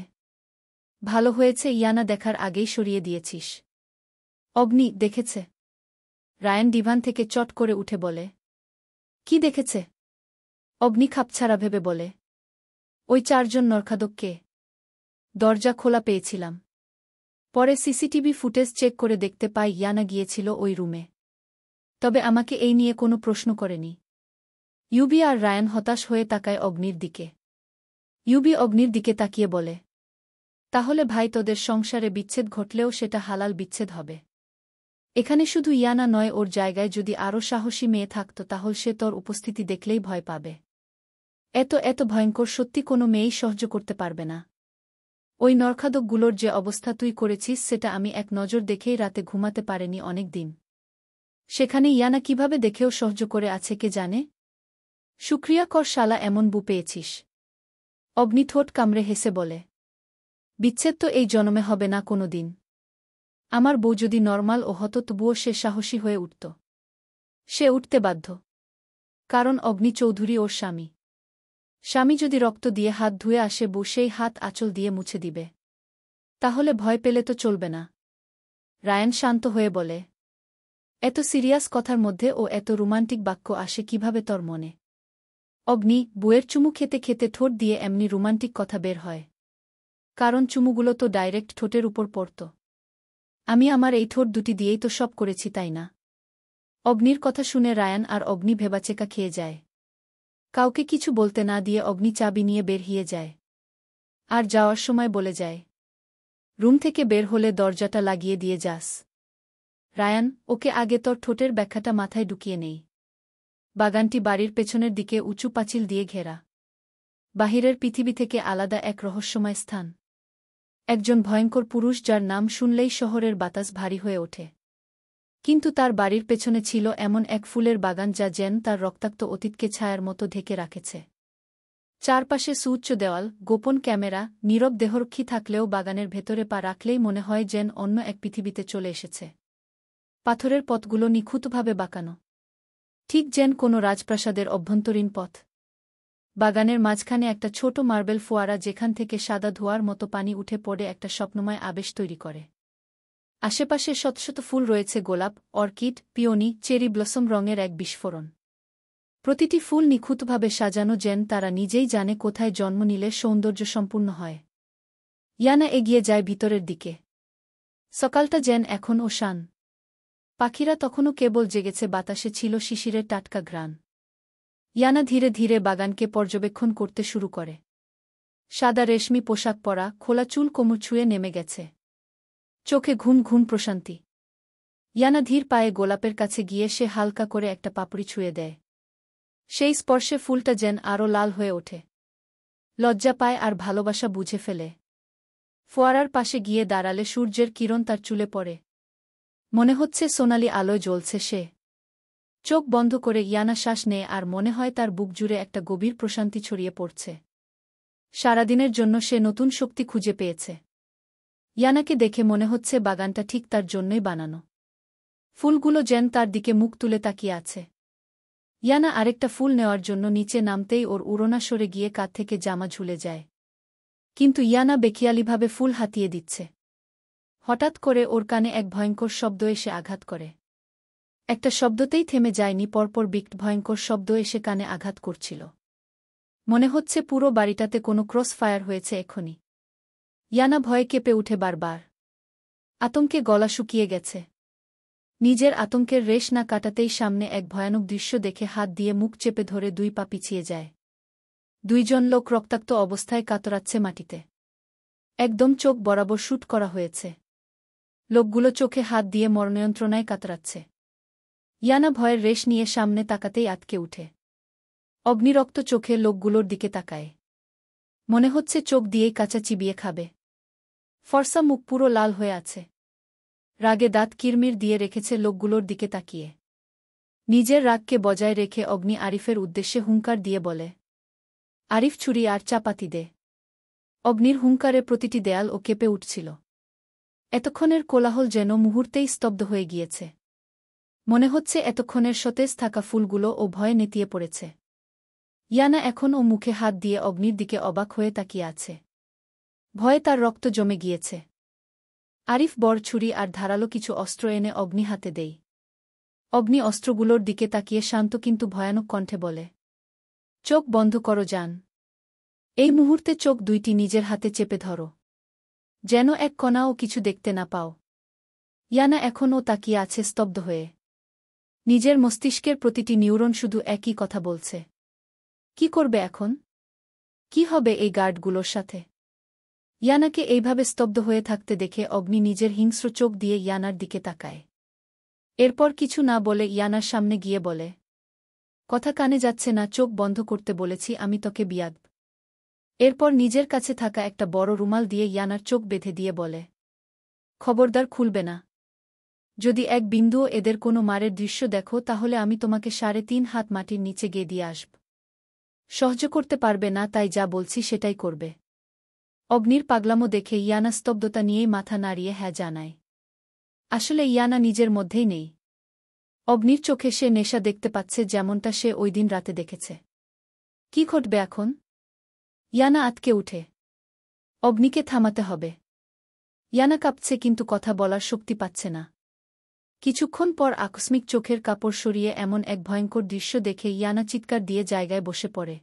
ভালো হয়েছে ইয়ানা দেখার আগেই সরিয়ে দিয়েছিস। অগ্নি দেখেছে? রায়ান ডিভান থেকে চট করে উঠে বলে, কি দেখেছে? অগ্নি খাপছাড়া ভেবে বলে, ওই 4 জন নরখাদককে। দরজা খোলা পেয়েছিলাম। পরে সিসিটিভি ফুটেজ চেক করে দেখতে পাই ইয়ানা গিয়েছিল ওই রুমে। তবে আমাকে এই নিয়ে কোনো প্রশ্ন করেনি। ইউবি আর রায়ান হতাশ হয়ে তাকায় অগ্নির দিকে। ইউবি অগ্নির দিকে তাকিয়ে বলে, তাহলে ভাই, তোদের সংসারে বিচ্ছেদ ঘটলেও সেটা হালাল বিচ্ছেদ হবে। এখানে শুধু ইয়ানা নয়, ওর জায়গায় যদি আরও সাহসী মেয়ে থাকত তাহলে সে তোর উপস্থিতি দেখলেই ভয় পাবে। এত এত ভয়ঙ্কর সত্যি কোনো মেয়েই সহ্য করতে পারবে না। ওই নরখাদকগুলোর যে অবস্থা তুই করেছিস, সেটা আমি এক নজর দেখেই রাতে ঘুমাতে পারিনি অনেক দিন। সেখানে ইয়ানা কিভাবে দেখেও সহ্য করে আছে কে জানে? শুক্রিয়া কর শালা, এমন বউ পেয়েছিস। অগ্নি ঠোঁট কামড়ে হেসে বলে, বিচ্ছেদ তো এই জন্মে হবে না কোনো দিন। আমার বউ যদি নরমাল ও হতো তবুও সে সাহসী হয়ে উঠত। সে উঠতে বাধ্য। কারণ অগ্নি চৌধুরী ওর স্বামী। স্বামী যদি রক্ত দিয়ে হাত ধুয়ে আসে, বউ সেই হাত আঁচল দিয়ে মুছে দিবে। তাহলে ভয় পেলে তো চলবে না। রায়ান শান্ত হয়ে বলে, এত সিরিয়াস কথার মধ্যে ও এত রোমান্টিক বাক্য আসে কিভাবে তোর মনে? অগ্নি, বউয়ের চুমু খেতে খেতে ঠোঁট দিয়ে এমনি রোমান্টিক কথা বের হয়। কারণ চুমুগুলো তো ডাইরেক্ট ঠোঁটের উপর পড়ত। আমি আমার এই ঠোঁট দুটি দিয়েই তো সব করেছি, তাই না? অগ্নির কথা শুনে রায়ান আর অগ্নি ভেবাচেকা খেয়ে যায়। কাউকে কিছু বলতে না দিয়ে অগ্নি চাবি নিয়ে বের হয়ে যায়। আর যাওয়ার সময় বলে যায়, রুম থেকে বের হলে দরজাটা লাগিয়ে দিয়ে যাস। রায়ান, ওকে আগে তোর ঠোঁটের ব্যাখ্যাটা মাথায় ঢুকিয়ে নেই। বাগানটি বাড়ির পেছনের দিকে উঁচু পাঁচিল দিয়ে ঘেরা। বাহিরের পৃথিবী থেকে আলাদা এক রহস্যময় স্থান। একজন ভয়ঙ্কর পুরুষ যার নাম শুনলেই শহরের বাতাস ভারী হয়ে ওঠে। কিন্তু তার বাড়ির পেছনে ছিল এমন এক ফুলের বাগান যা যেন তার রক্তাক্ত অতীতকে ছায়ার মতো ঢেকে রাখেছে। চারপাশে সুউচ্চ দেওয়াল, গোপন ক্যামেরা, নীরব দেহরক্ষী থাকলেও বাগানের ভেতরে পা রাখলেই মনে হয় যেন অন্য এক পৃথিবীতে চলে এসেছে। পাথরের পথগুলো নিখুঁতভাবে বাঁকানো, ঠিক যেন কোনো রাজপ্রাসাদের অভ্যন্তরীণ পথ। বাগানের মাঝখানে একটা ছোট মার্বেল ফোয়ারা, যেখান থেকে সাদা ধোঁয়ার মতো পানি উঠে পড়ে একটা স্বপ্নময় আবেশ তৈরি করে। আশেপাশে শত শত ফুল রয়েছে, গোলাপ, অর্কিড, পিওনি, চেরি ব্লসম রঙের এক বিস্ফোরণ। প্রতিটি ফুল নিখুঁতভাবে সাজানো, যেন তারা নিজেই জানে কোথায় জন্ম নিলে সৌন্দর্য সম্পূর্ণ হয়। ইয়ানা এগিয়ে যায় ভিতরের দিকে। সকালটা যেন এখনও শান। পাখিরা তখনও কেবল জেগেছে, বাতাসে ছিল শিশিরের টাটকা ঘ্রাণ। ইয়ানা ধীরে ধীরে বাগানকে পর্যবেক্ষণ করতে শুরু করে। সাদা রেশমি পোশাক পরা, খোলা চুল কোমর ছুঁয়ে নেমে গেছে, চোখে ঘুম ঘুম প্রশান্তি। ইয়ানা ধীর পায়ে গোলাপের কাছে গিয়ে সে হালকা করে একটা পাপড়ি ছুঁয়ে দেয়। সেই স্পর্শে ফুলটা যেন আরও লাল হয়ে ওঠে। লজ্জা পায় আর ভালোবাসা বুঝে ফেলে। ফোয়ারার পাশে গিয়ে দাঁড়ালে সূর্যের কিরণ তার চুলে পড়ে। মনে হচ্ছে সোনালি আলোয় জ্বলছে সে। চোখ বন্ধ করে ইয়ানা শ্বাস নেয় আর মনে হয় তার বুক জুড়ে একটা গভীর প্রশান্তি ছড়িয়ে পড়ছে। সারাদিনের জন্য সে নতুন শক্তি খুঁজে পেয়েছে। ইয়ানাকে দেখে মনে হচ্ছে বাগানটা ঠিক তার জন্যই বানানো। ফুলগুলো যেন তার দিকে মুখ তুলে তাকিয়ে আছে। ইয়ানা আরেকটা ফুল নেওয়ার জন্য নিচে নামতেই ওর উড়োনা সরে গিয়ে কাঁধ থেকে জামা ঝুলে যায়। কিন্তু ইয়ানা বেখিয়ালিভাবে ফুল হাতিয়ে দিচ্ছে। হঠাৎ করে ওর কানে এক ভয়ঙ্কর শব্দ এসে আঘাত করে। একটা শব্দতেই থেমে যায়নি, পরপর বিকট ভয়ঙ্কর শব্দ এসে কানে আঘাত করছিল। মনে হচ্ছে পুরো বাড়িটাতে কোনো ক্রস ফায়ার হয়েছে এখনই। ইয়ানা ভয়ে কেঁপে উঠে বারবার। আতঙ্কে গলা শুকিয়ে গেছে। নিজের আতঙ্কের রেশ না কাটাতেই সামনে এক ভয়ানক দৃশ্য দেখে হাত দিয়ে মুখ চেপে ধরে 2 পা পিছিয়ে যায়। 2জন লোক রক্তাক্ত অবস্থায় কাতরাচ্ছে মাটিতে। একদম চোখ বরাবর শ্যুট করা হয়েছে। লোকগুলো চোখে হাত দিয়ে মরণযন্ত্রণায় কাতরাচ্ছে। ইয়ানা ভয়ের রেশ নিয়ে সামনে তাকাতেই আটকে উঠে। অগ্নিরক্ত চোখে লোকগুলোর দিকে তাকায়। মনে হচ্ছে চোখ দিয়েই কাঁচা চিবিয়ে খাবে। ফর্সা মুখ পুরো লাল হয়ে আছে। রাগে দাঁত কিরমির দিয়ে রেখেছে লোকগুলোর দিকে তাকিয়ে। নিজের রাগকে বজায় রেখে অগ্নি আরিফের উদ্দেশ্যে হুঙ্কার দিয়ে বলে, আরিফ, ছুরি আর চাপাতি দে। অগ্নির হুঙ্কারে প্রতিটি দেয়াল ও কেঁপে উঠছিল। এতক্ষণের কোলাহল যেন মুহূর্তেই স্তব্ধ হয়ে গিয়েছে। মনে হচ্ছে এতক্ষণের সতেজ থাকা ফুলগুলো ও ভয়ে নেতিয়ে পড়েছে। ইয়ানা এখন ও মুখে হাত দিয়ে অগ্নির দিকে অবাক হয়ে তাকিয়ে আছে। ভয়ে তার রক্ত জমে গিয়েছে। আরিফ বড় ছুরি আর ধারালো কিছু অস্ত্র এনে অগ্নি হাতে দেয়। অগ্নি অস্ত্রগুলোর দিকে তাকিয়ে শান্ত কিন্তু ভয়ানক কণ্ঠে বলে, চোখ বন্ধ করো যান। এই মুহূর্তে চোখ দুইটি নিজের হাতে চেপে ধরো, যেন এক কণাও কিছু দেখতে না পাও। ইয়ানা এখনও তাকিয়ে আছে স্তব্ধ হয়ে। নিজের মস্তিষ্কের প্রতিটি নিউরন শুধু একই কথা বলছে। কি করবে এখন? কি হবে এই গার্ডগুলোর সাথে? ইয়ানাকে এইভাবে স্তব্ধ হয়ে থাকতে দেখে অগ্নি নিজের হিংস্র চোখ দিয়ে ইয়ানার দিকে তাকায়। এরপর কিছু না বলে ইয়ানার সামনে গিয়ে বলে, কথা কানে যাচ্ছে না, চোখ বন্ধ করতে বলেছি আমি তোকে বিয়াদ। এরপর নিজের কাছে থাকা একটা বড় রুমাল দিয়ে ইয়ানার চোখ বেঁধে দিয়ে বলে, খবরদার খুলবে না। যদি এক বিন্দুও এদের কোনো মারের দৃশ্য দেখো তাহলে আমি তোমাকে 3.5 হাত মাটির নিচে গিয়ে দিয়ে আসব। সহ্য করতে পারবে না, তাই যা বলছি সেটাই করবে। অগ্নির পাগলামো দেখে ইয়ানা স্তব্ধতা নিয়েই মাথা নাড়িয়ে হ্যাঁ জানায়। আসলে ইয়ানা নিজের মধ্যেই নেই। অগ্নির চোখে সে নেশা দেখতে পাচ্ছে, যেমনটা সে ওই দিন রাতে দেখেছে। কি ঘটবে এখন? ইয়ানা আটকে উঠে। অগ্নিকে থামাতে হবে। ইয়ানা কাঁপছে কিন্তু কথা বলার শক্তি পাচ্ছে না। কিছুক্ষণ পর আকস্মিক চোখের কাপড় সরিয়ে এমন এক ভয়ঙ্কর দৃশ্য দেখে ইয়ানা চিৎকার দিয়ে জায়গায় বসে পড়ে।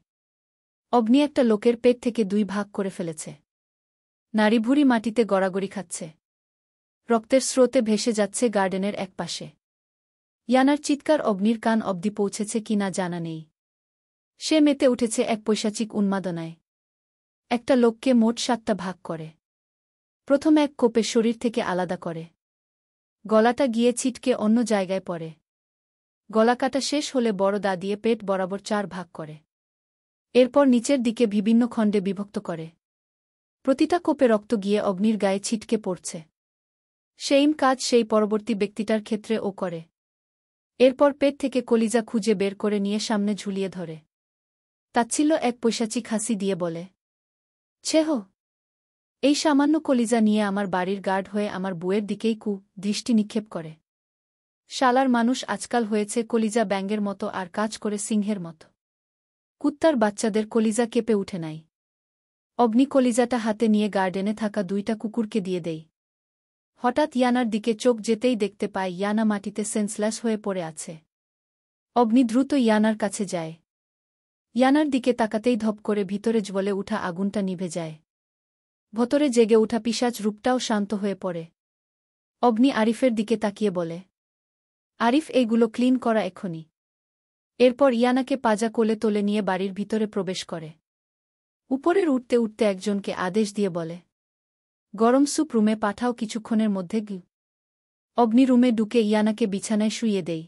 অগ্নি একটা লোকের পেট থেকে 2 ভাগ করে ফেলেছে। নাড়িভুড়ি মাটিতে গড়াগড়ি খাচ্ছে। রক্তের স্রোতে ভেসে যাচ্ছে গার্ডেনের এক পাশে। ইয়ানার চিৎকার অগ্নির কান অবধি পৌঁছেছে কিনা জানা নেই। সে মেতে উঠেছে এক পৈশাচিক উন্মাদনায়। একটা লোককে মোট 7টা ভাগ করে। প্রথমে এক কোপে শরীর থেকে আলাদা করে। গলাটা গিয়ে ছিটকে অন্য জায়গায় পড়ে। গলা কাটা শেষ হলে বড় দা দিয়ে পেট বরাবর 4 ভাগ করে। এরপর নিচের দিকে বিভিন্ন খণ্ডে বিভক্ত করে। প্রতিটা কোপে রক্ত গিয়ে অগ্নির গায়ে ছিটকে পড়ছে। সেইম কাজ সেই পরবর্তী ব্যক্তিটার ক্ষেত্রে ও করে। এরপর পেট থেকে কলিজা খুঁজে বের করে নিয়ে সামনে ঝুলিয়ে ধরে। তাচ্ছিল্য এক পৈশাচিক হাসি দিয়ে বলে, ছেহ, এই সামান্য কলিজা নিয়ে আমার বাড়ির গার্ড হয়ে আমার বুয়ের দিকেই দৃষ্টি নিক্ষেপ করে। শালার মানুষ আজকাল হয়েছে কলিজা ব্যাঙের মতো আর কাজ করে সিংহের মতো। কুত্তার বাচ্চাদের কলিজা কেঁপে উঠে নাই। অগ্নি কলিজাটা হাতে নিয়ে গার্ডেনে থাকা 2টা কুকুরকে দিয়ে দেই। হঠাৎ ইয়ানার দিকে চোখ যেতেই দেখতে পায় ইয়ানা মাটিতে সেন্সলেস হয়ে পড়ে আছে। অগ্নি দ্রুত ইয়ানার কাছে যায়। ইয়ানার দিকে তাকাতেই ধপ করে ভিতরে জ্বলে উঠা আগুনটা নিভে যায়। ভতরে জেগে উঠা পিশাচ রূপটাও শান্ত হয়ে পড়ে। অগ্নি আরিফের দিকে তাকিয়ে বলে, আরিফ, এইগুলো ক্লিন করা এখনই। এরপর ইয়ানাকে পাজা কোলে তোলে নিয়ে বাড়ির ভিতরে প্রবেশ করে। উপরের উঠতে উঠতে একজনকে আদেশ দিয়ে বলে, গরম স্যুপ রুমে পাঠাও কিছুক্ষণের মধ্যে। অগ্নি রুমে ঢুকে ইয়ানাকে বিছানায় শুইয়ে দেই।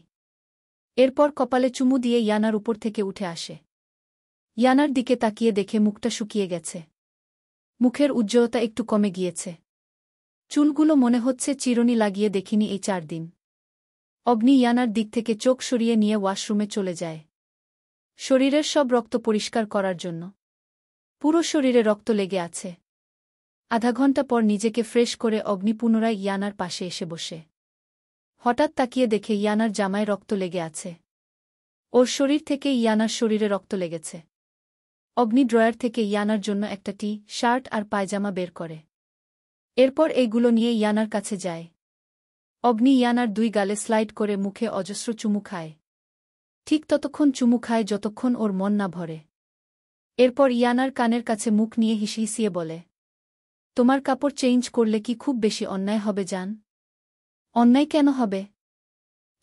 এরপর কপালে চুমু দিয়ে ইয়ানার উপর থেকে উঠে আসে। ইয়ানার দিকে তাকিয়ে দেখে মুখটা শুকিয়ে গেছে। মুখের উজ্জ্বলতা একটু কমে গিয়েছে। চুলগুলো মনে হচ্ছে চিরুনি লাগিয়ে দেখিনি এই 4 দিন। অগ্নি ইয়ানার দিক থেকে চোখ সরিয়ে নিয়ে ওয়াশরুমে চলে যায় শরীরের সব রক্ত পরিষ্কার করার জন্য। পুরো শরীরে রক্ত লেগে আছে। আধা ঘন্টা পর নিজেকে ফ্রেশ করে অগ্নি পুনরায় ইয়ানার পাশে এসে বসে। হঠাৎ তাকিয়ে দেখে ইয়ানার জামায় রক্ত লেগে আছে। ওর শরীর থেকে ইয়ানার শরীরে রক্ত লেগেছে। অগ্নি ড্রয়ার থেকে ইয়ানার জন্য একটা টি-শার্ট আর পায়জামা বের করে। এরপর এইগুলো নিয়ে ইয়ানার কাছে যায়। অগ্নি ইয়ানার 2 গালে স্লাইড করে মুখে অজস্র চুমু খায়। ঠিক ততক্ষণ চুমু খায় যতক্ষণ ওর মন না ভরে। এরপর ইয়ানার কানের কাছে মুখ নিয়ে হিসিয়ে বলে, তোমার কাপড় চেঞ্জ করলে কি খুব বেশি অন্যায় হবে জান? অন্যায় কেন হবে?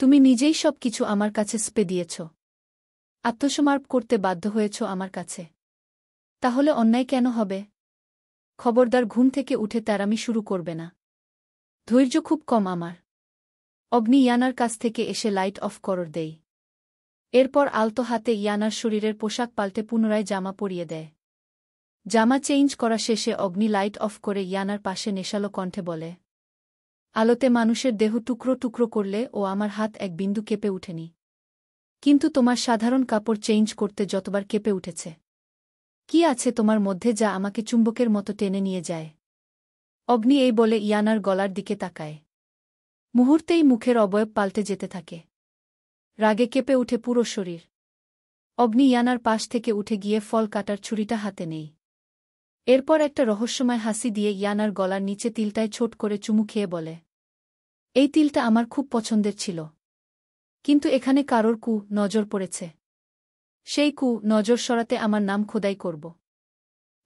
তুমি নিজেই সব কিছু আমার কাছে স্পে দিয়েছ। আত্মসমর্পণ করতে বাধ্য হয়েছ আমার কাছে। তাহলে অন্যায় কেন হবে? খবরদার ঘুম থেকে উঠে তেরামি শুরু করবে না। ধৈর্য খুব কম আমার। অগ্নি ইয়ানার কাছ থেকে এসে লাইট অফ করে দেই। এরপর আলতো হাতে ইয়ানার শরীরের পোশাক পাল্টে পুনরায় জামা পরিয়ে দেয়। জামা চেঞ্জ করা শেষে অগ্নি লাইট অফ করে ইয়ানার পাশে নেশালো কণ্ঠে বলে, আলোতে মানুষের দেহ টুকরো টুকরো করলে ও আমার হাত এক বিন্দু কেঁপে উঠেনি। কিন্তু তোমার সাধারণ কাপড় চেঞ্জ করতে যতবার কেঁপে উঠেছে। কি আছে তোমার মধ্যে যা আমাকে চুম্বকের মতো টেনে নিয়ে যায়? অগ্নি এই বলে ইয়ানার গলার দিকে তাকায়। মুহূর্তেই মুখের অবয়ব পাল্টে যেতে থাকে। রাগে কেঁপে উঠে পুরো শরীর। অগ্নি ইয়ানার পাশ থেকে উঠে গিয়ে ফল কাটার ছুরিটা হাতে নেই। এরপর একটা রহস্যময় হাসি দিয়ে ইয়ানার গলার নিচে তিলটায় ছোট করে চুমু খেয়ে বলে, এই তিলটা আমার খুব পছন্দের ছিল। কিন্তু এখানে কারোর নজর পড়েছে। সেই নজর সরাতে আমার নাম খোদাই করব।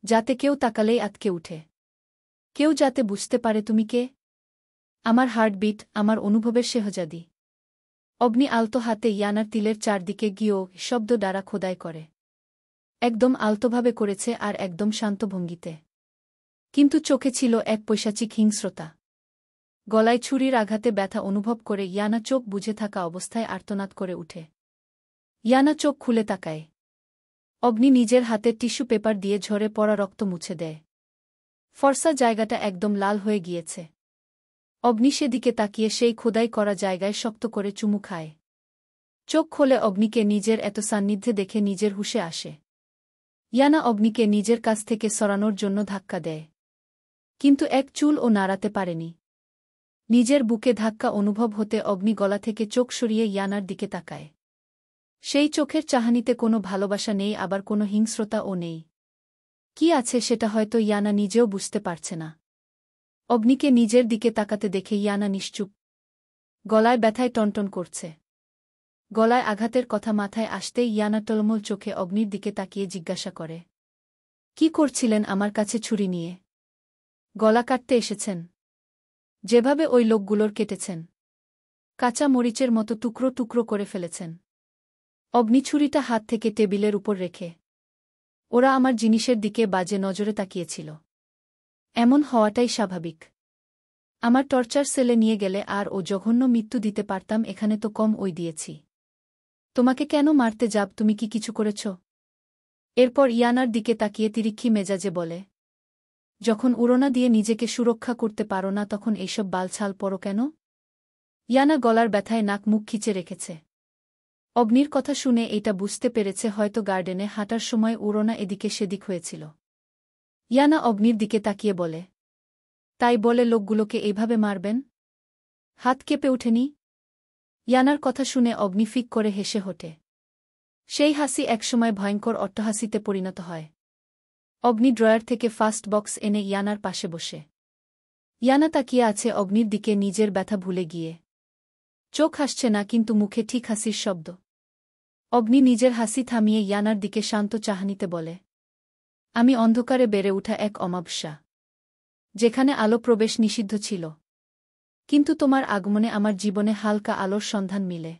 যাতে কেউ তাকালেই আটকে উঠে। কেউ যাতে বুঝতে পারে তুমি কে। আমার হার্টবিট, আমার অনুভবের শেহজাদি। অগ্নি আলতো হাতে ইয়ানার তিলের চারদিকে গিয়েও শব্দ দ্বারা খোদাই করে। একদম আলতোভাবে করেছে আর একদম শান্ত ভঙ্গিতে। কিন্তু চোখে ছিল এক পৈশাচিক হিংস্রতা। গলায় ছুরির আঘাতে ব্যথা অনুভব করে ইয়ানা চোখ বুজে থাকা অবস্থায় আর্তনাদ করে উঠে। ইয়ানা চোখ খুলে তাকায়। অগ্নি নিজের হাতে টিস্যু পেপার দিয়ে ঝরে পড়া রক্ত মুছে দেয়। ফর্সা জায়গাটা একদম লাল হয়ে গিয়েছে। অগ্নি সেদিকে তাকিয়ে সেই খোদাই করা জায়গায় শক্ত করে চুমু খায়। চোখ খোলে অগ্নিকে নিজের এত সান্নিধ্যে দেখে নিজের হুঁশে আসে। ইয়ানা অগ্নিকে নিজের কাছ থেকে সরানোর জন্য ধাক্কা দেয়। কিন্তু এক চুলও নাড়াতে পারেনি। নিজের বুকে ধাক্কা অনুভব হতে অগ্নি গলা থেকে চোখ সরিয়ে ইয়ানার দিকে তাকায়। সেই চোখের চাহনিতে কোনো ভালোবাসা নেই, আবার কোনো হিংস্রতাও নেই। কি আছে সেটা হয়তো ইয়ানা নিজেও বুঝতে পারছে না। অগ্নিকে নিজের দিকে তাকাতে দেখে ইয়ানা নিশ্চুপ। গলায় ব্যথায় টনটন করছে। গলায় আঘাতের কথা মাথায় আসতেই ইয়ানা টলমল চোখে অগ্নির দিকে তাকিয়ে জিজ্ঞাসা করে, কি করছিলেন আমার কাছে ছুরি নিয়ে? গলা কাটতে এসেছেন? যেভাবে ওই লোকগুলোর কেটেছেন। কাঁচা মরিচের মতো টুকরো টুকরো করে ফেলেছেন। অগ্নি ছুরিটা হাত থেকে টেবিলের উপর রেখে, ওরা আমার জিনিসের দিকে বাজে নজরে তাকিয়েছিল। এমন হওয়াটাই স্বাভাবিক। আমার টর্চার সেলে নিয়ে গেলে আর ও জঘন্য মৃত্যু দিতে পারতাম, এখানে তো কম ওই দিয়েছি। তোমাকে কেন মারতে যাব? তুমি কি কিছু করেছ? এরপর ইয়ানার দিকে তাকিয়ে তিরিক্ষি মেজাজে বলে, যখন উড়না দিয়ে নিজেকে সুরক্ষা করতে পারো না তখন এইসব বালছাল পরো কেন? ইয়ানা গলার ব্যথায় নাক মুখ খিচে রেখেছে। অগ্নির কথা শুনে এটা বুঝতে পেরেছে হয়তো গার্ডেনে হাঁটার সময় উড়োনা এদিকে সেদিক হয়েছিল। ইয়ানা অগ্নির দিকে তাকিয়ে বলে, তাই বলে লোকগুলোকে এইভাবে মারবেন? হাত কেঁপে ওঠেনি? ইয়ানার কথা শুনে অগ্নি ফিক করে হেসে ওঠে। সেই হাসি একসময় ভয়ঙ্কর অট্টহাসিতে পরিণত হয়। অগ্নি ড্রয়ার থেকে ফাস্ট বক্স এনে ইয়ানার পাশে বসে। ইয়ানা তাকিয়ে আছে অগ্নির দিকে নিজের ব্যথা ভুলে গিয়ে। চোখ হাসছে না কিন্তু মুখে ঠিক হাসির শব্দ। অগ্নি নিজের হাসি থামিয়ে ইয়ানার দিকে শান্ত চাহনিতে বলে, আমি অন্ধকারে বেড়ে উঠা এক অমাবস্যা, যেখানে আলো প্রবেশ নিষিদ্ধ ছিল। কিন্তু তোমার আগমনে আমার জীবনে হালকা আলোর সন্ধান মিলে।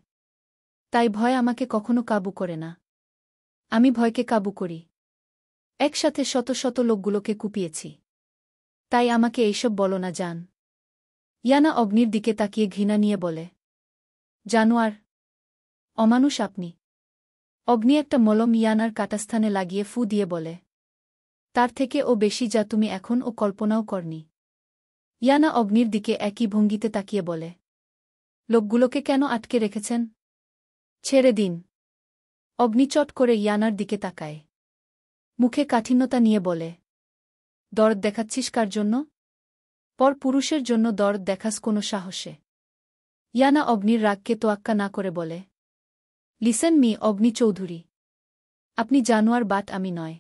তাই ভয় আমাকে কখনো কাবু করে না। আমি ভয়কে কাবু করি। একসাথে শত শত লোকগুলোকে কুপিয়েছি। তাই আমাকে এইসব বলো না জান। ইয়ানা অগ্নির দিকে তাকিয়ে ঘৃণা নিয়ে বলে, জানোয়ার, অমানুষ আপনি। অগ্নি একটা মলম ইয়ানার কাটাস্থানে লাগিয়ে ফু দিয়ে বলে, তার থেকে ও বেশি যা তুমি এখন ও কল্পনাও করনি। ইয়ানা অগ্নির দিকে একই ভঙ্গিতে তাকিয়ে বলে, লোকগুলোকে কেন আটকে রেখেছেন? ছেড়ে দিন। অগ্নি চট করে ইয়ানার দিকে তাকায়। মুখে কাঠিন্যতা নিয়ে বলে, দরদ দেখাচ্ছিস কার জন্য? পর পুরুষের জন্য দরদ দেখাস কোনো সাহসে? ইয়ানা অগ্নির রাগকে তোয়াক্কা না করে বলে, লিসেন মি অগ্নি চৌধুরী, আপনি জানোয়ার বাট আমি নয়।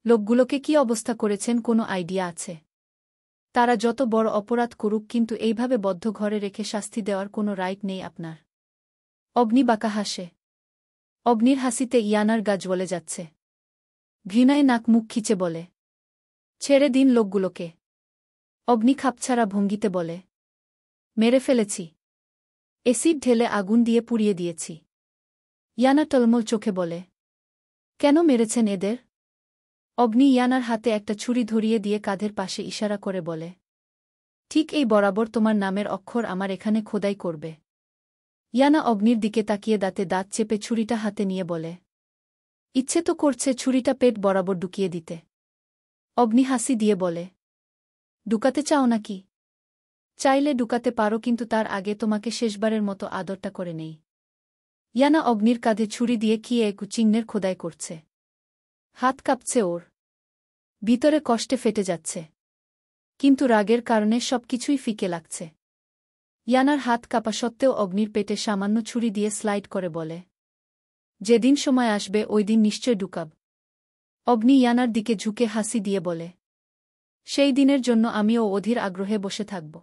লোকগুলোকে কি অবস্থা করেছেন কোনো আইডিয়া আছে? তারা যত বড় অপরাধ করুক কিন্তু এইভাবে বদ্ধ ঘরে রেখে শাস্তি দেওয়ার কোনো রাইট নেই আপনার। অগ্নি বাঁকা হাসে। অগ্নির হাসিতে ইয়ানার গা জ্বলে যাচ্ছে। ঘৃণায় নাক মুখ খিচে বলে, ছেড়ে দিন লোকগুলোকে। অগ্নি খাপছাড়া ভঙ্গিতে বলে, মেরে ফেলেছি। এসিড ঢেলে আগুন দিয়ে পুড়িয়ে দিয়েছি। ইয়ানা টলমল চোখে বলে, কেন মেরেছেন এদের? অগ্নি ইয়ানার হাতে একটা ছুরি ধরিয়ে দিয়ে কাঁধের পাশে ইশারা করে বলে, ঠিক এই বরাবর তোমার নামের অক্ষর আমার এখানে খোদাই করবে। ইয়ানা অগ্নির দিকে তাকিয়ে দাঁতে দাঁত চেপে ছুরিটা হাতে নিয়ে বলে, ইচ্ছে তো করছে ছুরিটা পেট বরাবর ঢুকিয়ে দিতে। অগ্নি হাসি দিয়ে বলে, ঢুকাতে চাও নাকি? চাইলে ঢুকাতে পারো কিন্তু তার আগে তোমাকে শেষবারের মতো আদরটা করে নেই। ইয়ানা অগ্নির কাঁধে ছুরি দিয়ে কি এক চিহ্নের খোদাই করছে। হাত কাঁপছে ওর। ভিতরে কষ্টে ফেটে যাচ্ছে। কিন্তু রাগের কারণে সবকিছুই ফিকে লাগছে। ইয়ানার হাত কাঁপা সত্ত্বেও অগ্নির পেটে সামান্য ছুরি দিয়ে স্লাইড করে বলে, যেদিন সময় আসবে ওই দিন নিশ্চয় ঢুকাব। অগ্নি ইয়ানার দিকে ঝুঁকে হাসি দিয়ে বলে, সেই দিনের জন্য আমিও অধীর আগ্রহে বসে থাকব।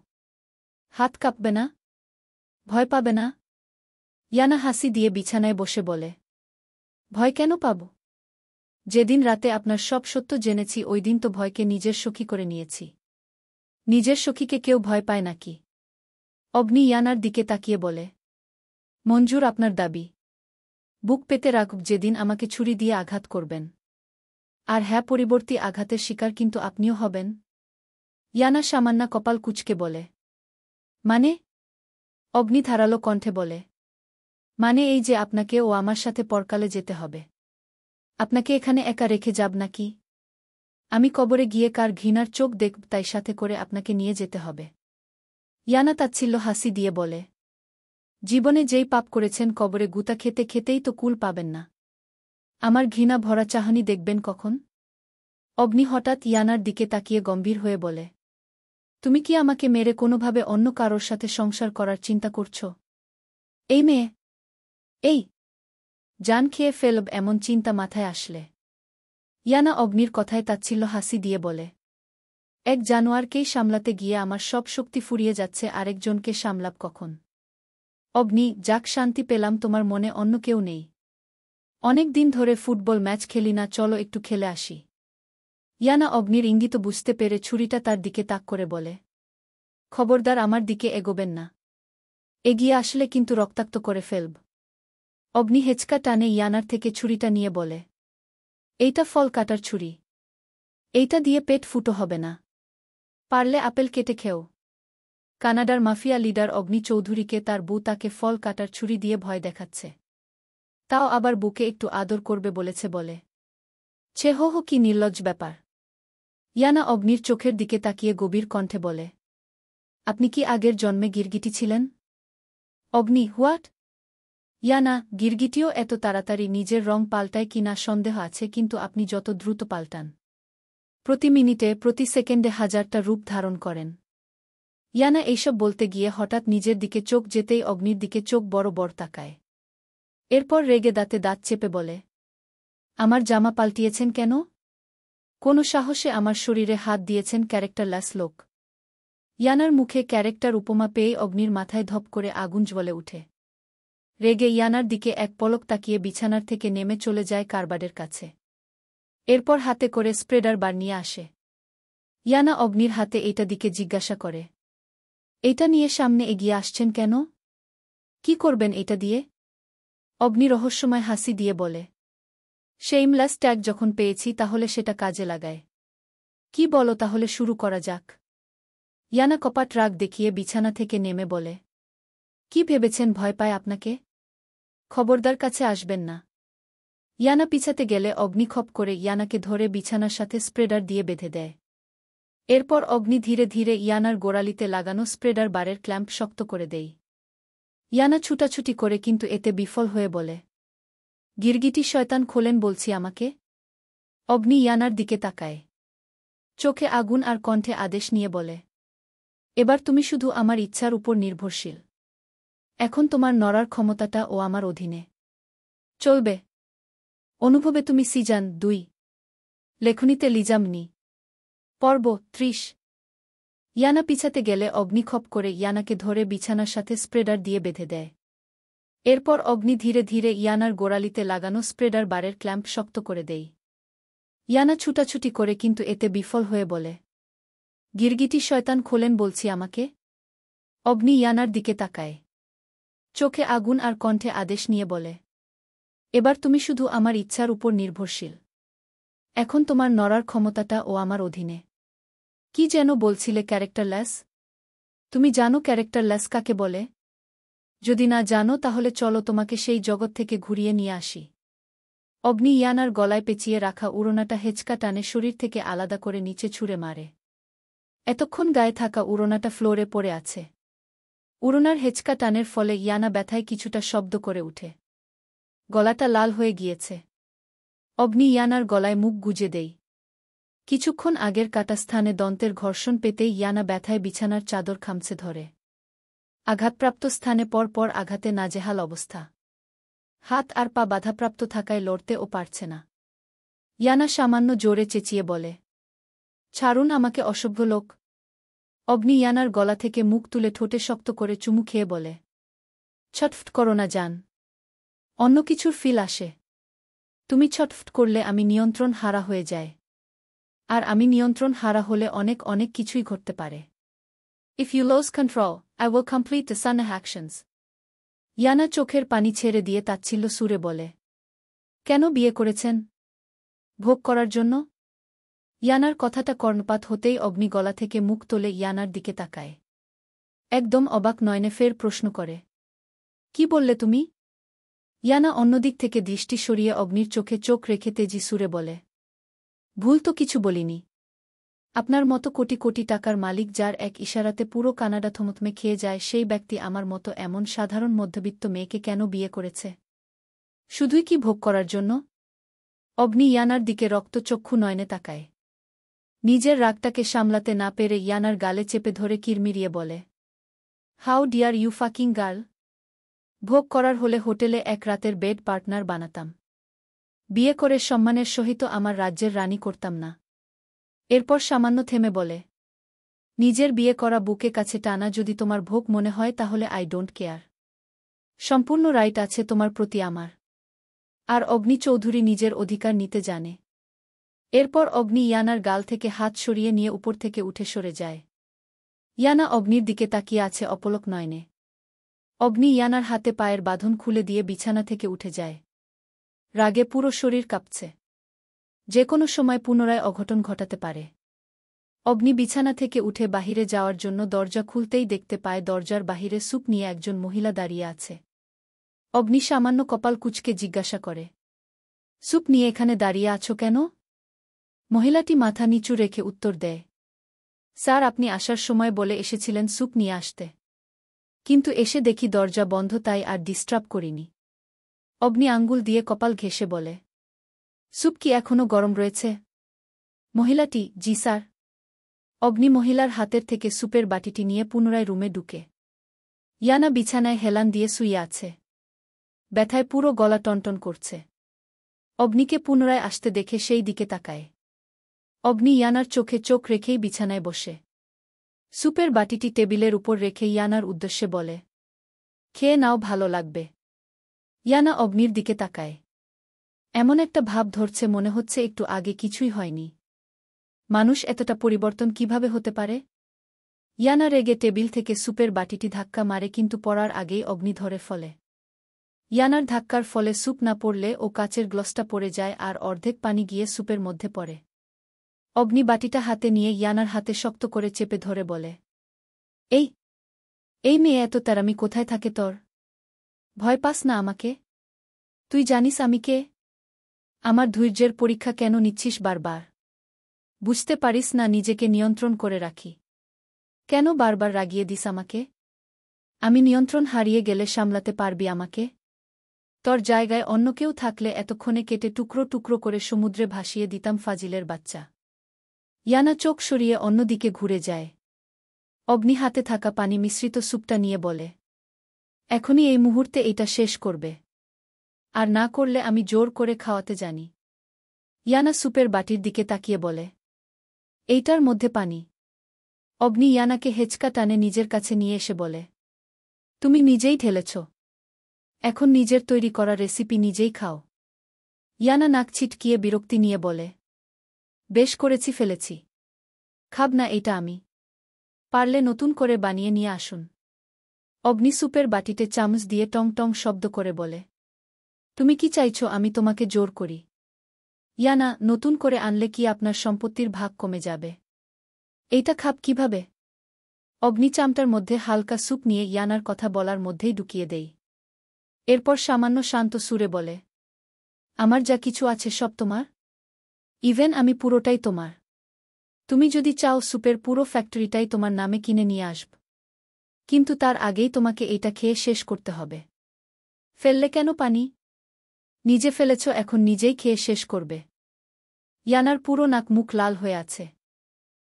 হাত কাঁপবে না? ভয় পাবে না? ইয়ানা হাসি দিয়ে বিছানায় বসে বলে, ভয় কেন পাব? যেদিন রাতে আপনার সব সত্য জেনেছি ওই দিন তো ভয়কে নিজের সখী করে নিয়েছি। নিজের সখীকে কেউ ভয় পায় নাকি? অগ্নি ইয়ানার দিকে তাকিয়ে বলে, মঞ্জুর আপনার দাবি। বুক পেতে রাখব যেদিন আমাকে ছুরি দিয়ে আঘাত করবেন। আর হ্যাঁ, পরিবর্তী আঘাতের শিকার কিন্তু আপনিও হবেন। ইয়ানা সামান্য কপাল কুঁচকে বলে, মানে? অগ্নি ধারালো কণ্ঠে বলে, মানে এই যে আপনাকে ও আমার সাথে পরকালে যেতে হবে। আপনাকে এখানে একা রেখে যাব নাকি? আমি কবরে গিয়ে কার ঘৃণার চোখ দেখব তাই সাথে করে আপনাকে নিয়ে যেতে হবে। ইয়ানা তাচ্ছিল্য হাসি দিয়ে বলে, জীবনে যেই পাপ করেছেন কবরে গুতা খেতে খেতেই তো কুল পাবেন না। আমার ঘৃণা ভরা চাহনি দেখবেন কখন? অগ্নি হঠাৎ ইয়ানার দিকে তাকিয়ে গম্ভীর হয়ে বলে, তুমি কি আমাকে মেরে কোনোভাবে অন্য কারোর সাথে সংসার করার চিন্তা করছ? এই মেয়ে, এই জান খেয়ে ফেলব এমন চিন্তা মাথায় আসলে? ইয়ানা অগ্নির কথায় তাচ্ছিল্য হাসি দিয়ে বলে, এক জানোয়ারকেই সামলাতে গিয়ে আমার সব শক্তি ফুরিয়ে যাচ্ছে, আরেকজনকে সামলাব কখন? অগ্নি, যাক শান্তি পেলাম, তোমার মনে অন্য কেউ নেই। অনেক দিন ধরে ফুটবল ম্যাচ খেলি না, চলো একটু খেলে আসি। ইয়ানা অগ্নির ইঙ্গিত বুঝতে পেরে ছুরিটা তার দিকে তাক করে বলে, খবরদার আমার দিকে এগোবেন না। এগিয়ে আসলে কিন্তু রক্তাক্ত করে ফেলব। অগ্নি হেঁচকা টানে ইয়ানার থেকে ছুরিটা নিয়ে বলে, এইটা ফল কাটার ছুরি। এইটা দিয়ে পেট ফুটো হবে না। পারলে আপেল কেটে খেও। কানাডার মাফিয়া লিডার অগ্নি চৌধুরীকে তার বউ তাকে ফল কাটার ছুরি দিয়ে ভয় দেখাচ্ছে। তাও আবার বুকে একটু আদর করবে বলেছে বলে। ছে হো হো, কি নির্লজ্জ ব্যাপার। ইয়ানা অগ্নির চোখের দিকে তাকিয়ে গভীর কণ্ঠে বলে, আপনি কি আগের জন্মে গিরগিটি ছিলেন? অগ্নি, হোয়াট? ইয়ানা, গিরগিটিও এত তাড়াতাড়ি নিজের রং পাল্টায় কিনা সন্দেহ আছে, কিন্তু আপনি যত দ্রুত পাল্টান। প্রতি মিনিটে, প্রতি সেকেন্ডে হাজারটা রূপ ধারণ করেন। ইয়ানা এইসব বলতে গিয়ে হঠাৎ নিজের দিকে চোখ যেতেই অগ্নির দিকে চোখ বড় বড় তাকায়। এরপর রেগে দাঁতে দাঁত চেপে বলে, আমার জামা পাল্টিয়েছেন কেন? কোনো সাহসে আমার শরীরে হাত দিয়েছেন ক্যারেক্টারলেস লোক? ইয়ানার মুখে ক্যারেক্টার উপমা পেয়ে অগ্নির মাথায় ধপ করে আগুন জ্বলে উঠে। রেগে ইয়ানার দিকে এক পলক তাকিয়ে বিছানার থেকে নেমে চলে যায় কার্বাডের কাছে। এরপর হাতে করে স্প্রেডার বার নিয়ে আসে। ইয়ানা অগ্নির হাতে এইটা দিকে জিজ্ঞাসা করে, এইটা নিয়ে সামনে এগিয়ে আসছেন কেন? কি করবেন এটা দিয়ে? অগ্নি রহস্যময় হাসি দিয়ে বলে, শেইমলেস ট্যাগ যখন পেয়েছি তাহলে সেটা কাজে লাগায়। কি বলো তাহলে শুরু করা যাক? ইয়ানা কপাট রাগ দেখিয়ে বিছানা থেকে নেমে বলে, কি ভেবেছেন ভয় পায় আপনাকে? খবরদার কাছে আসবেন না। ইয়ানা পিছাতে গেলে অগ্নি খপ করে ইয়ানাকে ধরে বিছানার সাথে স্প্রেডার দিয়ে বেঁধে দেয়। এরপর অগ্নি ধীরে ধীরে ইয়ানার গোড়ালিতে লাগানো স্প্রেডার বারের ক্ল্যাম্প শক্ত করে দেয়। ইয়ানা ছুটাছুটি করে কিন্তু এতে বিফল হয়ে বলে, গিরগিটি শয়তান খোলেন বলছি আমাকে। অগ্নি ইয়ানার দিকে তাকায়, চোখে আগুন আর কণ্ঠে আদেশ নিয়ে বলে, এবার তুমি শুধু আমার ইচ্ছার উপর নির্ভরশীল। এখন তোমার নড়ার ক্ষমতাটা ও আমার অধীনে। চলবে? অনুভবে তুমি সিজন 2। লেখনীতে লিজামনি। পর্ব 30। ইয়ানা পিছাতে গেলে অগ্নি খপ করে ইয়ানাকে ধরে বিছানার সাথে স্প্রেডার দিয়ে বেঁধে দেয়। এরপর অগ্নি ধীরে ধীরে ইয়ানার গোড়ালিতে লাগানো স্প্রেডার বারের ক্ল্যাম্প শক্ত করে দেয়। ইয়ানা ছুটাছুটি করে কিন্তু এতে বিফল হয়ে বলে, গিরগিটি শয়তান খোলেন বলছি আমাকে। অগ্নি ইয়ানার দিকে তাকায়, চোখে আগুন আর কণ্ঠে আদেশ নিয়ে বলে, এবার তুমি শুধু আমার ইচ্ছার উপর নির্ভরশীল। এখন তোমার নড়ার ক্ষমতাটা ও আমার অধীনে। কি যেন বলছিলে ক্যারেক্টারলেস? তুমি জানো ক্যারেক্টারলেস কাকে বলে? যদি না জানো তাহলে চলো তোমাকে সেই জগৎ থেকে ঘুরিয়ে নিয়ে আসি। অগ্নি ইয়ানার গলায় পেঁচিয়ে রাখা উড়োনাটা হেঁচকা টানে শরীর থেকে আলাদা করে নিচে ছুঁড়ে মারে। এতক্ষণ গায়ে থাকা উড়োনাটা ফ্লোরে পড়ে আছে। উড়োনার হেঁচকা টানের ফলে ইয়ানা ব্যথায় কিছুটা শব্দ করে উঠে। গলাটা লাল হয়ে গিয়েছে। অগ্নি ইয়ানার গলায় মুখ গুজে দেয়। কিছুক্ষণ আগের কাটা স্থানে দন্তের ঘর্ষণ পেতেই ইয়ানা ব্যথায় বিছানার চাদর খামছে ধরে। আঘাতপ্রাপ্ত স্থানে পর পর আঘাতে নাজেহাল অবস্থা। হাত আর পা বাধাপ্রাপ্ত থাকায় লড়তেও পারছে না। ইয়ানা সামান্য জোরে চেঁচিয়ে বলে, ছাড়ুন আমাকে অসভ্য লোক। অগ্নি ইয়ানার গলা থেকে মুখ তুলে ঠোঁটে শক্ত করে চুমু খেয়ে বলে, ছটফট করো না জান। অন্য কিছুর ফিল আসে। তুমি ছটফট করলে আমি নিয়ন্ত্রণ হারা হয়ে যায়। আর আমি নিয়ন্ত্রণ হারা হলে অনেক অনেক কিছুই ঘটতে পারে। If you lose control, I will complete the sun actions. Iyana চোখের পানি ছেড়ে দিয়ে তাচ্ছিল্য সুরে বলে, কেন বিয়ে করেছেন? ভোগ করার জন্য? ইয়ানার কথাটা কর্ণপাত হতেই অগ্নি গলা থেকে মুখ তোলে ইয়ানার দিকে তাকায়। একদম অবাক নয়নে ফের প্রশ্ন করে, কি বললে তুমি? ইয়ানা অন্যদিক থেকে দৃষ্টি সরিয়ে অগ্নির চোখে চোখ রেখে তেজি সুরে বলে, ভুল তো কিছু বলিনি। আপনার মতো কোটি কোটি টাকার মালিক যার এক ইশারাতে পুরো কানাডা থমথমে খেয়ে যায় সেই ব্যক্তি আমার মতো এমন সাধারণ মধ্যবিত্ত মেয়েকে কেন বিয়ে করেছে? শুধুই কি ভোগ করার জন্য? অগ্নি ইয়ানার দিকে রক্তচক্ষু নয়নে তাকায়। নিজের রাগটাকে সামলাতে না পেরে ইয়ানার গালে চেপে ধরে কিরমিরিয়ে বলে, how dare you fucking girl! ভোগ করার হলে হোটেলে এক রাতের বেড পার্টনার বানাতাম। বিয়ে করে সম্মানের সহিত আমার রাজ্যের রানী করতাম না। এরপর সামান্য থেমে বলে, নিজের বিয়ে করা বুকে কাছে টানা যদি তোমার ভোগ মনে হয় তাহলে আই ডোন্ট কেয়ার। সম্পূর্ণ রাইট আছে তোমার প্রতি আমার। আর অগ্নি চৌধুরী নিজের অধিকার নিতে জানে। এরপর অগ্নি ইয়ানার গাল থেকে হাত সরিয়ে নিয়ে উপর থেকে উঠে সরে যায়। ইয়ানা অগ্নির দিকে তাকিয়ে আছে অপলক নয়নে। অগ্নি ইয়ানার হাতে পায়ের বাঁধন খুলে দিয়ে বিছানা থেকে উঠে যায়। রাগে পুরো শরীর কাঁপছে। যে কোনো সময় পুনরায় অঘটন ঘটাতে পারে। অগ্নি বিছানা থেকে উঠে বাহিরে যাওয়ার জন্য দরজা খুলতেই দেখতে পায় দরজার বাহিরে স্যুপ নিয়ে একজন মহিলা দাঁড়িয়ে আছে। অগ্নি সামান্য কপাল কুঁচকে জিজ্ঞাসা করে, স্যুপ নিয়ে এখানে দাঁড়িয়ে আছো কেন? মহিলাটি মাথা নিচু রেখে উত্তর দেয়, স্যার আপনি আসার সময় বলে এসেছিলেন স্যুপ নিয়ে আসতে। কিন্তু এসে দেখি দরজা বন্ধ, তাই আর ডিস্টার্ব করিনি। অগ্নি আঙ্গুল দিয়ে কপাল ঘেঁষে বলে, স্যুপ কি এখনো গরম রয়েছে? মহিলাটি, জি স্যার। অগ্নি মহিলার হাতের থেকে স্যুপের বাটিটি নিয়ে পুনরায় রুমে ঢুকে। ইয়ানা বিছানায় হেলান দিয়ে শুয়ে আছে। ব্যথায় পুরো গলা টনটন করছে। অগ্নিকে পুনরায় আসতে দেখে সেই দিকে তাকায়। অগ্নি ইয়ানার চোখে চোখ রেখেই বিছানায় বসে। স্যুপের বাটিটি টেবিলের উপর রেখে ইয়ানার উদ্দেশ্যে বলে, খেয়ে নাও, ভালো লাগবে। ইয়ানা অগ্নির দিকে তাকায়। এমন একটা ভাব ধরছে মনে হচ্ছে একটু আগে কিছুই হয়নি। মানুষ এতটা পরিবর্তন কিভাবে হতে পারে? ইয়ানা রেগে টেবিল থেকে স্যুপের বাটিটি ধাক্কা মারে, কিন্তু পড়ার আগেই অগ্নি ধরে ফলে। ইয়ানার ধাক্কার ফলে স্যুপ না পড়লে ও কাচের গ্লাসটা পড়ে যায় আর অর্ধেক পানি গিয়ে স্যুপের মধ্যে পড়ে। অগ্নি বাটিটা হাতে নিয়ে ইয়ানার হাতে শক্ত করে চেপে ধরে বলে, এই এই মেয়ে এত তেরামি কোথায় থাকে তোর? ভয় পাস না আমাকে? তুই জানিস আমি কে? আমার ধৈর্যের পরীক্ষা কেন নিচ্ছিস বারবার? বুঝতে পারিস না নিজেকে নিয়ন্ত্রণ করে রাখি? কেন বারবার রাগিয়ে দিস আমাকে? আমি নিয়ন্ত্রণ হারিয়ে গেলে সামলাতে পারবি আমাকে? তোর জায়গায় অন্য কেউ থাকলে এতক্ষণে কেটে টুকরো টুকরো করে সমুদ্রে ভাসিয়ে দিতাম ফাজিলের বাচ্চা। ইয়ানা চোখ সরিয়ে অন্যদিকে ঘুরে যায়। অগ্নি হাতে থাকা পানি মিশ্রিত স্যুপটা নিয়ে বলে, এখনই এই মুহূর্তে এটা শেষ করবে। আর না করলে আমি জোর করে খাওয়াতে জানি। ইয়ানা স্যুপের বাটির দিকে তাকিয়ে বলে, এইটার মধ্যে পানি। অগ্নি ইয়ানাকে হেঁচকা টানে নিজের কাছে নিয়ে এসে বলে, তুমি নিজেই ঢেলেছ। এখন নিজের তৈরি করা রেসিপি নিজেই খাও। ইয়ানা নাক ছিটকিয়ে বিরক্তি নিয়ে বলে, বেশ করেছি, ফেলেছি। খাব না এটা আমি? পারলে নতুন করে বানিয়ে নিয়ে আসুন। অগ্নি স্যুপের বাটিতে চামচ দিয়ে টং টং শব্দ করে বলে, তুমি কি চাইছ আমি তোমাকে জোর করি? ইয়ানা, নতুন করে আনলে কি আপনার সম্পত্তির ভাগ কমে যাবে? এইটা খাব কিভাবে? অগ্নি চামটার মধ্যে হালকা স্যুপ নিয়ে ইয়ানার কথা বলার মধ্যেই ঢুকিয়ে দেই। এরপর সামান্য শান্ত সুরে বলে, আমার যা কিছু আছে সব তোমার। ইভেন আমি পুরোটাই তোমার। তুমি যদি চাও স্যুপের পুরো ফ্যাক্টরিটাই তোমার নামে কিনে নিয়ে আসব। কিন্তু তার আগেই তোমাকে এটা খেয়ে শেষ করতে হবে। ফেললে কেন পানি? নিজে ফেলেছ, এখন নিজেই খেয়ে শেষ করবে। ইয়ানার পুরো নাক মুখ লাল হয়ে আছে।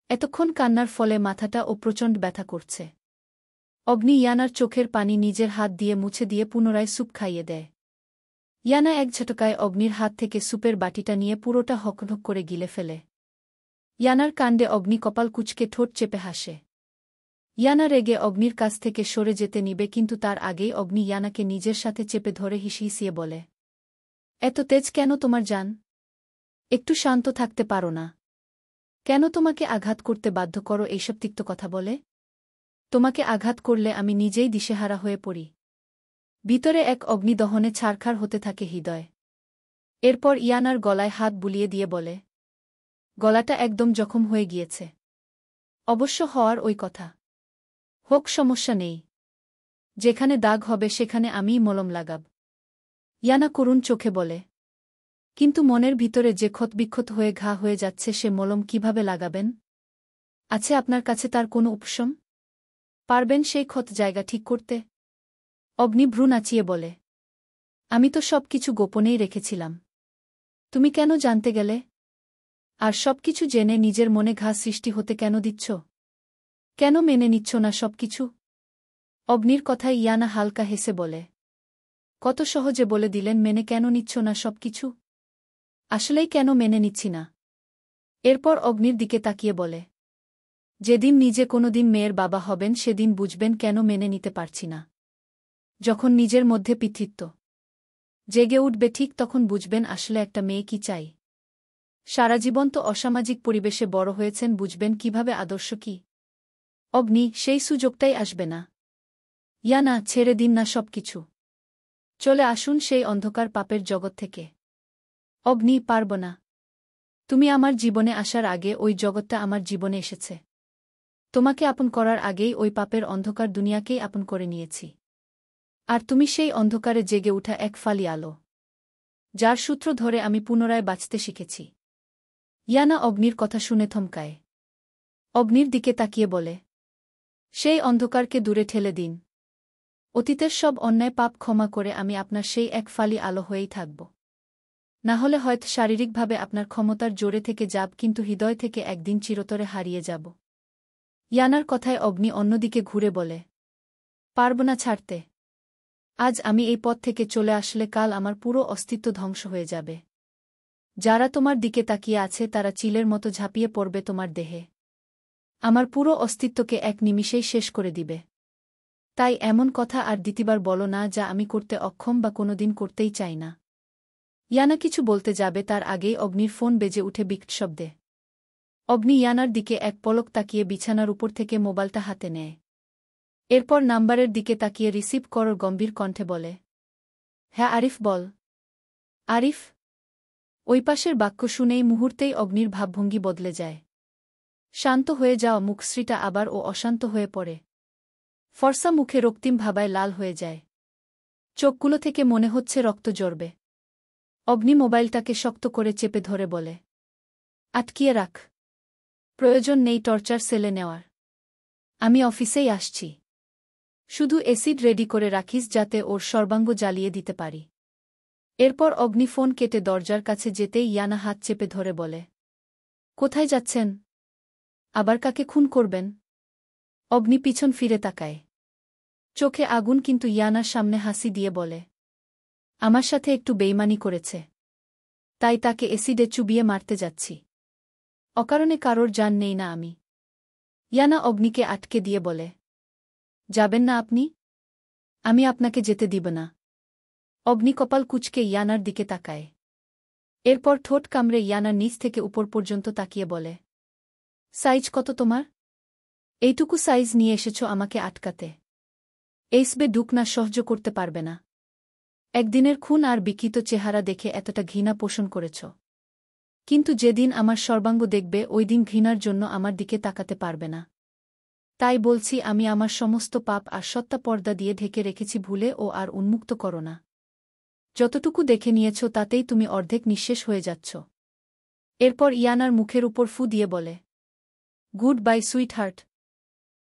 এতক্ষণ কান্নার ফলে মাথাটা ও প্রচণ্ড ব্যথা করছে। অগ্নি ইয়ানার চোখের পানি নিজের হাত দিয়ে মুছে দিয়ে পুনরায় স্যুপ খাইয়ে দেয়। ইয়ানা এক ঝটকায় অগ্নির হাত থেকে স্যুপের বাটিটা নিয়ে পুরোটা হকঢক করে গিলে ফেলে। ইয়ানার কাণ্ডে অগ্নি কপাল কুঁচকে ঠোঁট চেপে হাসে। ইয়ানা রেগে অগ্নির কাছ থেকে সরে যেতে নিবে, কিন্তু তার আগেই অগ্নি ইয়ানাকে নিজের সাথে চেপে ধরে হিসিয়ে বলে, এত তেজ কেন তোমার জান? একটু শান্ত থাকতে পারো না? কেন তোমাকে আঘাত করতে বাধ্য করো এইসব তিক্ত কথা বলে? তোমাকে আঘাত করলে আমি নিজেই দিশেহারা হয়ে পড়ি। ভিতরে এক অগ্নিদহনে ছারখার হতে থাকে হৃদয়। এরপর ইয়ানার গলায় হাত বুলিয়ে দিয়ে বলে, গলাটা একদম জখম হয়ে গিয়েছে। অবশ্য হওয়ার ওই কথা। হোক, সমস্যা নেই। যেখানে দাগ হবে সেখানে আমিই মলম লাগাব। ইয়ানা করুণ চোখে বলে, কিন্তু মনের ভিতরে যে ক্ষতবিক্ষত হয়ে ঘা হয়ে যাচ্ছে সে মলম কিভাবে লাগাবেন? আছে আপনার কাছে তার কোনো উপশম? পারবেন সেই ক্ষত জায়গা ঠিক করতে? অগ্নি ভ্রু নাচিয়ে বলে, আমি তো সব কিছু গোপনেই রেখেছিলাম। তুমি কেন জানতে গেলে? আর সব কিছু জেনে নিজের মনে ঘা সৃষ্টি হতে কেন দিচ্ছ? কেন মেনে নিচ্ছ না সব কিছু? অগ্নির কথায় ইয়ানা হালকা হেসে বলে, কত সহজে বলে দিলেন মেনে কেন নিচ্ছ না সব কিছু। আসলেই কেন মেনে নিচ্ছি না? এরপর অগ্নির দিকে তাকিয়ে বলে, যেদিন নিজে কোনোদিন মেয়ের বাবা হবেন সেদিন বুঝবেন কেন মেনে নিতে পারছি না। যখন নিজের মধ্যে পিতৃত্ব জেগে উঠবে ঠিক তখন বুঝবেন আসলে একটা মেয়ে কি চাই। সারা জীবন তো অসামাজিক পরিবেশে বড় হয়েছেন, বুঝবেন কিভাবে আদর্শ কি। অগ্নি, সেই সুযোগটাই আসবে না। ইয়ানা, ছেড়ে দিন না সব কিছু। চলে আসুন সেই অন্ধকার পাপের জগৎ থেকে। অগ্নি, পারব না। তুমি আমার জীবনে আসার আগে ওই জগৎটা আমার জীবনে এসেছে। তোমাকে আপন করার আগেই ওই পাপের অন্ধকার দুনিয়াকেই আপন করে নিয়েছি। আর তুমি সেই অন্ধকারে জেগে ওঠা এক ফালি আলো, যার সূত্র ধরে আমি পুনরায় বাঁচতে শিখেছি। ইয়ানা অগ্নির কথা শুনে থমকায়। অগ্নির দিকে তাকিয়ে বলে, সেই অন্ধকারকে দূরে ঠেলে দিন। অতীতের সব অন্যায় পাপ ক্ষমা করে আমি আপনার সেই এক ফালি আলো হয়েই থাকব। না হলে হয়তো শারীরিকভাবে আপনার ক্ষমতার জোরে থেকে যাব, কিন্তু হৃদয় থেকে একদিন চিরতরে হারিয়ে যাব। ইয়ানার কথায় অগ্নি অন্যদিকে ঘুরে বলে, পারব না ছাড়তে। আজ আমি এই পথ থেকে চলে আসলে কাল আমার পুরো অস্তিত্ব ধ্বংস হয়ে যাবে। যারা তোমার দিকে তাকিয়ে আছে তারা চিলের মতো ঝাঁপিয়ে পড়বে তোমার দেহে। আমার পুরো অস্তিত্বকে এক নিমিষেই শেষ করে দিবে। তাই এমন কথা আর দ্বিতীয়বার বলো না যা আমি করতে অক্ষম বা কোনোদিন করতেই চাই না। ইয়ানা কিছু বলতে যাবে তার আগেই অগ্নির ফোন বেজে উঠে বিকট শব্দে। অগ্নি ইয়ানার দিকে এক পলক তাকিয়ে বিছানার উপর থেকে মোবাইলটা হাতে নেয়। এরপর নাম্বারের দিকে তাকিয়ে রিসিভ করার গম্ভীর কণ্ঠে বলে, হ্যাঁ আরিফ, বল। আরিফ? ওই পাশের বাক্য শুনেই মুহূর্তেই অগ্নির ভাবভঙ্গি বদলে যায়। শান্ত হয়ে যাওয়া মুখশ্রীটা আবার ও অশান্ত হয়ে পড়ে। ফর্সা মুখে রক্তিম ভাবায় লাল হয়ে যায়। চোখগুলো থেকে মনে হচ্ছে রক্ত ঝরবে। অগ্নি মোবাইলটাকে শক্ত করে চেপে ধরে বলে, আটকিয়ে রাখ। প্রয়োজন নেই টর্চার সেলে নেওয়ার। আমি অফিসেই আসছি। শুধু এসিড রেডি করে রাখিস যাতে ওর সর্বাঙ্গ জ্বালিয়ে দিতে পারি। এরপর অগ্নি ফোন কেটে দরজার কাছে যেতেই ইয়ানা হাত চেপে ধরে বলে, কোথায় যাচ্ছেন? আবার কাকে খুন করবেন? অগ্নি পিছন ফিরে তাকায়। চোখে আগুন, কিন্তু ইয়ানার সামনে হাসি দিয়ে বলে, আমার সাথে একটু বেইমানি করেছে, তাই তাকে এসিডে চুবিয়ে মারতে যাচ্ছি। অকারণে কারোর জান নেই না আমি। ইয়ানা অগ্নিকে আটকে দিয়ে বলে, যাবেন না আপনি? আমি আপনাকে যেতে দিব না। অগ্নি কপাল কুঁচকে ইয়ানার দিকে তাকায়। এরপর ঠোঁট কামড়ে ইয়ানার নিচ থেকে উপর পর্যন্ত তাকিয়ে বলে, সাইজ কত তোমার? এইটুকু সাইজ নিয়ে এসেছ আমাকে আটকাতে? এইসবে ডুক না সহ্য করতে পারবে না। একদিনের খুন আর বিকৃত চেহারা দেখে এতটা ঘৃণা পোষণ করেছ, কিন্তু যেদিন আমার সর্বাঙ্গ দেখবে ওই দিন ঘৃণার জন্য আমার দিকে তাকাতে পারবে না। তাই বলছি, আমি আমার সমস্ত পাপ আর সত্তা পর্দা দিয়ে ঢেকে রেখেছি, ভুলে ও আর উন্মুক্ত করো না। যতটুকু দেখে নিয়েছ তাতেই তুমি অর্ধেক নিঃশেষ হয়ে যাচ্ছ। এরপর ইয়ানার মুখের উপর ফু দিয়ে বলে, গুড বাই সুইটহার্ট।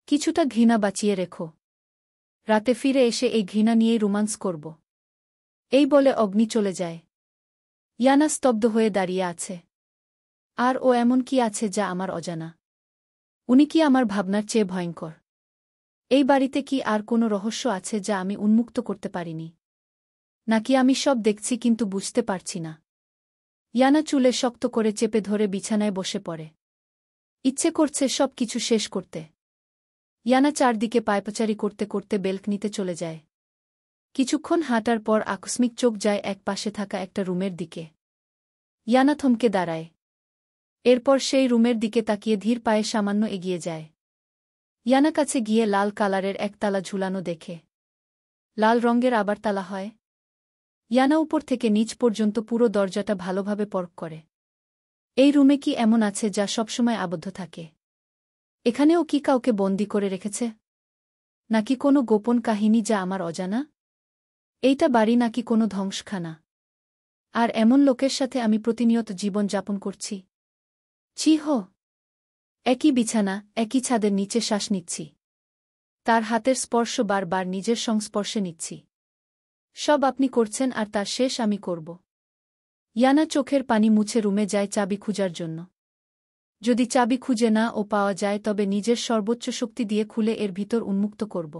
কিছুটা ঘৃণা বাঁচিয়ে রেখো। রাতে ফিরে এসে এই ঘৃণা নিয়েই রোমান্স করব। এই বলে অগ্নি চলে যায়। ইয়ানা স্তব্ধ হয়ে দাঁড়িয়ে আছে। আর ও এমন কি আছে যা আমার অজানা? উনি কি আমার ভাবনার চেয়ে ভয়ঙ্কর? এই বাড়িতে কি আর কোনো রহস্য আছে যা আমি উন্মুক্ত করতে পারিনি? নাকি আমি সব দেখছি কিন্তু বুঝতে পারছি না? ইয়ানা চুলে শক্ত করে চেপে ধরে বিছানায় বসে পড়ে। ইচ্ছে করছে সব কিছু শেষ করতে। ইয়ানা চারদিকে পায়পাচারি করতে করতে বেলকনিতে চলে যায়। কিছুক্ষণ হাঁটার পর আকস্মিক চোখ যায় এক পাশে থাকা একটা রুমের দিকে। ইয়ানা থমকে দাঁড়ায়। এরপর সেই রুমের দিকে তাকিয়ে ধীর পায়ে সামান্য এগিয়ে যায়। ইয়ানা কাছে গিয়ে লাল কালারের এক তালা ঝুলানো দেখে। লাল রঙের আবার তালা হয়? ইয়ানা উপর থেকে নিচ পর্যন্ত পুরো দরজাটা ভালোভাবে পরখ করে। এই রুমে কি এমন আছে যা সবসময় আবদ্ধ থাকে? এখানেও কি কাউকে বন্দী করে রেখেছে? নাকি কোনো গোপন কাহিনী যা আমার অজানা? এইটা বাড়ি নাকি কোনো ধ্বংসখানা? আর এমন লোকের সাথে আমি প্রতিনিয়ত জীবন যাপন করছি। ছি হো! একই বিছানা, একই ছাদের নিচে শ্বাস নিচ্ছি। তার হাতের স্পর্শ বারবার নিজের সংস্পর্শে নিচ্ছি। সব আপনি করছেন আর তার শেষ আমি করব। ইয়ানা চোখের পানি মুছে রুমে যায় চাবি খুঁজার জন্য। যদি চাবি খুঁজে না ও পাওয়া যায় তবে নিজের সর্বোচ্চ শক্তি দিয়ে খুলে এর ভিতর উন্মুক্ত করব।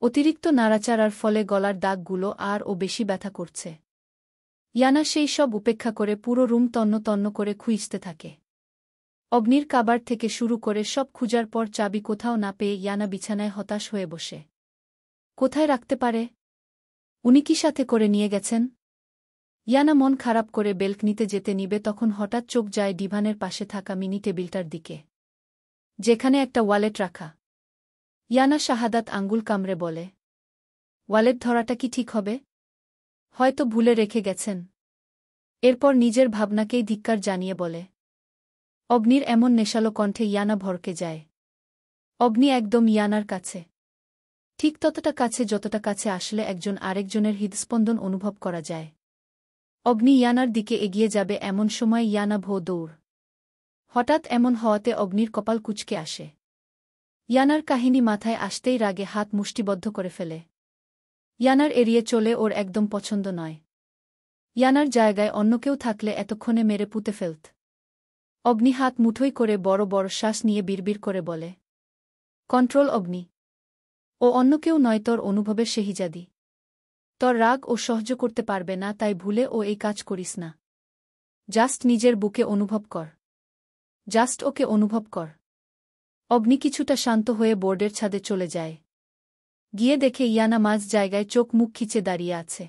অতিরিক্ত নাড়াচাড়ার ফলে গলার দাগগুলো আর ও বেশি ব্যথা করছে। ইয়ানা সেই সব উপেক্ষা করে পুরো রুম তন্ন তন্ন করে খুঁজতে থাকে। অগ্নির কাবার থেকে শুরু করে সব খুঁজার পর চাবি কোথাও না পেয়ে ইয়ানা বিছানায় হতাশ হয়ে বসে। কোথায় রাখতে পারে? উনি কি সাথে করে নিয়ে গেছেন? ইয়ানা মন খারাপ করে বেলকনিতে যেতে নিবে তখন হঠাৎ চোখ যায় ডিভানের পাশে থাকা মিনি টেবিলটার দিকে, যেখানে একটা ওয়ালেট রাখা। ইয়ানা শাহাদাত আঙ্গুল কামড়ে বলে, ওয়ালেট ধরাটা কি ঠিক হবে? হয়তো ভুলে রেখে গেছেন। এরপর নিজের ভাবনাকেই ধিক্কার জানিয়ে বলে। অগ্নির এমন নেশালো কণ্ঠে ইয়ানা ভরকে যায়। অগ্নি একদম ইয়ানার কাছে, ঠিক ততটা কাছে যতটা কাছে আসলে একজন আরেকজনের হৃদস্পন্দন অনুভব করা যায়। অগ্নি ইয়ানার দিকে এগিয়ে যাবে এমন সময় ইয়ানা ভো দৌড়। হঠাৎ এমন হওয়াতে অগ্নির কপাল কুঁচকে আসে। ইয়ানার কাহিনী মাথায় আসতেই রাগে হাত মুষ্টিবদ্ধ করে ফেলে। ইয়ানার এড়িয়ে চলে ওর একদম পছন্দ নয়। ইয়ানার জায়গায় অন্য কেউ থাকলে এতক্ষণে মেরে পুঁতে ফেলত। অগ্নি হাত মুঠোই করে বড় বড় শ্বাস নিয়ে বিড়বিড় করে বলে, কন্ট্রোল অগ্নি। ও অন্য কেউ নয়, তোর অনুভবের শেহিজাদি। তোর রাগ ও সহ্য করতে পারবে না, তাই ভুলে ও এই কাজ করিস না। জাস্ট নিজের বুকে অনুভব কর। জাস্ট ওকে অনুভব কর। অগ্নি কিছুটা শান্ত হয়ে বোর্ডের ছাদে চলে যায়। গিয়ে দেখে ইয়ানা মাঝ জায়গায় চোখ মুখ খিচে দাঁড়িয়ে আছে।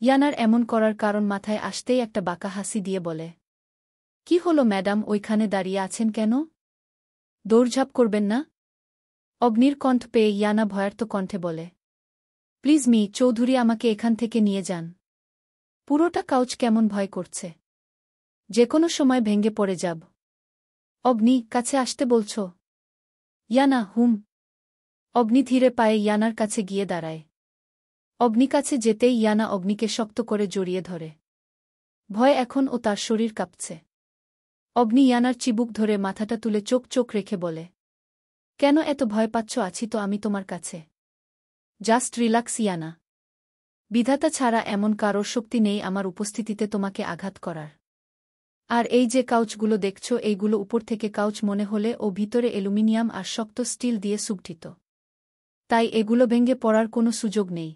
ইয়ানার এমন করার কারণ মাথায় আসতেই একটা বাঁকা হাসি দিয়ে বলে, কি হলো ম্যাডাম, ওইখানে দাঁড়িয়ে আছেন কেন? দৌড়ঝাঁপ করবেন না? অগ্নির কণ্ঠ পেয়ে ইয়ানা ভয়ার্ত কণ্ঠে বলে, প্লিজ মি চৌধুরী, আমাকে এখান থেকে নিয়ে যান। পুরোটা কাউচ কেমন ভয় করছে। যে কোনো সময় ভেঙে পড়ে যাব। অগ্নি, কাছে আসতে বলছ? ইয়ানা, হুম। অগ্নি ধীরে পায়ে ইয়ানার কাছে গিয়ে দাঁড়ায়। অগ্নি কাছে যেতেই ইয়ানা অগ্নিকে শক্ত করে জড়িয়ে ধরে। ভয় এখন ও তার শরীর কাঁপছে। অগ্নি ইয়ানার চিবুক ধরে মাথাটা তুলে চোখ চোখ রেখে বলে, কেন এত ভয় পাচ্ছ? আছি তো আমি তোমার কাছে। Just relax Iyana. বিধাতা ছাড়া এমন কারোর শক্তি নেই আমার উপস্থিতিতে তোমাকে আঘাত করার। আর এই যে কাউচগুলো দেখছ, এইগুলো উপর থেকে কাউচ মনে হলে ও ভিতরে অ্যালুমিনিয়াম আর শক্ত স্টিল দিয়ে সুগঠিত। তাই এগুলো ভেঙে পড়ার কোনো সুযোগ নেই।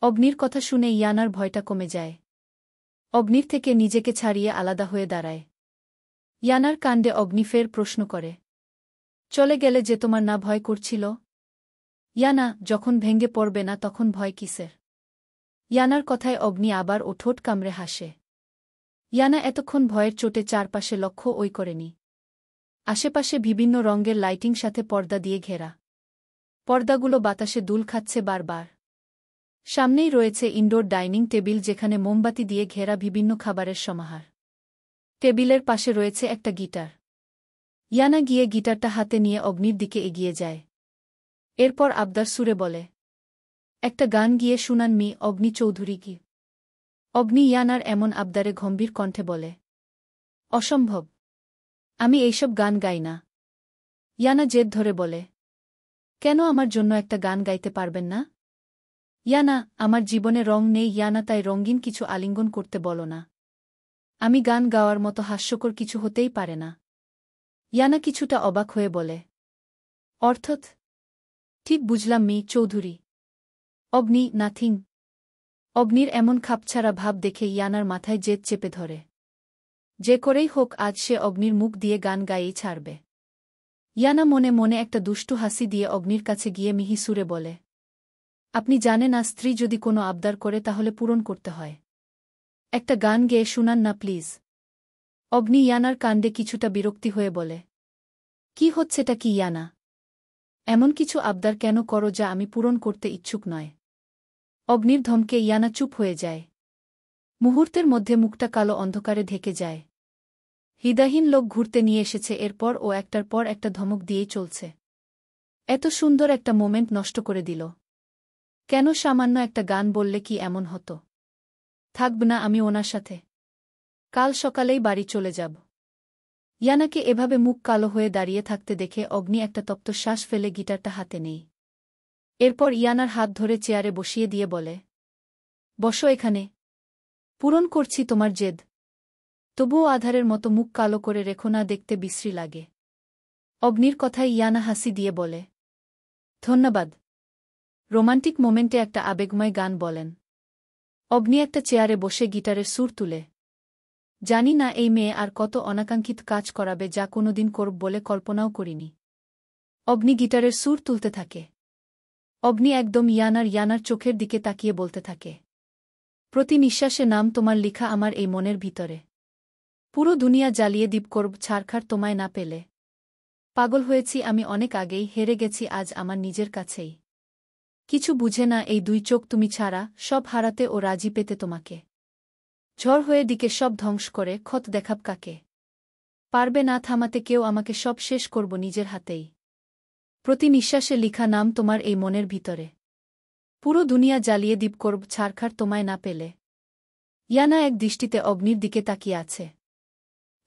অগ্নির কথা শুনে ইয়ানার ভয়টা কমে যায়। অগ্নির থেকে নিজেকে ছাড়িয়ে আলাদা হয়ে দাঁড়ায়। ইয়ানার কাণ্ডে অগ্নি ফের প্রশ্ন করে, চলে গেলে যে তোমার না ভয় করছিল? ইয়ানা, যখন ভেঙে পড়বে না তখন ভয় কিসের? ইয়ানার কথায় অগ্নি আবার ও ঠোঁট কামড়ে হাসে। ইয়ানা এতক্ষণ ভয়ের চোটে চারপাশে লক্ষ্য ওই করেনি। আশেপাশে বিভিন্ন রঙের লাইটিং সাথে পর্দা দিয়ে ঘেরা। পর্দাগুলো বাতাসে দুল খাচ্ছে বারবার। সামনেই রয়েছে ইনডোর ডাইনিং টেবিল, যেখানে মোমবাতি দিয়ে ঘেরা বিভিন্ন খাবারের সমাহার। টেবিলের পাশে রয়েছে একটা গিটার। ইয়ানা গিয়ে গিটারটা হাতে নিয়ে অগ্নির দিকে এগিয়ে যায়। এরপর আবদার সুরে বলে, একটা গান গিয়ে শুনান মি অগ্নি চৌধুরী কি? অগ্নি ইয়ানার এমন আবদারে গম্ভীর কণ্ঠে বলে, অসম্ভব। আমি এইসব গান গাই না। ইয়ানা জেদ ধরে বলে, কেন আমার জন্য একটা গান গাইতে পারবেন না? ইয়ানা, আমার জীবনে রং নেই ইয়ানা, তাই রঙিন কিছু আলিঙ্গন করতে বলো না। আমি গান গাওয়ার মতো হাস্যকর কিছু হতেই পারে না। ইয়ানা কিছুটা অবাক হয়ে বলে, অর্থাৎ? ঠিক বুঝলাম মি চৌধুরী। অগ্নি, নাথিং। অগ্নির এমন খাপছাড়া ভাব দেখে ইয়ানার মাথায় জেদ চেপে ধরে। যে করেই হোক আজ সে অগ্নির মুখ দিয়ে গান গাইয়েই ছাড়বে। ইয়ানা মনে মনে একটা দুষ্টু হাসি দিয়ে অগ্নির কাছে গিয়ে মিহি সুরে বলে, আপনি জানেন না, স্ত্রী যদি কোনো আবদার করে তাহলে পূরণ করতে হয়। একটা গান গেয়ে শুনান না প্লিজ। অগ্নি ইয়ানার কাণ্ডে কিছুটা বিরক্তি হয়ে বলে, কি হচ্ছেটা কি ইয়ানা? এমন কিছু আবদার কেন করো যা আমি পূরণ করতে ইচ্ছুক নয়? অগ্নির ধমকে ইয়ানা চুপ হয়ে যায়। মুহূর্তের মধ্যে মুখটা কালো অন্ধকারে ঢেকে যায়। হৃদয়হীন লোক ঘুরতে নিয়ে এসেছে, এরপর ও একটার পর একটা ধমক দিয়েই চলছে। এত সুন্দর একটা মোমেন্ট নষ্ট করে দিল। কেন সামান্য একটা গান বললে কি এমন হতো? থাকব না আমি ওনার সাথে। কাল সকালেই বাড়ি চলে যাব। ইয়ানাকে এভাবে মুখ কালো হয়ে দাঁড়িয়ে থাকতে দেখে অগ্নি একটা তপ্ত শ্বাস ফেলে গিটারটা হাতে নেই। এরপর ইয়ানার হাত ধরে চেয়ারে বসিয়ে দিয়ে বলে, বসো এখানে। পূরণ করছি তোমার জেদ। তবুও আধারের মতো মুখ কালো করে রেখো না, দেখতে বিশ্রী লাগে। অগ্নির কথায় ইয়ানা হাসি দিয়ে বলে, ধন্যবাদ। রোমান্টিক মোমেন্টে একটা আবেগময় গান বলেন। অগ্নি একটা চেয়ারে বসে গিটারের সুর তুলে। জানি না এই মেয়ে আর কত অনাকাঙ্ক্ষিত কাজ করাবে যা কোনোদিন করব বলে কল্পনাও করিনি। অগ্নি গিটারের সুর তুলতে থাকে। অগ্নি একদম ইয়ানার চোখের দিকে তাকিয়ে বলতে থাকে, প্রতি নিঃশ্বাসে নাম তোমার লিখা আমার এই মনের ভিতরে। পুরো দুনিয়া জ্বালিয়ে দ্বীপ করব ছারখার তোমায় না পেলে। পাগল হয়েছি আমি অনেক আগেই, হেরে গেছি আজ আমার নিজের কাছেই। কিছু বুঝে না এই দুই চোখ তুমি ছাড়া, সব হারাতে ও রাজি পেতে তোমাকে। ঝড় হয়ে দিকে সব ধ্বংস করে ক্ষত দেখাব কাকে? পারবে না থামাতে কেউ আমাকে, সব শেষ করব নিজের হাতেই। প্রতি নিঃশ্বাসে লিখা নাম তোমার এই মনের ভিতরে। পুরো দুনিয়া জ্বালিয়ে দ্বীপ করব ছারখার তোমায় না পেলে। ইয়ানা এক দৃষ্টিতে অগ্নির দিকে তাকিয়ে আছে।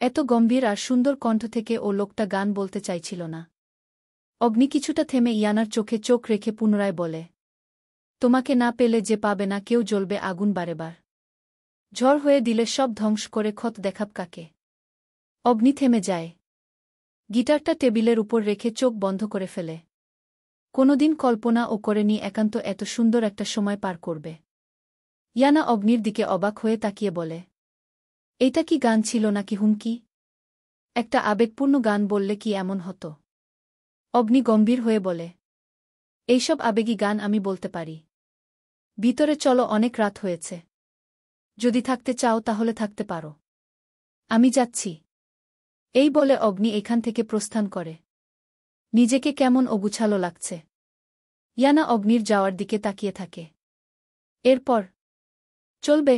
এত গম্ভীর আর সুন্দর কণ্ঠ থেকে ও লোকটা গান বলতে চাইছিল না। অগ্নি কিছুটা থেমে ইয়ানার চোখে চোখ রেখে পুনরায় বলে, তোমাকে না পেলে যে পাবে না কেউ জ্বলবে আগুন বারেবার। ঝড় হয়ে দিলে সব ধ্বংস করে ক্ষত দেখাব কাকে। অগ্নি থেমে যায়। গিটারটা টেবিলের উপর রেখে চোখ বন্ধ করে ফেলে। কোনোদিন কল্পনাও করেনি একান্ত এত সুন্দর একটা সময় পার করবে। ইয়ানা অগ্নির দিকে অবাক হয়ে তাকিয়ে বলে, এইটা কি গান ছিল নাকি হুমকি? একটা আবেগপূর্ণ গান বললে কি এমন হতো? অগ্নি গম্ভীর হয়ে বলে, এইসব আবেগী গান আমি বলতে পারি। ভিতরে চলো, অনেক রাত হয়েছে। যদি থাকতে চাও তাহলে থাকতে পারো। আমি যাচ্ছি। এই বলে অগ্নি এখান থেকে প্রস্থান করে। নিজেকে কেমন অগুছালো লাগছে। ইয়ানা অগ্নির যাওয়ার দিকে তাকিয়ে থাকে। এরপর চলবে।